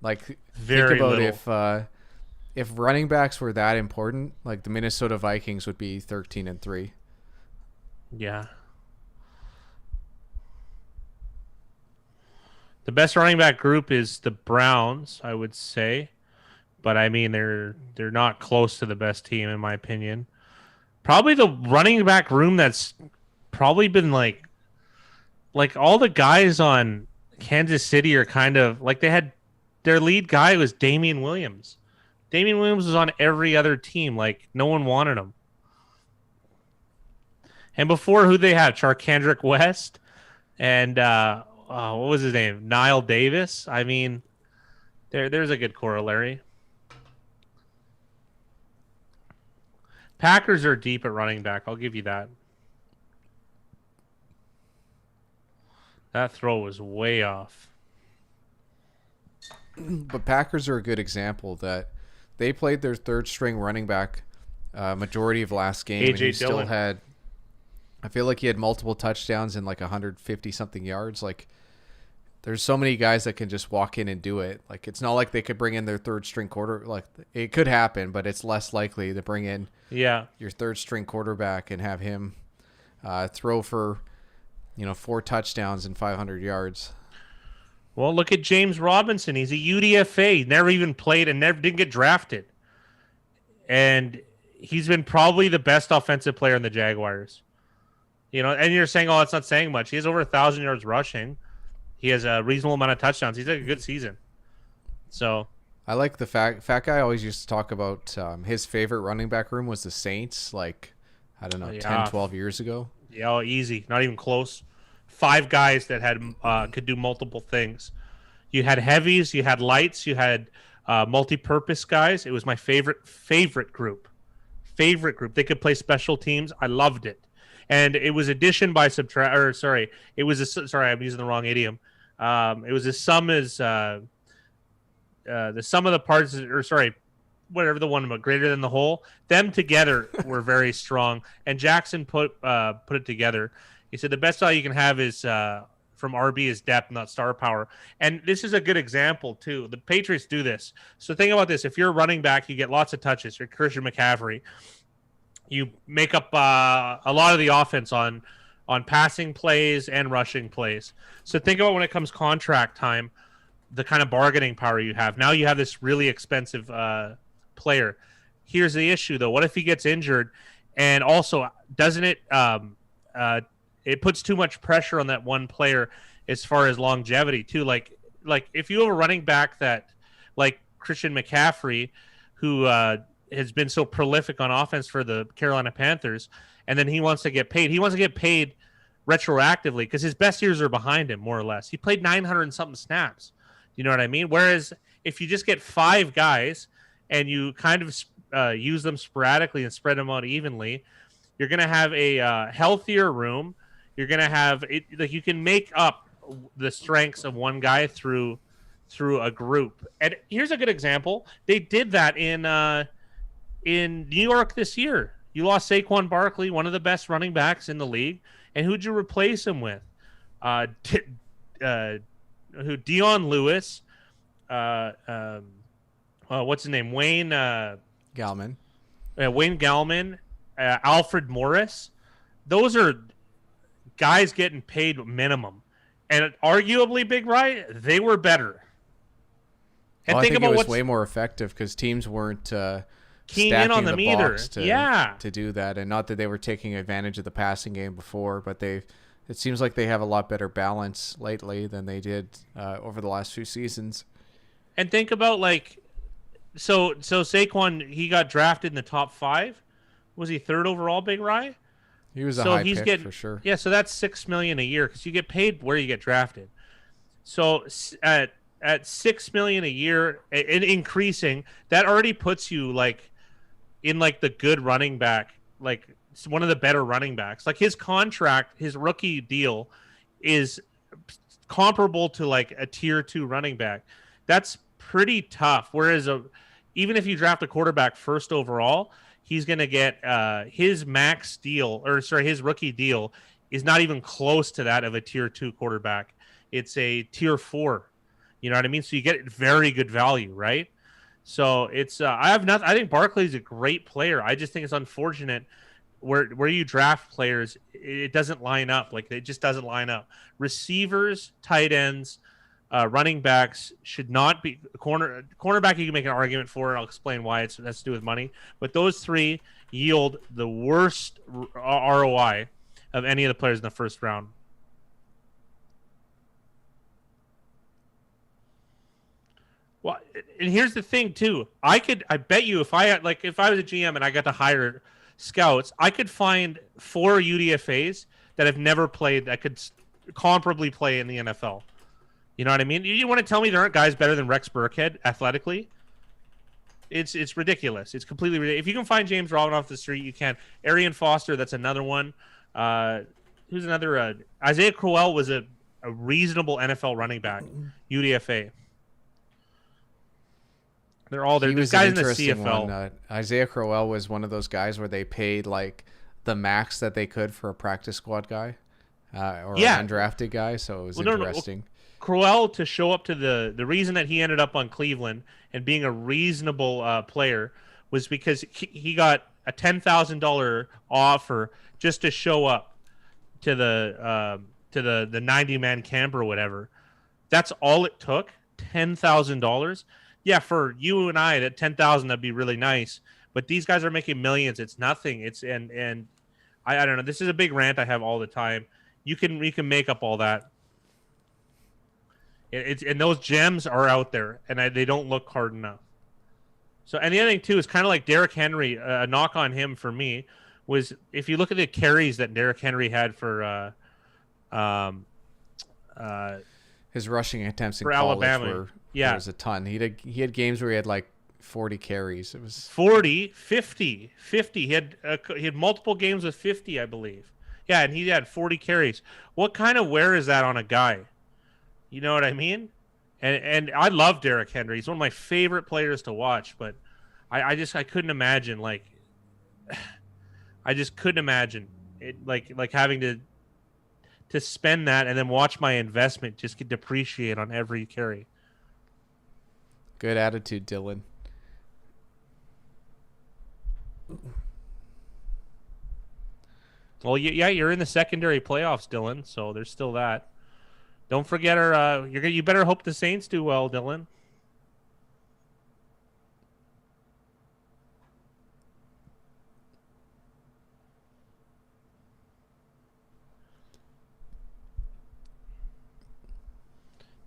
Like Very think about little. If running backs were that important, like the Minnesota Vikings would be 13-3. Yeah. The best running back group is the Browns, I would say. But I mean they're not close to the best team in my opinion. Probably the running back room that's probably been like all the guys on Kansas City are kind of like they had their lead guy was Damian Williams. Damian Williams was on every other team. Like no one wanted him. And before who they had? Charkandrick West and what was his name? Niall Davis. I mean, there's a good corollary. Packers are deep at running back. I'll give you that. That throw was way off. But Packers are a good example that they played their third string running back majority of last game, and he still had. I feel like he had multiple touchdowns and like 150 something yards. Like, there's so many guys that can just walk in and do it. Like, it's not like they could bring in their third string quarter. Like, it could happen, but it's less likely to bring in your third string quarterback and have him throw for 4 touchdowns and 500 yards. Well, look at James Robinson. He's a UDFA. Never even played and didn't get drafted. And he's been probably the best offensive player in the Jaguars. And you're saying, oh, it's not saying much. He has over 1,000 yards rushing. He has a reasonable amount of touchdowns. He's had a good season. So I like the Fat Guy always used to talk about his favorite running back room was the Saints, like, I don't know, 10, 12 years ago. Yeah, easy. Not even close. 5 guys that had could do multiple things. You had heavies, you had lights, you had multi-purpose guys. It was my favorite group. They could play special teams. I loved it. And it was addition by subtract. Or sorry, it was sorry, I'm using the wrong idiom. It was the sum of the parts, or sorry, whatever the one, but greater than the whole. Them together were very strong. And Jackson put it together. He said the best style you can have is from RB is depth, not star power. And this is a good example too. The Patriots do this. So think about this: if you're a running back, you get lots of touches. You're Christian McCaffrey. You make up a lot of the offense on passing plays and rushing plays. So think about when it comes contract time, the kind of bargaining power you have. Now you have this really expensive player. Here's the issue, though. What if he gets injured? And also, doesn't it it puts too much pressure on that one player as far as longevity, too. Like if you have a running back that, like Christian McCaffrey, who has been so prolific on offense for the Carolina Panthers, and then he wants to get paid. He wants to get paid retroactively because his best years are behind him, more or less. He played 900 and something snaps. You know what I mean? Whereas if you just get 5 guys and you kind of use them sporadically and spread them out evenly, you're going to have a healthier room. You're going to have it, like, you can make up the strengths of one guy through a group. And here's a good example. They did that in New York this year. You lost Saquon Barkley, one of the best running backs in the league, and who'd you replace him with? Dion Lewis, what's his name? Wayne Gallman. Wayne Gallman, Alfred Morris. Those are guys getting paid minimum, and arguably, Big Rye, they were better. And I think it was way more effective because teams weren't keying in on them either. To do that, and not that they were taking advantage of the passing game before, but it seems like they have a lot better balance lately than they did over the last few seasons. And think about, like, so Saquon, he got drafted in the top 5. Was he 3rd overall, Big Rye? He was a high pick for sure. Yeah, so that's $6 million a year because you get paid where you get drafted. So at $6 million a year and increasing, that already puts you in the good running back, like one of the better running backs. Like his contract, his rookie deal is comparable to like a tier 2 running back. That's pretty tough. Whereas even if you draft a quarterback 1st overall, he's going to get his his rookie deal is not even close to that of a tier 2 quarterback. It's a tier 4. You know what I mean? So you get very good value, right? So it's I think Barkley's a great player. I just think it's unfortunate where you draft players, it doesn't line up. Like, it just doesn't line up. Receivers, tight ends, running backs should not be cornerback. You can make an argument for it. I'll explain why has to do with money. But those 3 yield the worst ROI of any of the players in the first round. Well, and here's the thing too. I bet you if I was a GM and I got to hire scouts, I could find 4 UDFAs that have never played that could comparably play in the NFL. You know what I mean? You want to tell me there aren't guys better than Rex Burkhead athletically? It's ridiculous. It's completely ridiculous. If you can find James Robinson off the street, you can. Arian Foster, that's another one. Who's another? Isaiah Crowell was a reasonable NFL running back, UDFA. They're all there. He There's was an guys in the interesting CFL. one. Isaiah Crowell was one of those guys where they paid like the max that they could for a practice squad guy, or Yeah. an undrafted guy. So it was interesting. Crowell, to show up to the reason that he ended up on Cleveland and being a reasonable player was because he got a $10,000 offer just to show up to the 90-man camp or whatever. That's all it took. $10,000. Yeah, for you and I, that 10,000 that'd be really nice. But these guys are making millions. It's nothing. It's and I don't know. This is a big rant I have all the time. You can make up all that. And those gems are out there, and they don't look hard enough. So, and the other thing too is kind of like Derrick Henry. A knock on him for me was if you look at the carries that Derrick Henry had for His rushing attempts in for college Alabama. there was a ton. He had games where he had like 40 carries. It was 40, 50. He had multiple games with 50, I believe. Yeah, and he had 40 carries. What kind of wear is that on a guy? You know what I mean? And I love Derrick Henry. He's one of my favorite players to watch, but I couldn't imagine I just couldn't imagine it like having to spend that and then watch my investment just get depreciate on every carry. good attitude, Dylan. Well, yeah, you're in the secondary playoffs, Dylan. So there's still that. Don't forget our. You better hope the Saints do well, Dylan.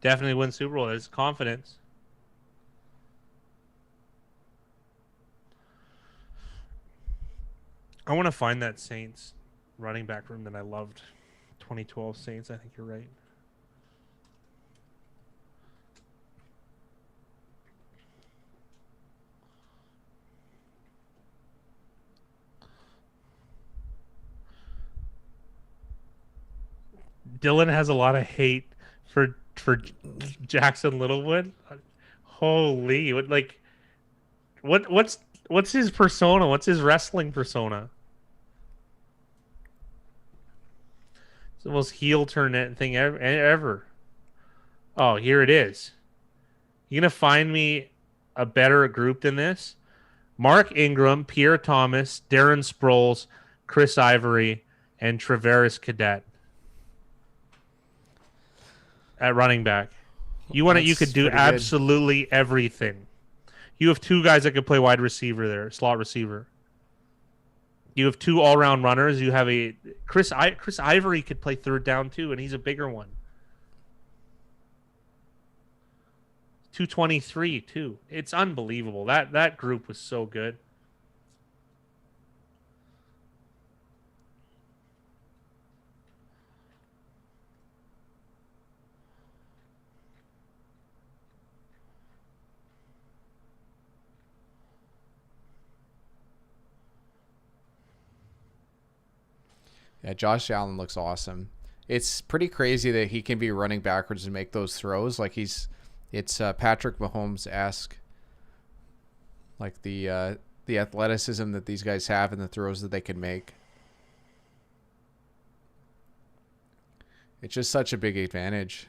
Definitely win Super Bowl. There's confidence. I want to find that Saints running back room that I loved. 2012 Saints. I think you're right. Dylan has a lot of hate for Jackson Littlewood. Holy, what's his persona? What's his wrestling persona? It's the most heel turn thing ever. Oh, here it is. You gonna find me a better group than this? Mark Ingram, Pierre Thomas, Darren Sproles, Chris Ivory, and Travaris Cadet at running back. You could do absolutely everything. You have two guys that could play wide receiver there, slot receiver. You have two all-round runners. You have a Chris Ivory could play third down too, and he's a bigger one. 223 too. It's unbelievable. That group was so good. Yeah, Josh Allen looks awesome. It's pretty crazy that he can be running backwards and make those throws. Like it's Patrick Mahomes-esque. Like the athleticism that these guys have and the throws that they can make. It's just such a big advantage.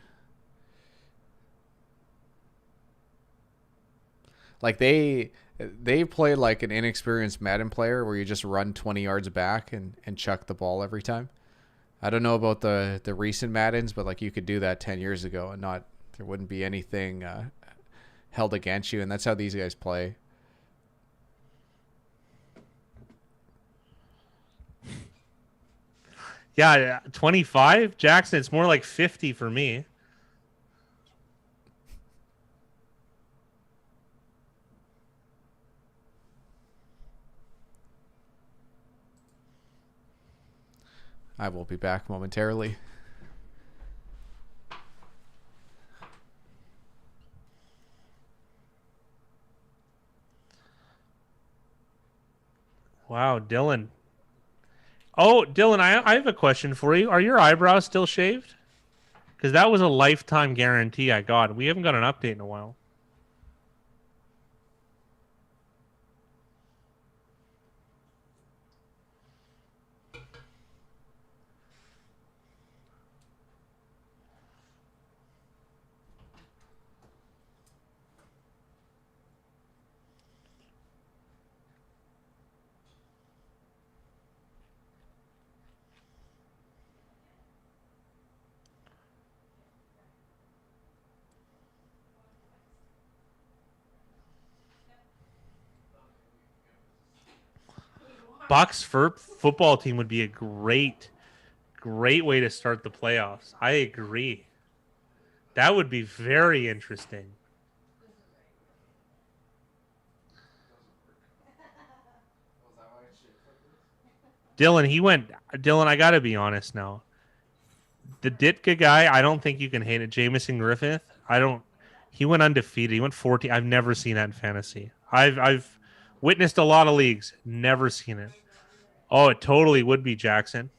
Like they play like an inexperienced Madden player where you just run 20 yards back and chuck the ball every time. I don't know about the recent Maddens, but like you could do that 10 years ago and there wouldn't be anything held against you, and that's how these guys play. Yeah, 25 Jackson. It's more like 50 for me. I will be back momentarily. Wow, Dylan. Oh, Dylan, I have a question for you. Are your eyebrows still shaved? Because that was a lifetime guarantee I got. We haven't got an update in a while. Bucks football team would be a great way to start the playoffs. I agree. That would be very interesting. Dylan, I gotta be honest now. The Ditka guy, I don't think you can hate it. Jamison Griffith, he went undefeated. He went 14. I've never seen that in fantasy. I've witnessed a lot of leagues, never seen it. Oh, it totally would be Jackson.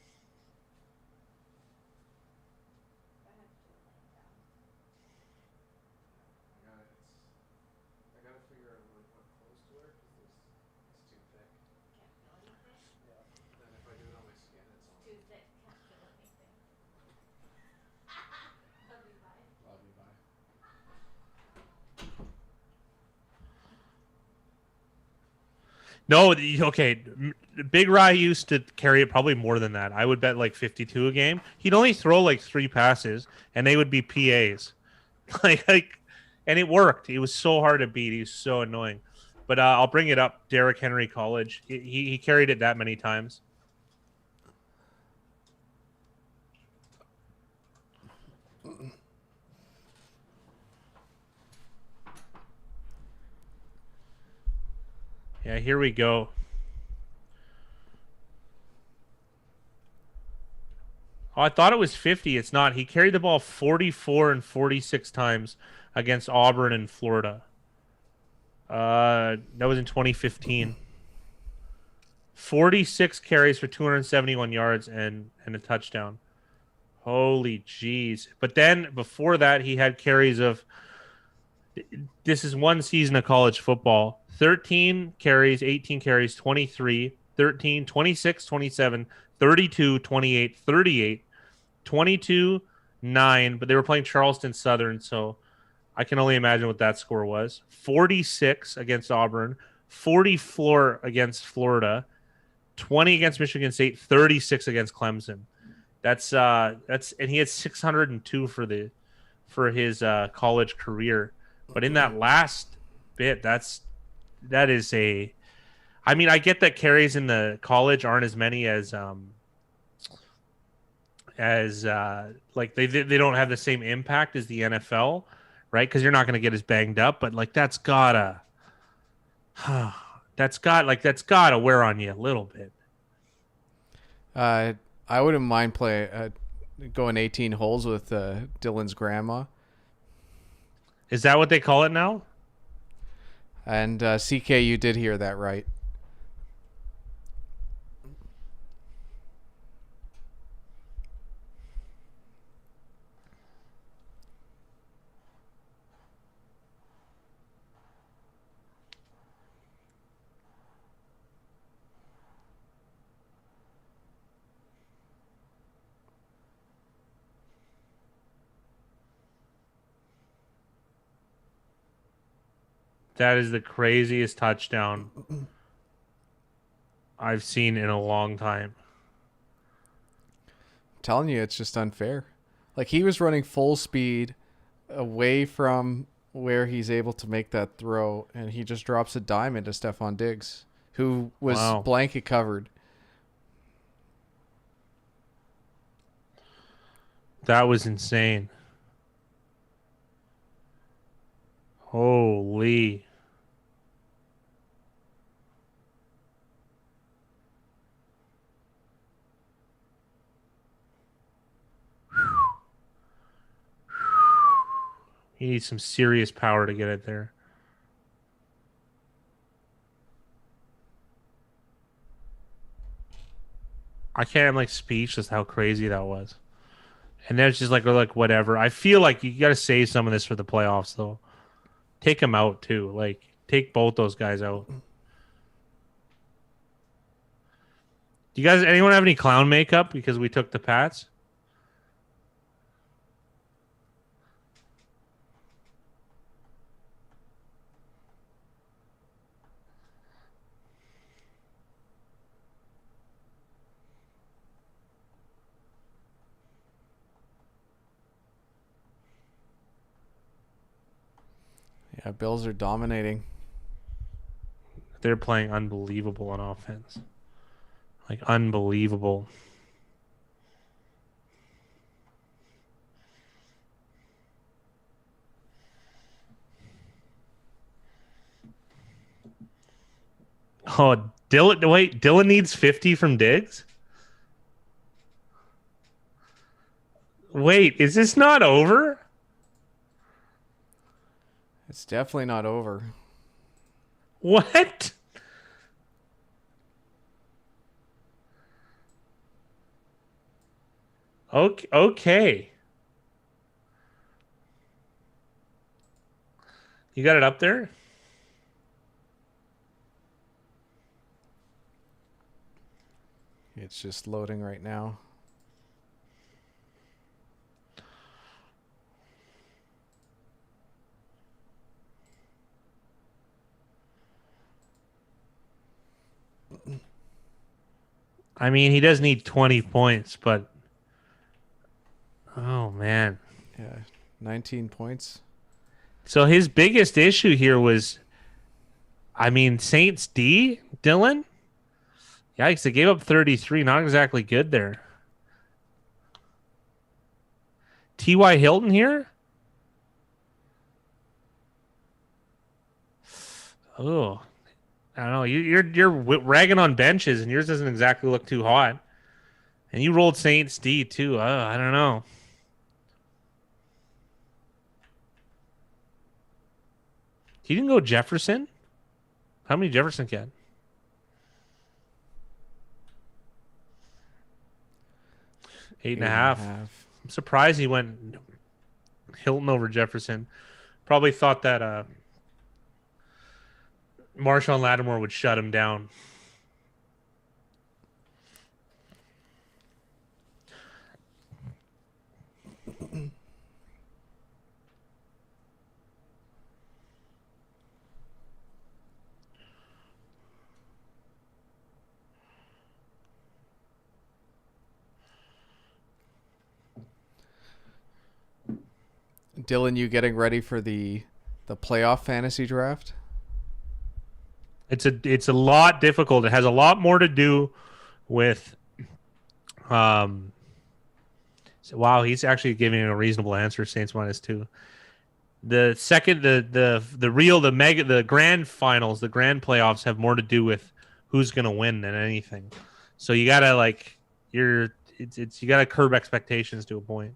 No, okay. Big Rye used to carry it probably more than that. I would bet like 52 a game. He'd only throw like 3 passes, and they would be PAs. And it worked. It was so hard to beat. He was so annoying. But I'll bring it up. Derrick Henry College. He carried it that many times. Yeah, here we go. Oh, I thought it was 50. It's not. He carried the ball 44 and 46 times against Auburn and Florida. That was in 2015. 46 carries for 271 yards and a touchdown. Holy jeez. But then before that, he had carries of... This is one season of college football. 13 carries, 18 carries, 23, 13, 26, 27, 32, 28, 38, 22, 9. But they were playing Charleston Southern, so I can only imagine what that score was. 46 against Auburn, 44 against Florida, 20 against Michigan State, 36 against Clemson. That's and he had 602 for his college career. But in that last bit, that is a... I mean, I get that carries in the college aren't as many as like they don't have the same impact as the NFL, right? Because you're not going to get as banged up. But like that's gotta wear on you a little bit. I wouldn't mind going 18 holes with Dylan's grandma. Is that what they call it now? And CK, you did hear that right. That is the craziest touchdown I've seen in a long time. I'm telling you, it's just unfair. Like he was running full speed away from where he's able to make that throw, and he just drops a dime into Stephon Diggs, who was blanket covered. That was insane. Holy. He needs some serious power to get it there. I can't. I'm like speechless how crazy that was. And then it's just like, or like whatever. I feel like you got to save some of this for the playoffs, though. Take them out too. Like take both those guys out. Do you guys? Anyone have any clown makeup because we took the Pats? Yeah, Bills are dominating. They're playing unbelievable on offense. Like unbelievable. Oh, Dylan! Wait, Dylan needs 50 from Diggs. Wait, is this not over? It's definitely not over. What? Okay. Okay. You got it up there? It's just loading right now. I mean, he does need 20 points, but oh man. Yeah, 19 points. So his biggest issue here was, I mean, Saints D, Dylan? Yikes, they gave up 33. Not exactly good there. T.Y. Hilton here? Oh, I don't know. You're ragging on benches, and yours doesn't exactly look too hot. And you rolled Saints D too. I don't know. He didn't go Jefferson. How many Jefferson get? 8.5. I'm surprised he went Hilton over Jefferson. Probably thought that Marshawn Lattimore would shut him down. Dylan, you getting ready for the playoff fantasy draft? It's a lot difficult. It has a lot more to do with wow, he's actually giving a reasonable answer. Saints -2. The second, the real, the mega, the grand finals, the grand playoffs have more to do with who's gonna win than anything. So you gotta like it's you gotta curb expectations to a point.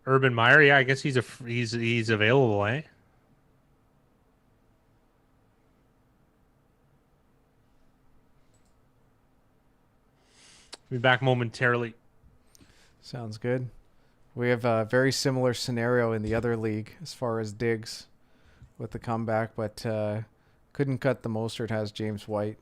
Urban Meyer, yeah, I guess he's available, eh? Be back momentarily. Sounds good. We have a very similar scenario in the other league as far as Diggs with the comeback, but couldn't cut the Mostert has James White.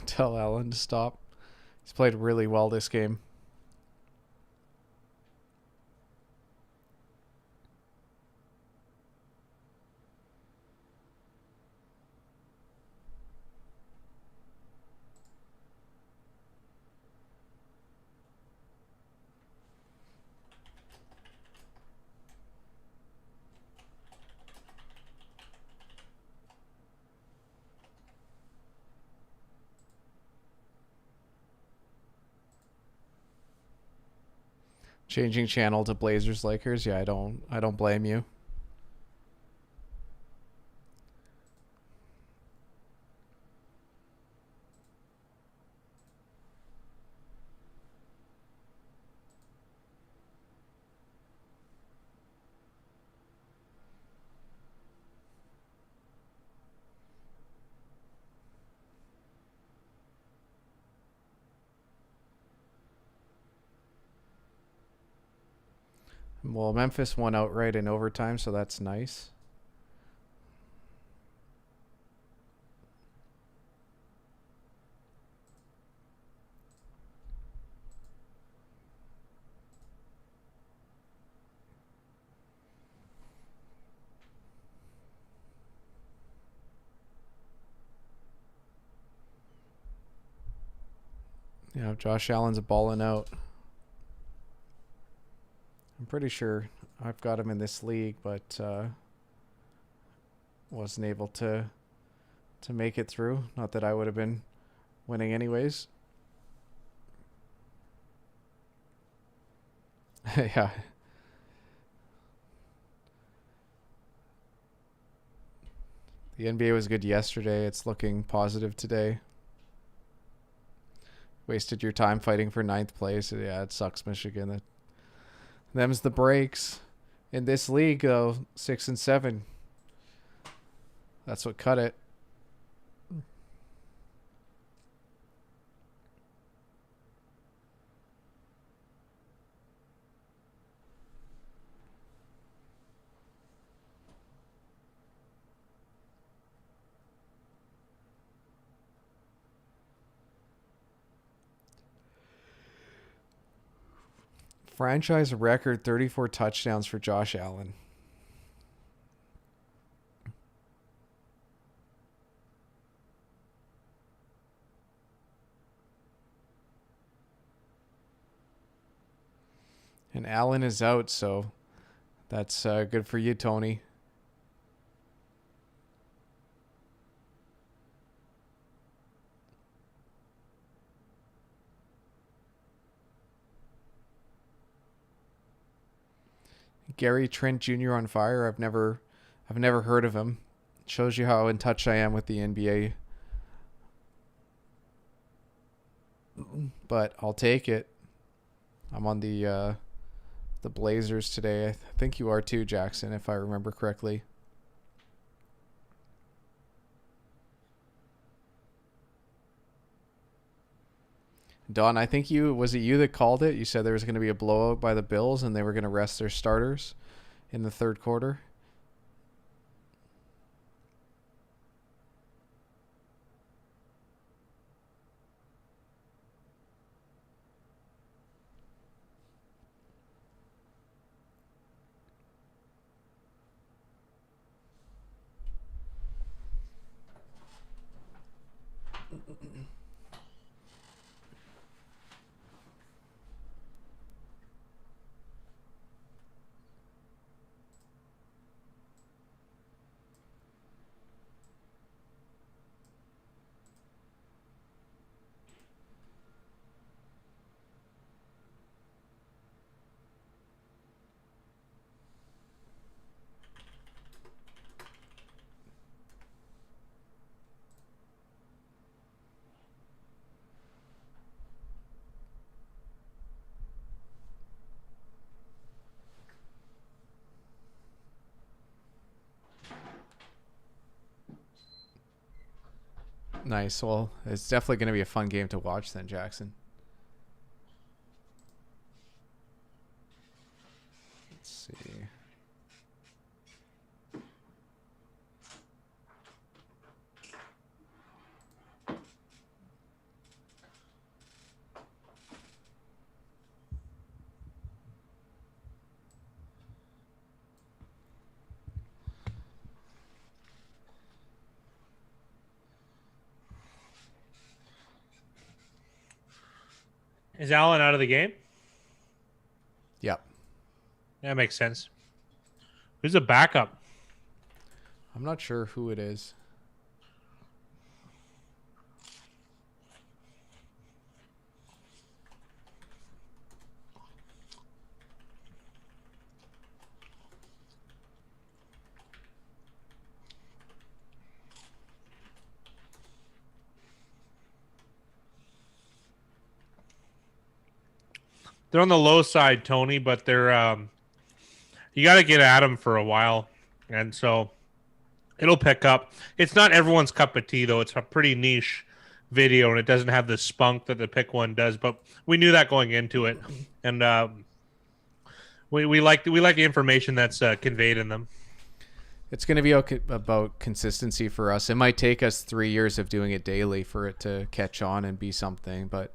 Tell Allen to stop. He's played really well this game. Changing channel to Blazers Lakers. Yeah, I don't blame you. Well, Memphis won outright in overtime, so that's nice. Yeah, Josh Allen's balling out. I'm pretty sure I've got him in this league, but wasn't able to make it through. Not that I would have been winning anyways. Yeah. The NBA was good yesterday. It's looking positive today. Wasted your time fighting for 9th place. Yeah, it sucks, Michigan. Them's the breaks. In this league, though, 6 and 7. That's what cut it. Franchise record 34 touchdowns for Josh Allen. And Allen is out, so that's good for you, Tony. Gary Trent Jr. on fire. I've never heard of him. Shows you how in touch I am with the NBA. But I'll take it. I'm on the Blazers today. I think you are too, Jackson, if I remember correctly. Don, I think was it you that called it? You said there was going to be a blowout by the Bills and they were going to rest their starters in the third quarter. Nice. Well, it's definitely going to be a fun game to watch then, Jackson. Let's see. Is Allen out of the game? Yep. That makes sense. Who's the backup? I'm not sure who it is. They're on the low side, Tony, but they're you got to get at them for a while, and so it'll pick up. It's not everyone's cup of tea, though. It's a pretty niche video, and it doesn't have the spunk that the pick one does. But we knew that going into it, and we like the information that's conveyed in them. It's going to be about consistency for us. It might take us 3 years of doing it daily for it to catch on and be something, but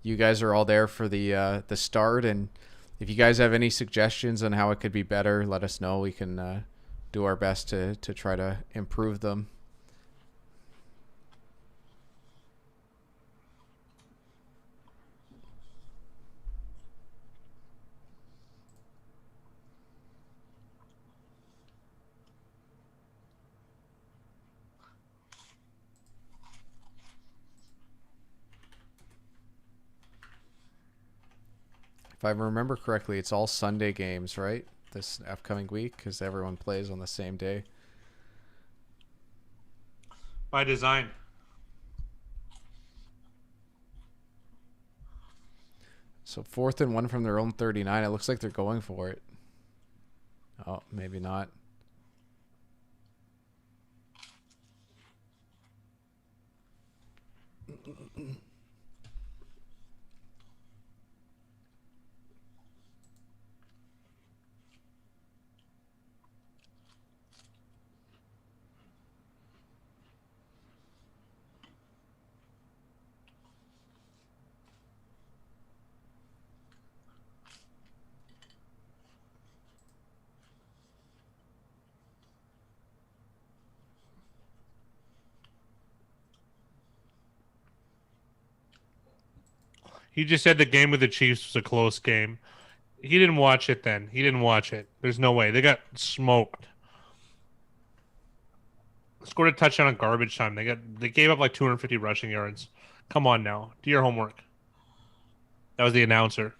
you guys are all there for the start, and if you guys have any suggestions on how it could be better, let us know. We can do our best to try to improve them. If I remember correctly, it's all Sunday games, right? This upcoming week, because everyone plays on the same day. By design. So 4th and 1 from their own 39. It looks like they're going for it. Oh, maybe not. He just said the game with the Chiefs was a close game. He didn't watch it then. He didn't watch it. There's no way. They got smoked. Scored a touchdown on garbage time. They gave up like 250 rushing yards. Come on now. Do your homework. That was the announcer.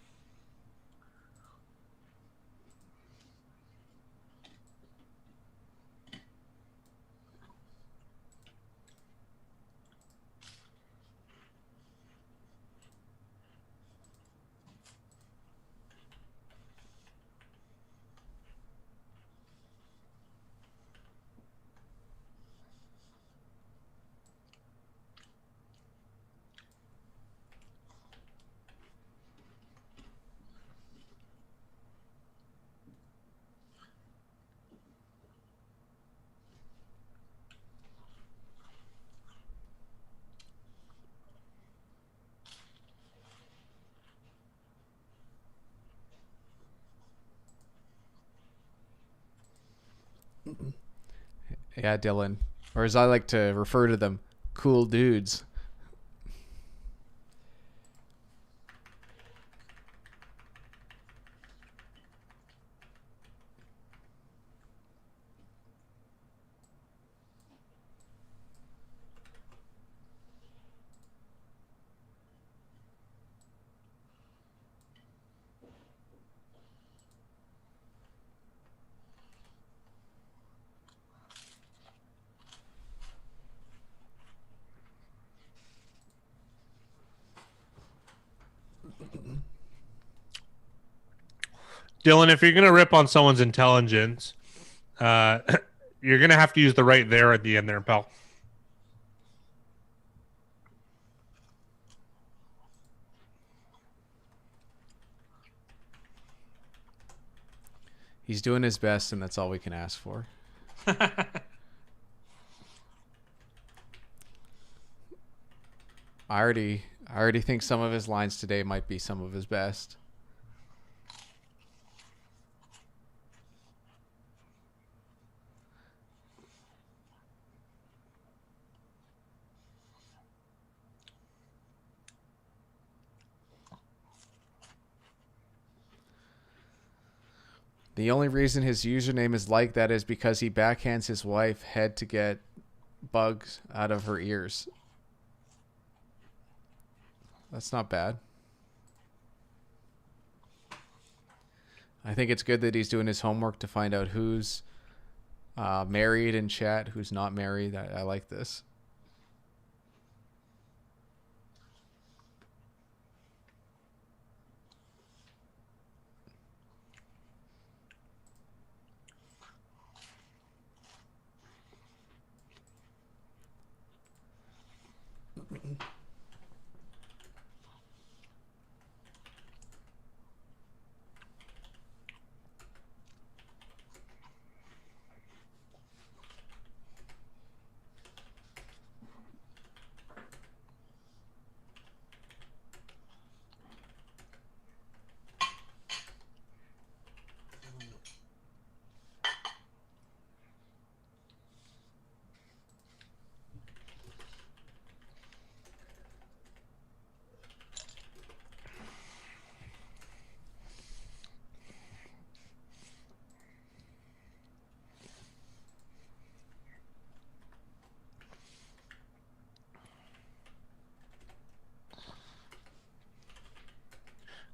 Yeah, Dylan. Or as I like to refer to them, cool dudes. Dylan, if you're gonna rip on someone's intelligence, you're gonna have to use the right there at the end there, pal. He's doing his best, and that's all we can ask for. I already think some of his lines today might be some of his best. The only reason his username is like that is because he backhands his wife head to get bugs out of her ears. That's not bad. I think it's good that he's doing his homework to find out who's married in chat, who's not married. I like this.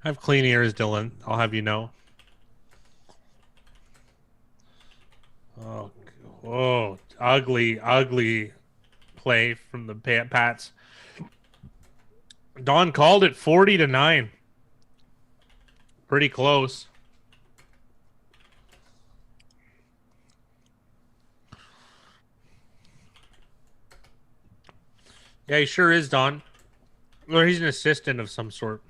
I have clean ears, Dylan. I'll have you know. Oh, ugly, ugly play from the Pats. Don called it 40-9. Pretty close. Yeah, he sure is, Don. Or he's an assistant of some sort.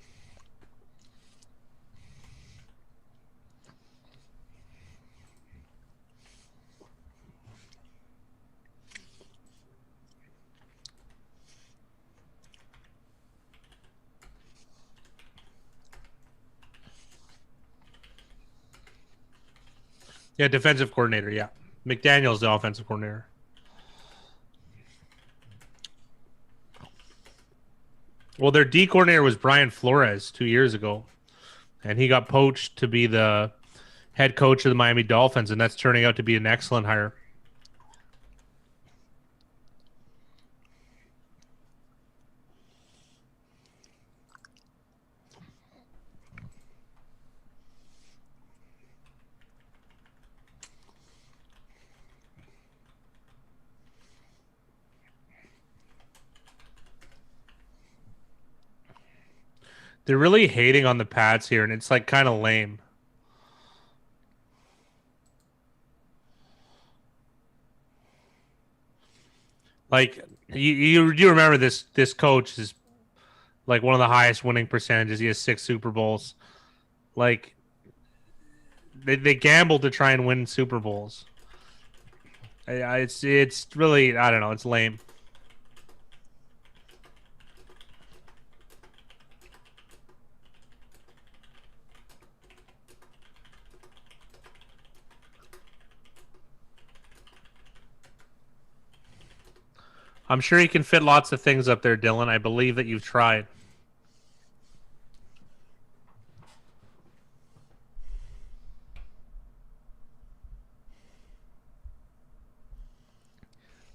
Yeah, defensive coordinator, yeah. McDaniel's the offensive coordinator. Well, their D coordinator was Brian Flores 2 years ago, and he got poached to be the head coach of the Miami Dolphins, and that's turning out to be an excellent hire. They're really hating on the Pats here, and it's like kind of lame. Like you remember this coach is like one of the highest winning percentages. He has 6 Super Bowls. Like they gamble to try and win Super Bowls. It's really, I don't know, it's lame. I'm sure you can fit lots of things up there, Dylan. I believe that you've tried.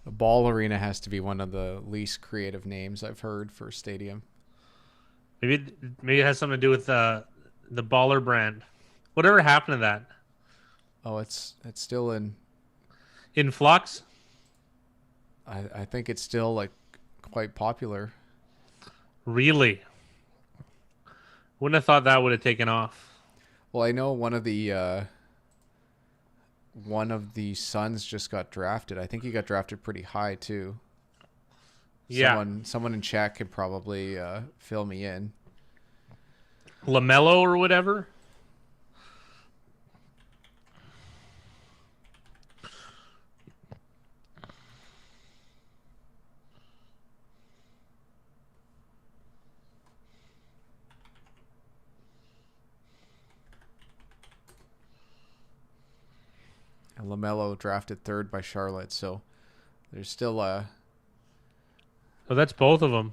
A ball arena has to be one of the least creative names I've heard for a stadium. Maybe it has something to do with the Baller brand. Whatever happened to that? Oh, it's still in flux. I think it's still like quite popular. Really? Wouldn't have thought that would have taken off. Well, I know one of the sons just got drafted. I think he got drafted pretty high too. Yeah. Someone in chat can probably fill me in. LaMelo or whatever. And LaMelo drafted 3rd by Charlotte, so there's still a... Oh, that's both of them.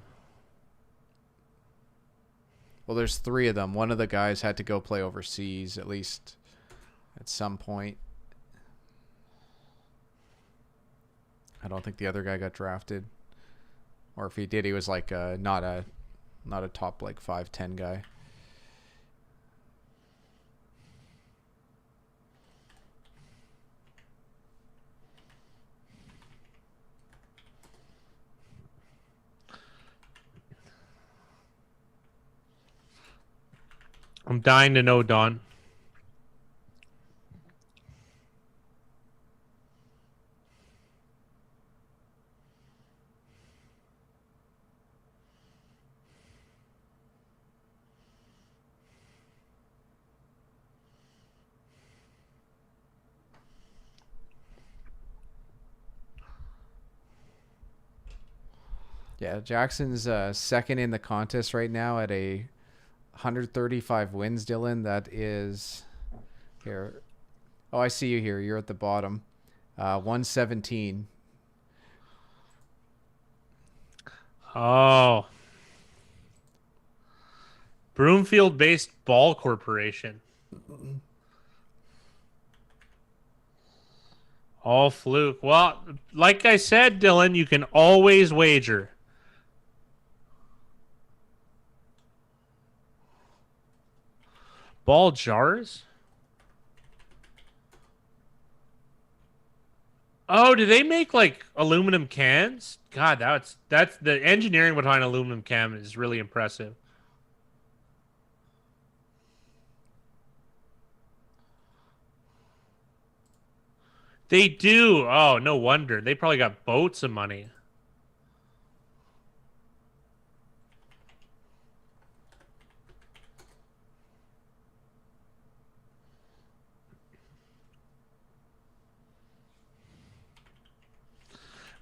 Well, there's 3 of them. One of the guys had to go play overseas, at least at some point. I don't think the other guy got drafted, or if he did, he was like not a top like 5'10" guy. I'm dying to know, Don. Yeah, Jackson's second in the contest right now at a 135 wins, Dylan. That is here. Oh, I see you here. You're at the bottom. 117. Oh. Broomfield-based Ball Corporation. All fluke. Well, like I said, Dylan, you can always wager. Ball jars? Oh, do they make like aluminum cans? God, that's the engineering behind aluminum can is really impressive. They do. Oh, no wonder. They probably got boats of money.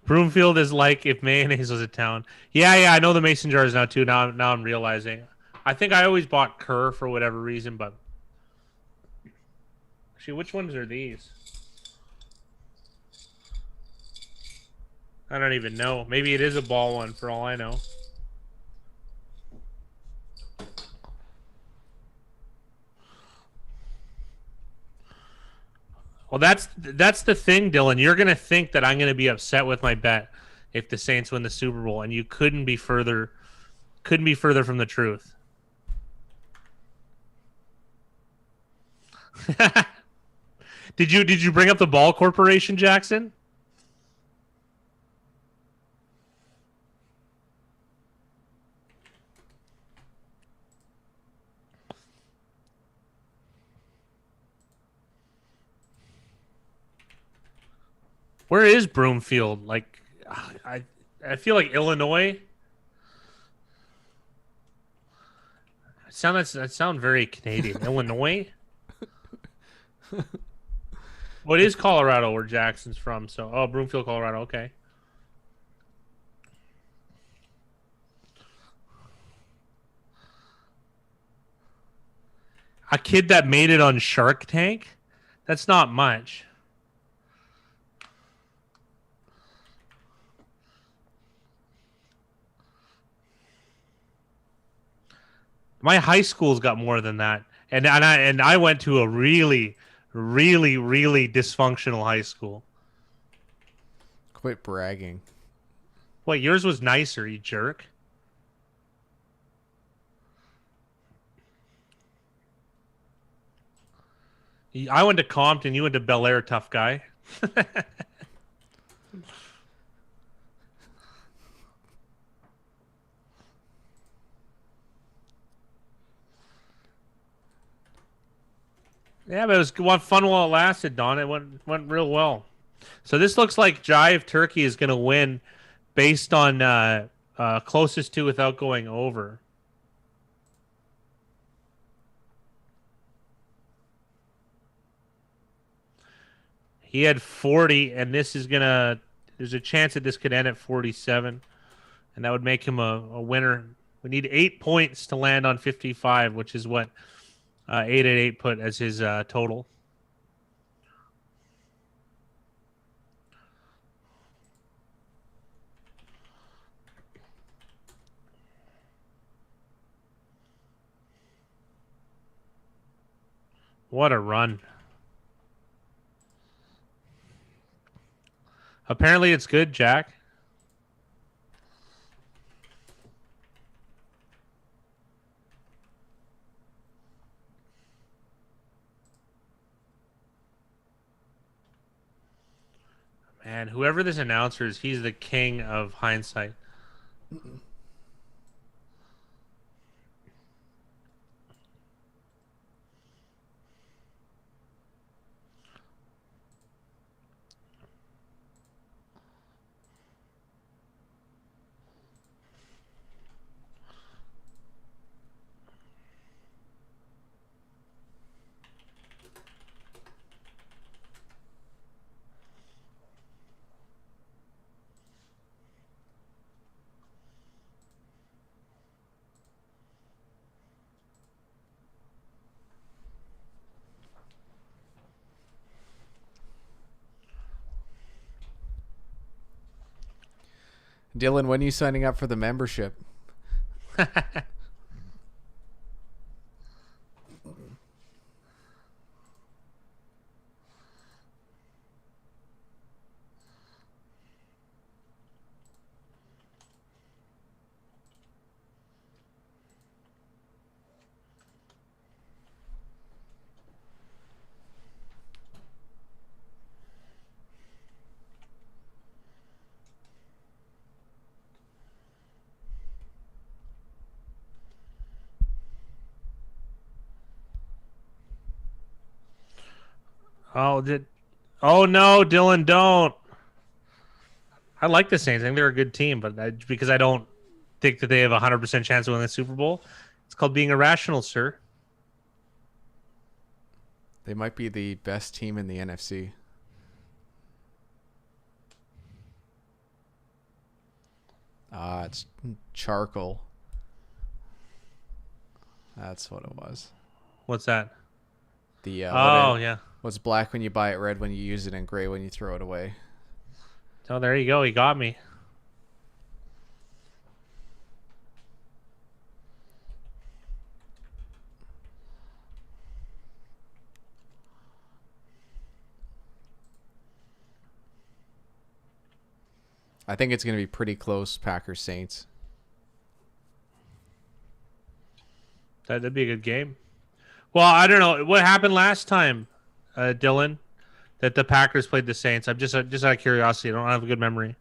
Broomfield is like if mayonnaise was a town. Yeah, I know the mason jars now too. Now I'm realizing. I think I always bought Kerr for whatever reason, but actually, which ones are these? I don't even know. Maybe it is a ball one for all I know. Well, that's the thing, Dylan. You're gonna think that I'm gonna be upset with my bet if the Saints win the Super Bowl, and you couldn't be further from the truth. Did you bring up the Ball Corporation, Jackson? Where is Broomfield? Like, I feel like Illinois. That sound very Canadian. Illinois. What is Colorado where Jackson's from? So, oh, Broomfield, Colorado. Okay. A kid that made it on Shark Tank? That's not much. My high school's got more than that, and I went to a really dysfunctional high school. Quit bragging. What, yours was nicer, you jerk? I went to Compton. You went to Bel Air, tough guy. Yeah, but it was fun while it lasted, Don. It went real well. So this looks like Jive Turkey is going to win based on closest to without going over. He had 40, and this is going to... There's a chance that this could end at 47, and that would make him a winner. We need 8 points to land on 55, which is what 888 put as his total. What a run. Apparently it's good, Jack. Man, whoever this announcer is, he's the king of hindsight. Dylan, when are you signing up for the membership? Oh, oh no, Dylan, don't. I like the Saints. I think they're a good team, but because I don't think that they have a 100% chance of winning the Super Bowl, it's called being irrational, sir. They might be the best team in the NFC. It's charcoal. That's what it was. What's that? The yeah. What's black when you buy it, red when you use it, and gray when you throw it away. Oh, there you go. He got me. I think it's going to be pretty close, Packers Saints. That'd be a good game. Well, I don't know what happened last time, Dylan, that the Packers played the Saints. I'm just out of curiosity. I don't have a good memory.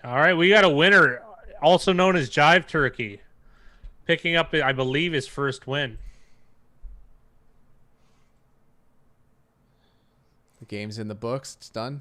All right, we got a winner, also known as Jive Turkey, picking up, I believe, his first win. The game's in the books. It's done.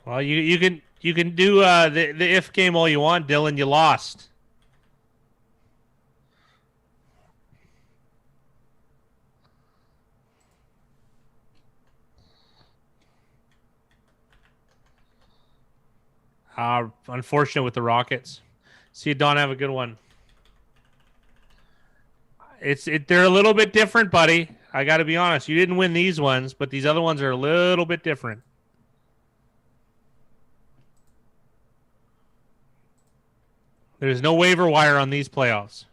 Well, you can do the if game all you want, Dylan. You lost. Unfortunate with the Rockets. See you, Don. Have a good one. They're a little bit different, buddy. I got to be honest. You didn't win these ones, but these other ones are a little bit different. There's no waiver wire on these playoffs.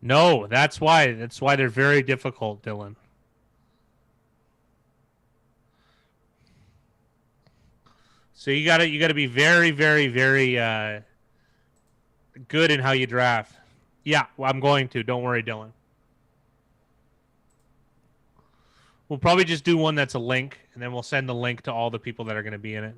No, that's why. That's why they're very difficult, Dylan. So you gotta be very, very, very good in how you draft. Yeah, well, I'm going to. Don't worry, Dylan. We'll probably just do one that's a link, and then we'll send the link to all the people that are going to be in it.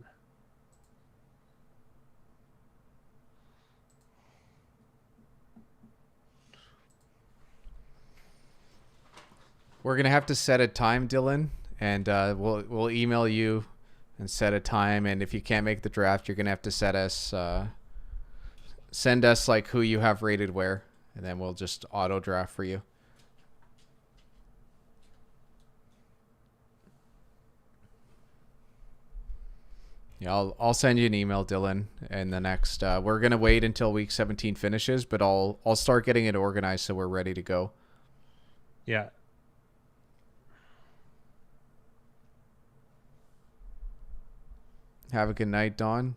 We're gonna have to set a time, Dylan, and we'll email you and set a time. And if you can't make the draft, you're gonna have to send us like who you have rated where, and then we'll just auto draft for you. Yeah, I'll send you an email, Dylan. And the next, we're gonna wait until week 17 finishes, but I'll start getting it organized so we're ready to go. Yeah. Have a good night, Don.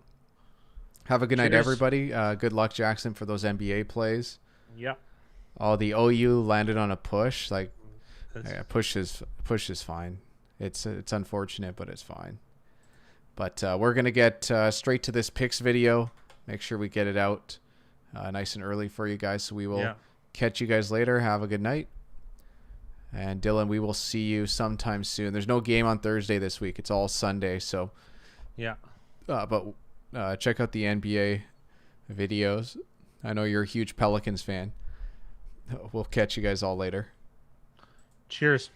Have a good night, Cheers. everybody. Good luck, Jackson, for those NBA plays. Yeah. Oh, the OU landed on a push. Like, That's- yeah, push is fine. It's unfortunate, but it's fine. But we're gonna get straight to this picks video. Make sure we get it out nice and early for you guys. So we will catch you guys later. Have a good night. And Dylan, we will see you sometime soon. There's no game on Thursday this week. It's all Sunday. So Yeah. but check out the NBA videos. I know you're a huge Pelicans fan. We'll catch you guys all later. Cheers.